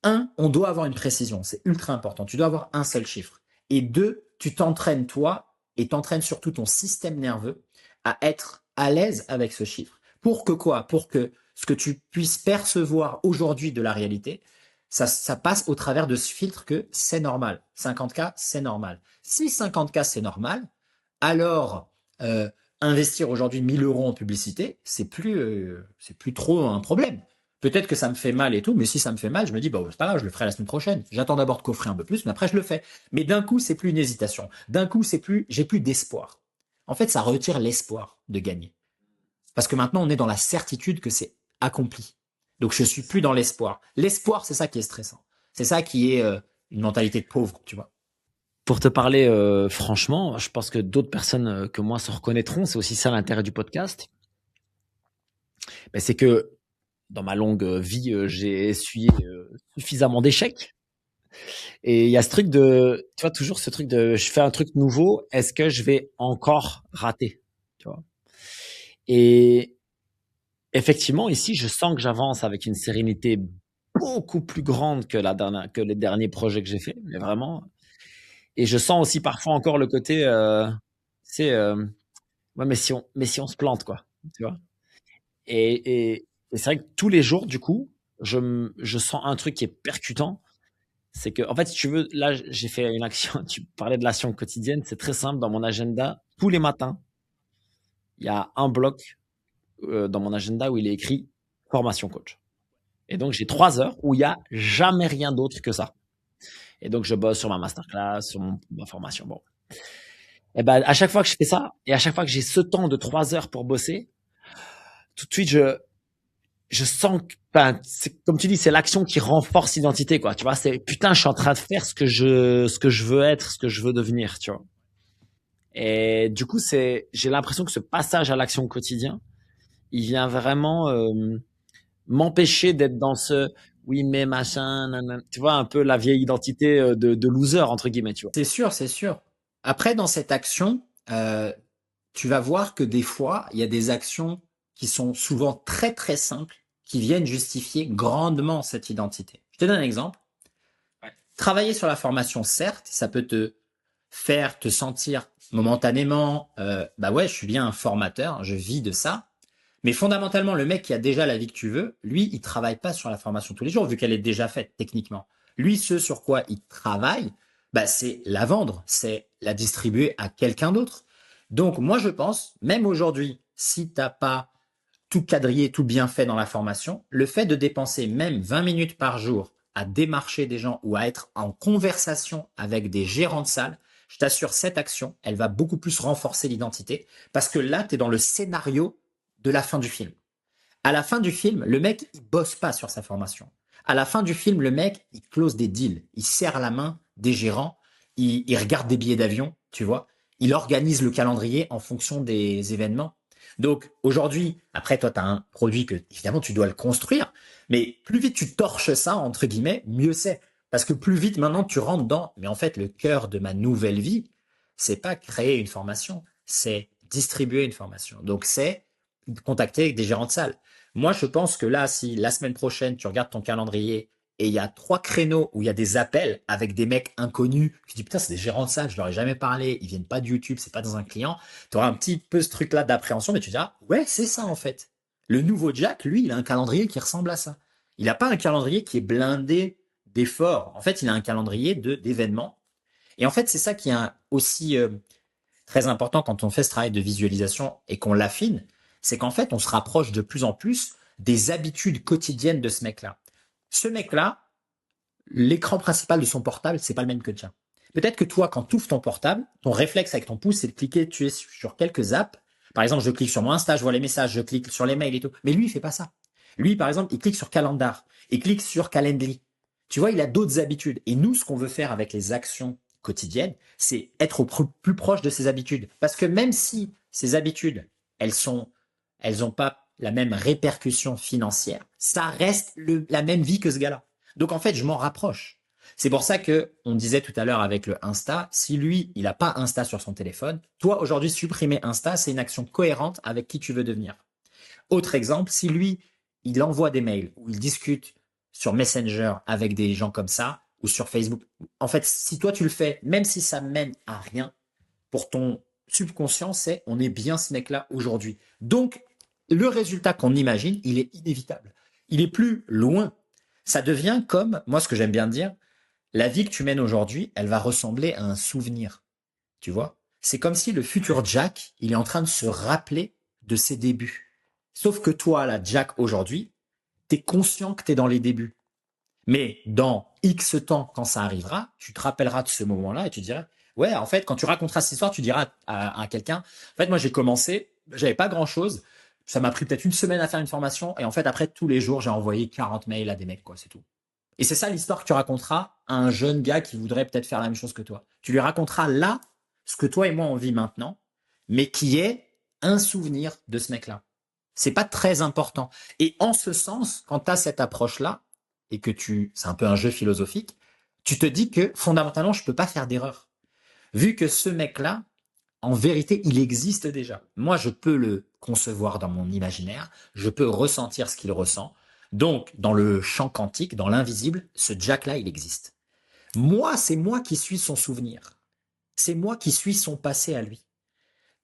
on doit avoir une précision. C'est ultra important. Tu dois avoir un seul chiffre. Et deux, tu t'entraînes toi et t'entraînes surtout ton système nerveux à être à l'aise avec ce chiffre. Pour que quoi? Pour que ce que tu puisses percevoir aujourd'hui de la réalité, ça passe au travers de ce filtre que c'est normal. 50K, c'est normal. Si 50K, c'est normal, alors investir aujourd'hui 1000 euros en publicité, c'est plus trop un problème. Peut-être que ça me fait mal et tout, mais si ça me fait mal, je me dis, bah, c'est pas grave, je le ferai la semaine prochaine. J'attends d'abord de coffrer un peu plus, mais après, je le fais. Mais d'un coup, c'est plus une hésitation. D'un coup, j'ai plus d'espoir. En fait, ça retire l'espoir de gagner. Parce que maintenant, on est dans la certitude que c'est accompli. Donc, je suis plus dans l'espoir. L'espoir, c'est ça qui est stressant. C'est ça qui est une mentalité de pauvre, tu vois. Pour te parler franchement, je pense que d'autres personnes que moi se reconnaîtront. C'est aussi ça l'intérêt du podcast. Ben, c'est que dans ma longue vie, j'ai essuyé suffisamment d'échecs. Et il y a ce truc de, tu vois, toujours ce truc de, je fais un truc nouveau, est-ce que je vais encore rater, tu vois? Et effectivement, ici, je sens que j'avance avec une sérénité beaucoup plus grande que que les derniers projets que j'ai faits, mais vraiment. Et je sens aussi parfois encore le côté, c'est, ouais, mais si on se plante, quoi, tu vois? Et c'est vrai que tous les jours, du coup, je sens un truc qui est percutant. C'est que, en fait, si tu veux, là, j'ai fait une action. Tu parlais de l'action quotidienne. C'est très simple. Dans mon agenda, tous les matins, il y a un bloc dans mon agenda où il est écrit formation coach. Et donc, j'ai 3 heures où il y a jamais rien d'autre que ça. Et donc, je bosse sur ma masterclass, sur ma formation. Bon. Et ben, à chaque fois que je fais ça, et à chaque fois que j'ai ce temps de 3 heures pour bosser, tout de suite, je sens que, enfin, c'est, comme tu dis, c'est l'action qui renforce l'identité, quoi. Tu vois, c'est, putain, je suis en train de faire ce que je veux être, ce que je veux devenir, tu vois. Et du coup, j'ai l'impression que ce passage à l'action quotidien, il vient vraiment m'empêcher d'être dans ce, oui, mais machin, nanana. Tu vois, un peu la vieille identité de loser, entre guillemets, tu vois. C'est sûr, c'est sûr. Après, dans cette action, tu vas voir que des fois, il y a des actions qui sont souvent très très simples, qui viennent justifier grandement cette identité. Je te donne un exemple. Ouais. Travailler sur la formation, certes, ça peut te faire te sentir momentanément, bah ouais, je suis bien un formateur, je vis de ça. Mais fondamentalement, le mec qui a déjà la vie que tu veux, lui, il travaille pas sur la formation tous les jours, vu qu'elle est déjà faite techniquement. Lui, ce sur quoi il travaille, bah, c'est la vendre, c'est la distribuer à quelqu'un d'autre. Donc, moi, je pense, même aujourd'hui, si t'as pas tout quadrillé, tout bien fait dans la formation, le fait de dépenser même 20 minutes par jour à démarcher des gens ou à être en conversation avec des gérants de salle, je t'assure, cette action, elle va beaucoup plus renforcer l'identité parce que là, tu es dans le scénario de la fin du film. À la fin du film, le mec, il bosse pas sur sa formation. À la fin du film, le mec, il close des deals, il serre la main des gérants, il regarde des billets d'avion, tu vois. Il organise le calendrier en fonction des événements. Donc aujourd'hui, après toi, tu as un produit que évidemment tu dois le construire, mais plus vite tu torches ça, entre guillemets, mieux c'est. Parce que plus vite maintenant tu rentres dans, mais en fait le cœur de ma nouvelle vie, c'est pas créer une formation, c'est distribuer une formation. Donc c'est contacter avec des gérants de salle. Moi, je pense que là, si la semaine prochaine, tu regardes ton calendrier et il y a 3 créneaux où il y a des appels avec des mecs inconnus, tu dis putain, c'est des gérants de salle, je leur ai jamais parlé, ils viennent pas de YouTube, c'est pas dans un client, tu auras un petit peu ce truc-là d'appréhension, mais tu diras, ouais, c'est ça en fait. Le nouveau Jack, lui, il a un calendrier qui ressemble à ça. Il n'a pas un calendrier qui est blindé d'efforts. En fait, il a un calendrier d'événements. Et en fait, c'est ça qui est aussi très important quand on fait ce travail de visualisation et qu'on l'affine, c'est qu'en fait, on se rapproche de plus en plus des habitudes quotidiennes de ce mec-là. Ce mec-là, l'écran principal de son portable, c'est pas le même que le tien. Peut-être que toi, quand tu ouvres ton portable, ton réflexe avec ton pouce, c'est de cliquer, tu es sur quelques apps. Par exemple, je clique sur mon Insta, je vois les messages, je clique sur les mails et tout. Mais lui, il fait pas ça. Lui, par exemple, il clique sur Calendar, il clique sur Calendly. Tu vois, il a d'autres habitudes. Et nous, ce qu'on veut faire avec les actions quotidiennes, c'est être au plus proche de ses habitudes. Parce que même si ces habitudes, elles ont pas la même répercussion financière, ça reste la même vie que ce gars-là. Donc en fait, je m'en rapproche. C'est pour ça que on disait tout à l'heure avec le Insta, si lui, il n'a pas Insta sur son téléphone, toi aujourd'hui supprimer Insta, c'est une action cohérente avec qui tu veux devenir. Autre exemple, si lui, il envoie des mails ou il discute sur Messenger avec des gens comme ça ou sur Facebook. En fait, si toi tu le fais, même si ça mène à rien, pour ton subconscient, c'est on est bien ce mec-là aujourd'hui. Donc, le résultat qu'on imagine, il est inévitable. Il est plus loin. Ça devient comme, moi, ce que j'aime bien dire, la vie que tu mènes aujourd'hui, elle va ressembler à un souvenir. Tu vois? C'est comme si le futur Jack, il est en train de se rappeler de ses débuts. Sauf que toi, là, Jack, aujourd'hui, t'es conscient que t'es dans les débuts. Mais dans X temps, quand ça arrivera, tu te rappelleras de ce moment-là et tu diras, ouais, en fait, quand tu raconteras cette histoire, tu diras à quelqu'un, en fait, moi, j'ai commencé, j'avais pas grand-chose, ça m'a pris peut-être une semaine à faire une formation, et en fait, après, tous les jours, j'ai envoyé 40 mails à des mecs, quoi, c'est tout. Et c'est ça l'histoire que tu raconteras à un jeune gars qui voudrait peut-être faire la même chose que toi. Tu lui raconteras là ce que toi et moi on vit maintenant, mais qui est un souvenir de ce mec-là. C'est pas très important. Et en ce sens, quand tu as cette approche-là, et que c'est un peu un jeu philosophique, tu te dis que fondamentalement, je peux pas faire d'erreur. Vu que ce mec-là, en vérité, il existe déjà. Moi, je peux le concevoir dans mon imaginaire, je peux ressentir ce qu'il ressent. Donc, dans le champ quantique, dans l'invisible, ce Jack-là, il existe. Moi, c'est moi qui suis son souvenir. C'est moi qui suis son passé à lui.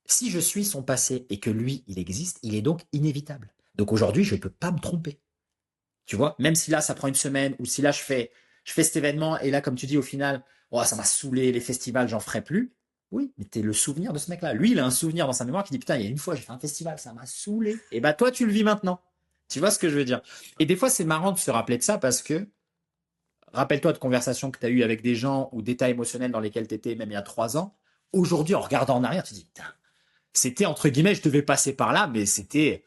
Si je suis son passé et que lui, il existe, il est donc inévitable. Donc aujourd'hui, je ne peux pas me tromper. Tu vois, même si là, ça prend une semaine, ou si là, je fais cet événement, et là, comme tu dis, au final, oh, ça m'a saoulé, les festivals, j'en ferai plus. Oui, mais t'es le souvenir de ce mec-là. Lui, il a un souvenir dans sa mémoire qui dit, putain, il y a une fois, j'ai fait un festival, ça m'a saoulé. Et bah, toi, tu le vis maintenant. Tu vois ce que je veux dire? Et des fois, c'est marrant de se rappeler de ça parce que, rappelle-toi de conversations que tu as eues avec des gens ou d'états émotionnels dans lesquels tu étais même il y a 3 ans. Aujourd'hui, en regardant en arrière, tu te dis, putain, c'était entre guillemets, je devais passer par là, mais c'était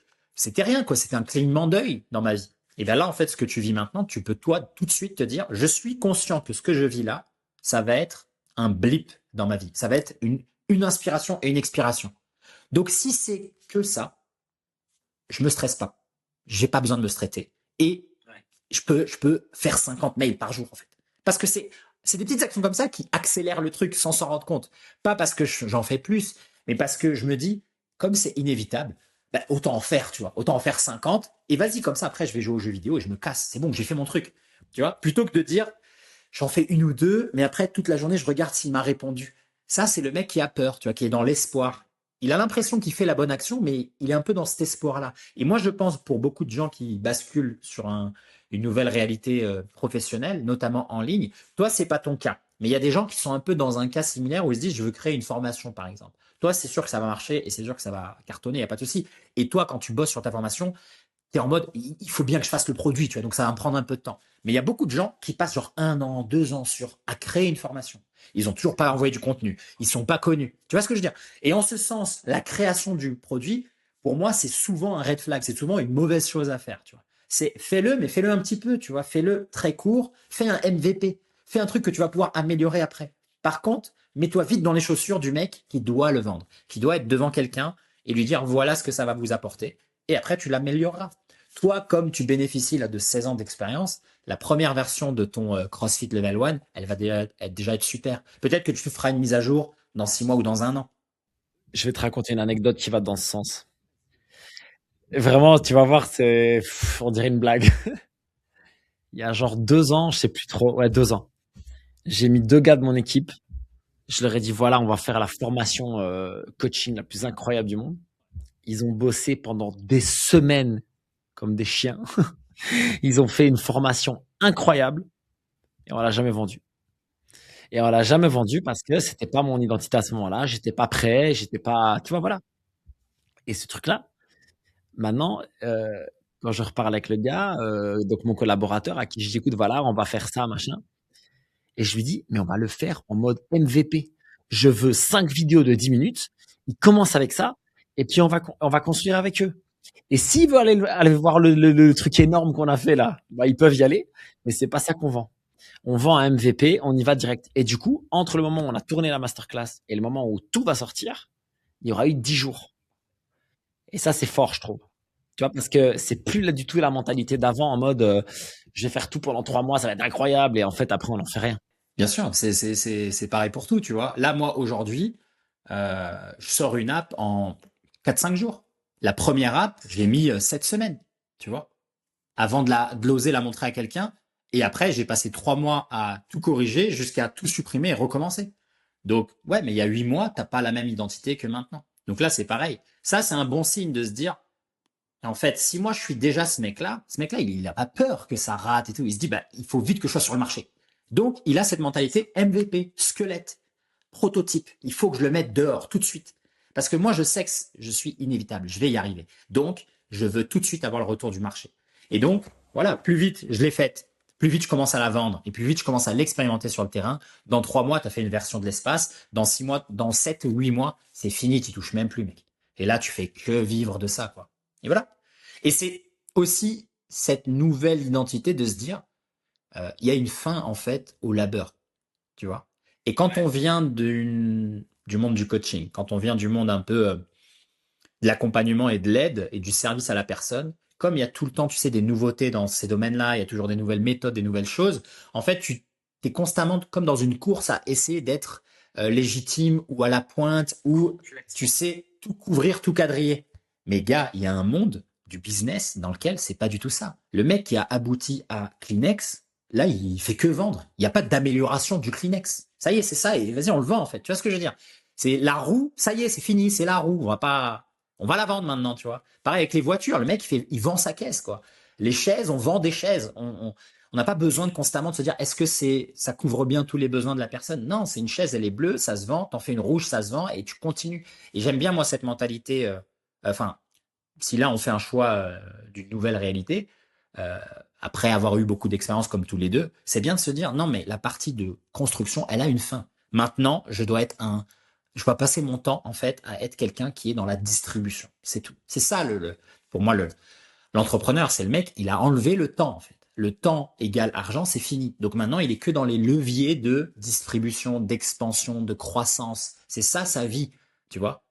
rien, quoi. C'était un clignement d'œil dans ma vie. Et bien là, en fait, ce que tu vis maintenant, tu peux toi tout de suite te dire, je suis conscient que ce que je vis là, ça va être un blip dans ma vie. Ça va être une inspiration et une expiration. Donc si c'est que ça, je me stresse pas. J'ai pas besoin de me stresser. Et je peux faire 50 mails par jour, en fait. Parce que c'est des petites actions comme ça qui accélèrent le truc sans s'en rendre compte. Pas parce que j'en fais plus, mais parce que je me dis, comme c'est inévitable, bah, autant en faire, tu vois. Autant en faire 50. Et vas-y, comme ça, après, je vais jouer aux jeux vidéo et je me casse. C'est bon, j'ai fait mon truc. Tu vois, plutôt que de dire, j'en fais une ou deux, mais après, toute la journée, je regarde s'il m'a répondu. Ça, c'est le mec qui a peur, tu vois, qui est dans l'espoir. Il a l'impression qu'il fait la bonne action, mais il est un peu dans cet espoir-là. Et moi, je pense, pour beaucoup de gens qui basculent sur une nouvelle réalité professionnelle, notamment en ligne, toi, c'est pas ton cas. Mais il y a des gens qui sont un peu dans un cas similaire où ils se disent, je veux créer une formation, par exemple. Toi, c'est sûr que ça va marcher et c'est sûr que ça va cartonner, il n'y a pas de souci. Et toi, quand tu bosses sur ta formation, tu es en mode, il faut bien que je fasse le produit, tu vois, donc ça va me prendre un peu de temps. Mais il y a beaucoup de gens qui passent genre 1 an, 2 ans à créer une formation. Ils ont toujours pas envoyé du contenu. Ils sont pas connus. Tu vois ce que je veux dire? Et en ce sens, la création du produit, pour moi, c'est souvent un red flag. C'est souvent une mauvaise chose à faire, tu vois. C'est fais-le, mais fais-le un petit peu, tu vois. Fais-le très court. Fais un MVP. Fais un truc que tu vas pouvoir améliorer après. Par contre, mets-toi vite dans les chaussures du mec qui doit le vendre, qui doit être devant quelqu'un et lui dire voilà ce que ça va vous apporter. Et après, tu l'amélioreras. Toi, comme tu bénéficies là de 16 ans d'expérience, la première version de ton CrossFit Level 1, elle va déjà être super. Peut-être que tu feras une mise à jour dans 6 mois ou dans un an. Je vais te raconter une anecdote qui va dans ce sens. Vraiment, tu vas voir, on dirait une blague. Il y a genre 2 ans, je sais plus trop, ouais, 2 ans. J'ai mis 2 gars de mon équipe. Je leur ai dit, voilà, on va faire la formation coaching la plus incroyable du monde. Ils ont bossé pendant des semaines comme des chiens. Ils ont fait une formation incroyable et on l'a jamais vendue. Et on l'a jamais vendue parce que c'était pas mon identité à ce moment-là. J'étais pas prêt, j'étais pas, tu vois, voilà. Et ce truc-là, maintenant, quand je reparle avec le gars, donc mon collaborateur à qui je dis, écoute, voilà, on va faire ça, machin. Et je lui dis, mais on va le faire en mode MVP. Je veux 5 vidéos de 10 minutes. Ils commencent avec ça et puis on va construire avec eux. Et s'ils veulent aller voir le truc énorme qu'on a fait là, bah, ils peuvent y aller, mais c'est pas ça qu'on vend. On vend un MVP, on y va direct. Et du coup, entre le moment où on a tourné la masterclass et le moment où tout va sortir, il y aura eu 10 jours. Et ça, c'est fort, je trouve. Tu vois, parce que c'est plus là du tout la mentalité d'avant en mode je vais faire tout pendant 3 mois, ça va être incroyable. Et en fait, après, on n'en fait rien. Bien sûr, c'est pareil pour tout, tu vois. Là, moi, aujourd'hui, je sors une app en 4-5 jours. La première app, je l'ai mis 7 semaines, tu vois. avant de l'oser la montrer à quelqu'un. Et après, j'ai passé 3 mois à tout corriger jusqu'à tout supprimer et recommencer. Donc, ouais, mais il y a 8 mois, t'as pas la même identité que maintenant. Donc là, c'est pareil. Ça, c'est un bon signe de se dire, en fait, si moi je suis déjà ce mec-là, il a pas peur que ça rate et tout. Il se dit, bah, il faut vite que je sois sur le marché. Donc, il a cette mentalité MVP, squelette, prototype. Il faut que je le mette dehors tout de suite. Parce que moi, je sais que je suis inévitable. Je vais y arriver. Donc, je veux tout de suite avoir le retour du marché. Et donc, voilà, plus vite je l'ai faite, plus vite je commence à la vendre et plus vite je commence à l'expérimenter sur le terrain. Dans 3 mois, tu as fait une version de l'espace. Dans 6 mois, dans 7 ou 8 mois, c'est fini, tu touches même plus, mec. Et là, tu fais que vivre de ça, quoi. Et voilà. Et c'est aussi cette nouvelle identité de se dire, il y a une fin, en fait, au labeur, tu vois. Et quand on vient du monde du coaching, quand on vient du monde un peu de l'accompagnement et de l'aide et du service à la personne, comme il y a tout le temps, tu sais, des nouveautés dans ces domaines-là, il y a toujours des nouvelles méthodes, des nouvelles choses, en fait, tu es constamment comme dans une course à essayer d'être légitime ou à la pointe ou, tu sais, tout couvrir, tout quadriller. Mais gars, il y a un monde du business dans lequel c'est pas du tout ça. Le mec qui a abouti à Kleenex, là, il fait que vendre. Il n'y a pas d'amélioration du Kleenex. Ça y est, c'est ça. Et vas-y, on le vend, en fait. Tu vois ce que je veux dire? C'est la roue, ça y est, c'est fini, c'est la roue. On va la vendre maintenant, tu vois. Pareil avec les voitures, le mec, il vend sa caisse, quoi. Les chaises, on vend des chaises. On n'a pas besoin de constamment de se dire, est-ce que ça couvre bien tous les besoins de la personne? Non, c'est une chaise, elle est bleue, ça se vend. T'en fais une rouge, ça se vend et tu continues. Et j'aime bien, moi, cette mentalité, enfin, si là, on fait un choix d'une nouvelle réalité, euh, après avoir eu beaucoup d'expérience comme tous les deux, c'est bien de se dire, non, mais la partie de construction, elle a une fin. Maintenant, je dois passer mon temps, en fait, à être quelqu'un qui est dans la distribution. C'est tout. C'est ça, pour moi, l'entrepreneur, c'est le mec, il a enlevé le temps, en fait. Le temps égale argent, c'est fini. Donc maintenant, il est que dans les leviers de distribution, d'expansion, de croissance. C'est ça, sa vie, tu vois.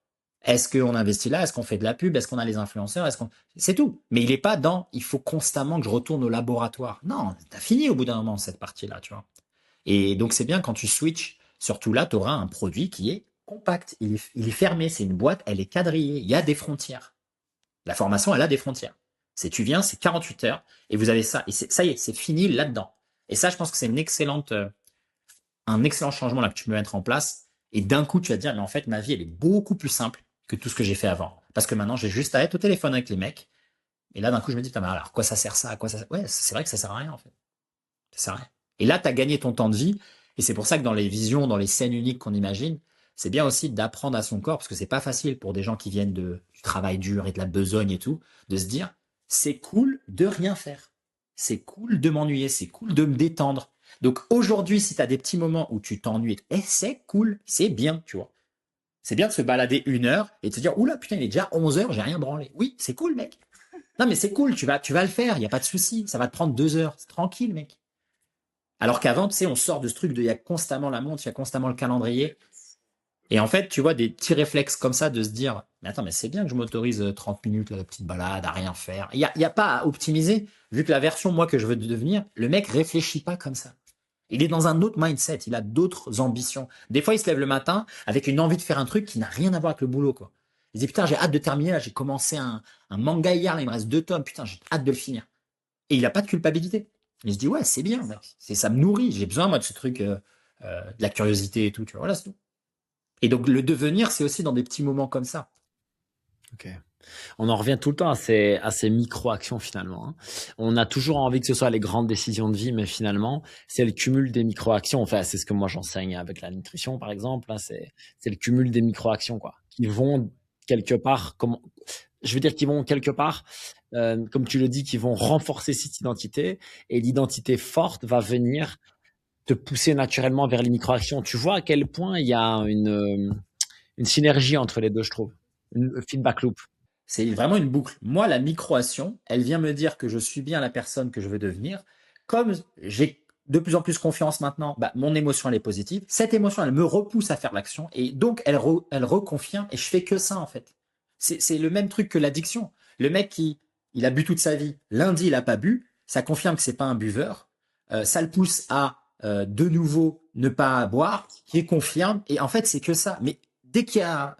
Est-ce qu'on investit là? Est-ce qu'on fait de la pub? Est-ce qu'on a les influenceurs? C'est tout. Mais il est pas dans, il faut constamment que je retourne au laboratoire. Non, t'as fini au bout d'un moment, cette partie-là, tu vois. Et donc, c'est bien quand tu switches, surtout là, tu auras un produit qui est compact. Il est fermé. C'est une boîte, elle est quadrillée. Il y a des frontières. La formation, elle a des frontières. Tu viens, c'est 48 heures et vous avez ça. Et ça y est, c'est fini là-dedans. Et ça, je pense que c'est un excellent changement là que tu peux mettre en place. Et d'un coup, tu vas te dire, mais en fait, ma vie, elle est beaucoup plus simple que tout ce que j'ai fait avant. Parce que maintenant, j'ai juste à être au téléphone avec les mecs. Et là, d'un coup, je me dis, putain, mais alors, à quoi ça sert ça? À quoi ça... Ouais, c'est vrai que ça sert à rien, en fait. Ça sert à rien. Et là, tu as gagné ton temps de vie. Et c'est pour ça que dans les visions, dans les scènes uniques qu'on imagine, c'est bien aussi d'apprendre à son corps, parce que c'est pas facile pour des gens qui viennent du travail dur et de la besogne et tout, de se dire, c'est cool de rien faire. C'est cool de m'ennuyer, c'est cool de me détendre. Donc aujourd'hui, si tu as des petits moments où tu t'ennuies, c'est cool, c'est bien, tu vois. C'est bien de se balader 1 heure et de se dire, oula, putain, il est déjà 11 heures, j'ai rien branlé. Oui, c'est cool, mec. Non, mais c'est cool, tu vas le faire, il n'y a pas de souci. Ça va te prendre 2 heures. C'est tranquille, mec. Alors qu'avant, tu sais, on sort de ce truc de il y a constamment la montre, il y a constamment le calendrier. Et en fait, tu vois, des petits réflexes comme ça de se dire, mais attends, mais c'est bien que je m'autorise 30 minutes, la petite balade, à rien faire. Il y a pas à optimiser. Vu que la version, moi, que je veux devenir, le mec réfléchit pas comme ça. Il est dans un autre mindset, il a d'autres ambitions. Des fois, il se lève le matin avec une envie de faire un truc qui n'a rien à voir avec le boulot, quoi. Il se dit, putain, j'ai hâte de terminer, là, j'ai commencé un manga hier, là, il me reste 2 tomes, putain, j'ai hâte de le finir. Et il a pas de culpabilité. Il se dit, ouais, c'est bien, mec. Ça me nourrit, j'ai besoin, moi, de ce truc, de la curiosité et tout, tu vois. Voilà, c'est tout. Et donc, le devenir, c'est aussi dans des petits moments comme ça. Ok. On en revient tout le temps à ces micro-actions finalement, hein. On a toujours envie que ce soit les grandes décisions de vie, mais finalement, c'est le cumul des micro-actions. Enfin, c'est ce que moi j'enseigne avec la nutrition, par exemple, hein. C'est le cumul des micro-actions, quoi, qui vont quelque part, je veux dire, qui vont quelque part, comme tu le dis, qui vont renforcer cette identité. Et l'identité forte va venir te pousser naturellement vers les micro-actions. Tu vois à quel point il y a une synergie entre les deux, je trouve. Une feedback loop. C'est vraiment une boucle. Moi, la microaction, elle vient me dire que je suis bien la personne que je veux devenir. Comme j'ai de plus en plus confiance maintenant, bah, mon émotion, elle est positive. Cette émotion, elle me repousse à faire l'action. Et donc, elle reconfirme. Et je fais que ça, en fait. C'est le même truc que l'addiction. Le mec il a bu toute sa vie. Lundi, il a pas bu. Ça confirme que c'est pas un buveur. Ça le pousse à, de nouveau, ne pas boire, qui confirme. Et en fait, c'est que ça. Mais dès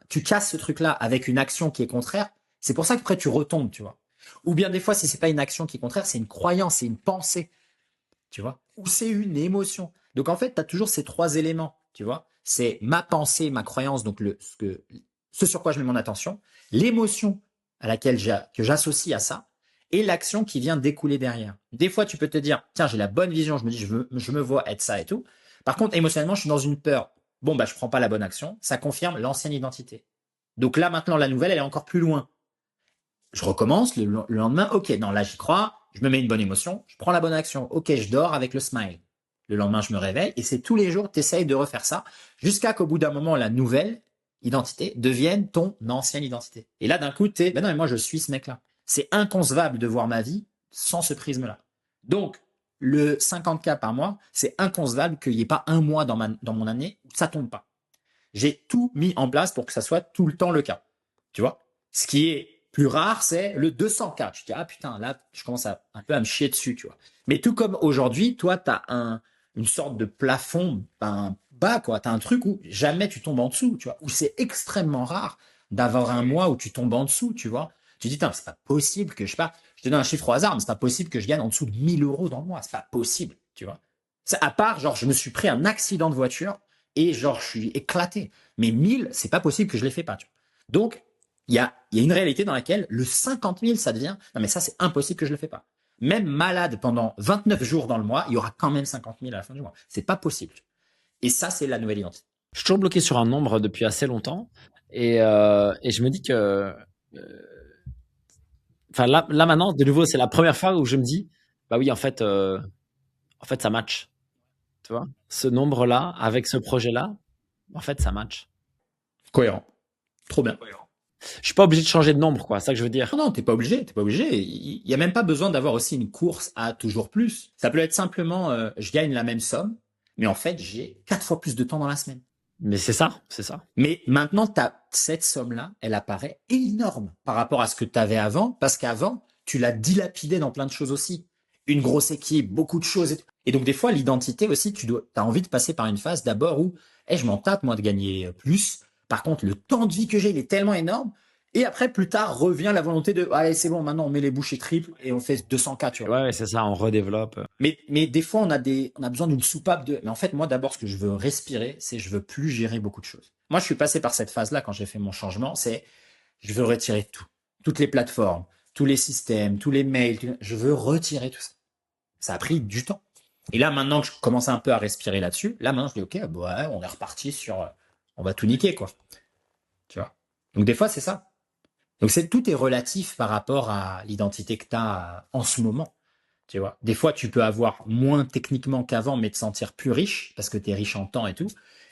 tu casses ce truc-là avec une action qui est contraire, c'est pour ça qu'après tu retombes, tu vois. Ou bien des fois, si c'est pas une action qui est contraire, c'est une croyance, c'est une pensée, tu vois, ou c'est une émotion. Donc en fait, tu as toujours ces trois éléments, tu vois. C'est ma pensée, ma croyance, donc ce sur quoi je mets mon attention, l'émotion à laquelle que j'associe à ça, et l'action qui vient découler derrière. Des fois, tu peux te dire, tiens, j'ai la bonne vision, je me dis, je me vois être ça et tout. Par contre, émotionnellement, je suis dans une peur. Bon, bah, je prends pas la bonne action. Ça confirme l'ancienne identité. Donc là, maintenant, la nouvelle, elle est encore plus loin. Je recommence le lendemain. Ok, non, là, j'y crois. Je me mets une bonne émotion. Je prends la bonne action. Ok, je dors avec le smile. Le lendemain, je me réveille. Et c'est tous les jours, tu essayes de refaire ça jusqu'à qu'au bout d'un moment, la nouvelle identité devienne ton ancienne identité. Et là, d'un coup, ben non, mais moi, je suis ce mec-là. C'est inconcevable de voir ma vie sans ce prisme-là. Donc, le 50K par mois, c'est inconcevable qu'il n'y ait pas un mois dans mon année où ça tombe pas. J'ai tout mis en place pour que ça soit tout le temps le cas. Tu vois? Ce qui est plus rare, c'est le 200K. Tu te dis, ah putain, là, je commence un peu à me chier dessus, tu vois. Mais tout comme aujourd'hui, toi, tu as une sorte de plafond bas, quoi. Tu as un truc où jamais tu tombes en dessous, tu vois. Où c'est extrêmement rare d'avoir un mois où tu tombes en dessous, tu vois. Tu te dis, c'est pas possible que je te donne un chiffre au hasard, mais c'est pas possible que je gagne en dessous de 1000 euros dans le mois. C'est pas possible, tu vois. À part, genre, je me suis pris un accident de voiture et genre, je suis éclaté. Mais 1000, c'est pas possible que je les fais pas, tu vois. Donc, il y a une réalité dans laquelle le 50 000, ça devient, non mais ça, c'est impossible que je le fais pas. Même malade pendant 29 jours dans le mois, il y aura quand même 50 000 à la fin du mois. C'est pas possible. Et ça, c'est la nouvelle identité. Je suis toujours bloqué sur un nombre depuis assez longtemps et je me dis que enfin là maintenant de nouveau c'est la première fois où je me dis bah oui en fait ça match, tu vois, ce nombre là avec ce projet là en fait ça match. Cohérent. Trop bien. Je suis pas obligé de changer de nombre, quoi, c'est ça que je veux dire. Non, t'es pas obligé, t'es pas obligé. Il y a même pas besoin d'avoir aussi une course à toujours plus. Ça peut être simplement, je gagne la même somme, mais en fait, j'ai 4 fois plus de temps dans la semaine. Mais c'est ça, c'est ça. Mais maintenant, cette somme-là, elle apparaît énorme par rapport à ce que tu avais avant, parce qu'avant, tu l'as dilapidé dans plein de choses aussi. Une grosse équipe, beaucoup de choses. Et donc, des fois, l'identité aussi, as envie de passer par une phase d'abord où, je m'en tape, moi, de gagner plus. Par contre, le temps de vie que j'ai, il est tellement énorme. Et après, plus tard, revient la volonté de, allez, c'est bon, maintenant, on met les bouchées triples et on fait 200K, tu vois. Ouais, c'est ça, on redéveloppe. Mais des fois, on a besoin d'une soupape de. Mais en fait, moi, d'abord, ce que je veux respirer, c'est je veux plus gérer beaucoup de choses. Moi, je suis passé par cette phase-là quand j'ai fait mon changement. C'est je veux retirer tout, toutes les plateformes, tous les systèmes, tous les mails. Je veux retirer tout ça. Ça a pris du temps. Et là, maintenant que je commence un peu à respirer là-dessus, là, maintenant, je dis, ok, ouais, on est reparti sur, on va tout niquer, quoi. Tu vois. Donc, des fois, c'est ça. Donc, tout est relatif par rapport à l'identité que tu as en ce moment. Tu vois, des fois, tu peux avoir moins techniquement qu'avant, mais te sentir plus riche parce que tu es riche en temps et tout.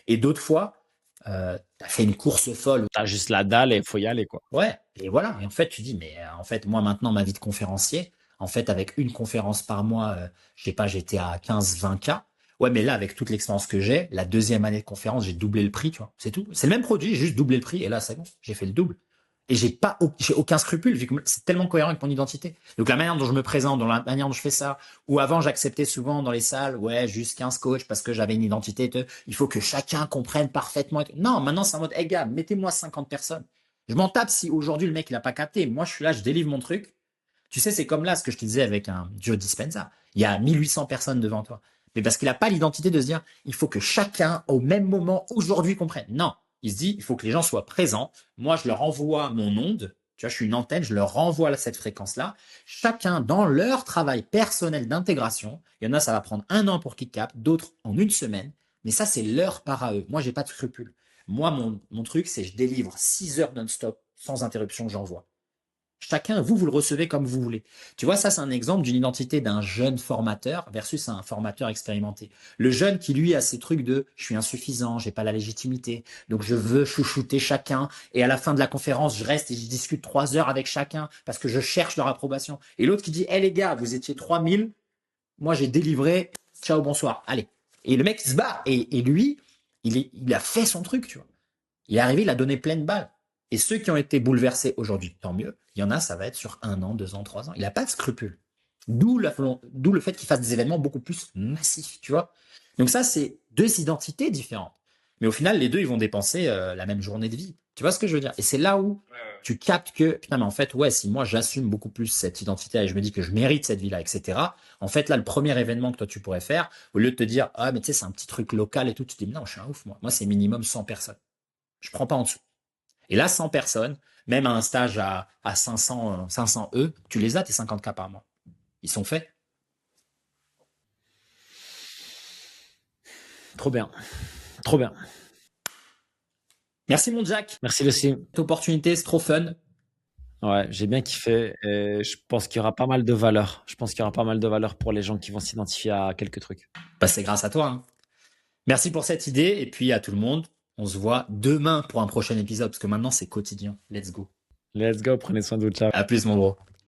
Et d'autres fois, tu as fait une course folle. T'as juste la dalle et il faut y aller, quoi. Ouais, et voilà. Et en fait, tu dis, mais en fait, moi, maintenant, ma vie de conférencier, en fait, avec une conférence par mois, je sais pas, j'étais à 15-20K. Ouais, mais là, avec toute l'expérience que j'ai, la deuxième année de conférence, j'ai doublé le prix, tu vois. C'est tout. C'est le même produit, j'ai juste doublé le prix. Et là, c'est bon, j'ai fait le double. Et j'ai aucun scrupule, vu que c'est tellement cohérent avec mon identité. Donc la manière dont je me présente, dans la manière dont je fais ça, ou avant j'acceptais souvent dans les salles, ouais, juste 15 coachs parce que j'avais une identité, il faut que chacun comprenne parfaitement. Non, maintenant c'est en mode, gars, mettez-moi 50 personnes. Je m'en tape si aujourd'hui le mec il a pas capté. Moi je suis là, je délivre mon truc. Tu sais, c'est comme là ce que je te disais avec un Joe Dispenza. Il y a 1800 personnes devant toi. Mais parce qu'il n'a pas l'identité de se dire, il faut que chacun au même moment aujourd'hui comprenne. Non. Il se dit, il faut que les gens soient présents. Moi, je leur envoie mon onde. Tu vois, je suis une antenne, je leur renvoie cette fréquence-là. Chacun dans leur travail personnel d'intégration. Il y en a, ça va prendre 1 an pour qu'ils captent, d'autres en 1 semaine. Mais ça, c'est leur part à eux. Moi, j'ai pas de scrupules. Moi, mon truc, c'est je délivre 6 heures non-stop, sans interruption, j'envoie. Chacun, vous le recevez comme vous voulez. Tu vois, ça, c'est un exemple d'une identité d'un jeune formateur versus un formateur expérimenté. Le jeune qui, lui, a ces trucs de « je suis insuffisant, j'ai pas la légitimité, donc je veux chouchouter chacun, et à la fin de la conférence, je reste et je discute 3 heures avec chacun parce que je cherche leur approbation. » Et l'autre qui dit « hé les gars, vous étiez 3000, moi j'ai délivré, ciao, bonsoir, allez. » Et le mec, il se bat. Et lui, il a fait son truc, tu vois. Il est arrivé, il a donné pleine balle. Et ceux qui ont été bouleversés aujourd'hui, tant mieux. Il y en a, ça va être sur 1 an, 2 ans, 3 ans. Il n'a pas de scrupules. D'où le fait qu'il fasse des événements beaucoup plus massifs, tu vois. Donc ça, c'est 2 identités différentes. Mais au final, les deux, ils vont dépenser la même journée de vie. Tu vois ce que je veux dire? Et c'est là où tu captes que, putain, mais en fait, ouais, si moi j'assume beaucoup plus cette identité et je me dis que je mérite cette vie-là, etc. En fait, là, le premier événement que toi tu pourrais faire, au lieu de te dire, ah, mais tu sais, c'est un petit truc local et tout, tu te dis, non, je suis un ouf, moi. Moi, c'est minimum 100 personnes. Je prends pas en dessous. Et là, 100 personnes, même à un stage à 500 E, tu les as, tes 50K par mois. Ils sont faits. Trop bien. Trop bien. Merci, mon Jack. Merci Lucie. Cette opportunité, c'est trop fun. Ouais, j'ai bien kiffé et je pense qu'il y aura pas mal de valeur. Je pense qu'il y aura pas mal de valeur pour les gens qui vont s'identifier à quelques trucs. Bah, c'est grâce à toi, hein. Merci pour cette idée. Et puis à tout le monde, on se voit demain pour un prochain épisode parce que maintenant c'est quotidien. Let's go. Let's go, prenez soin de vous, ciao. À plus, mon gros.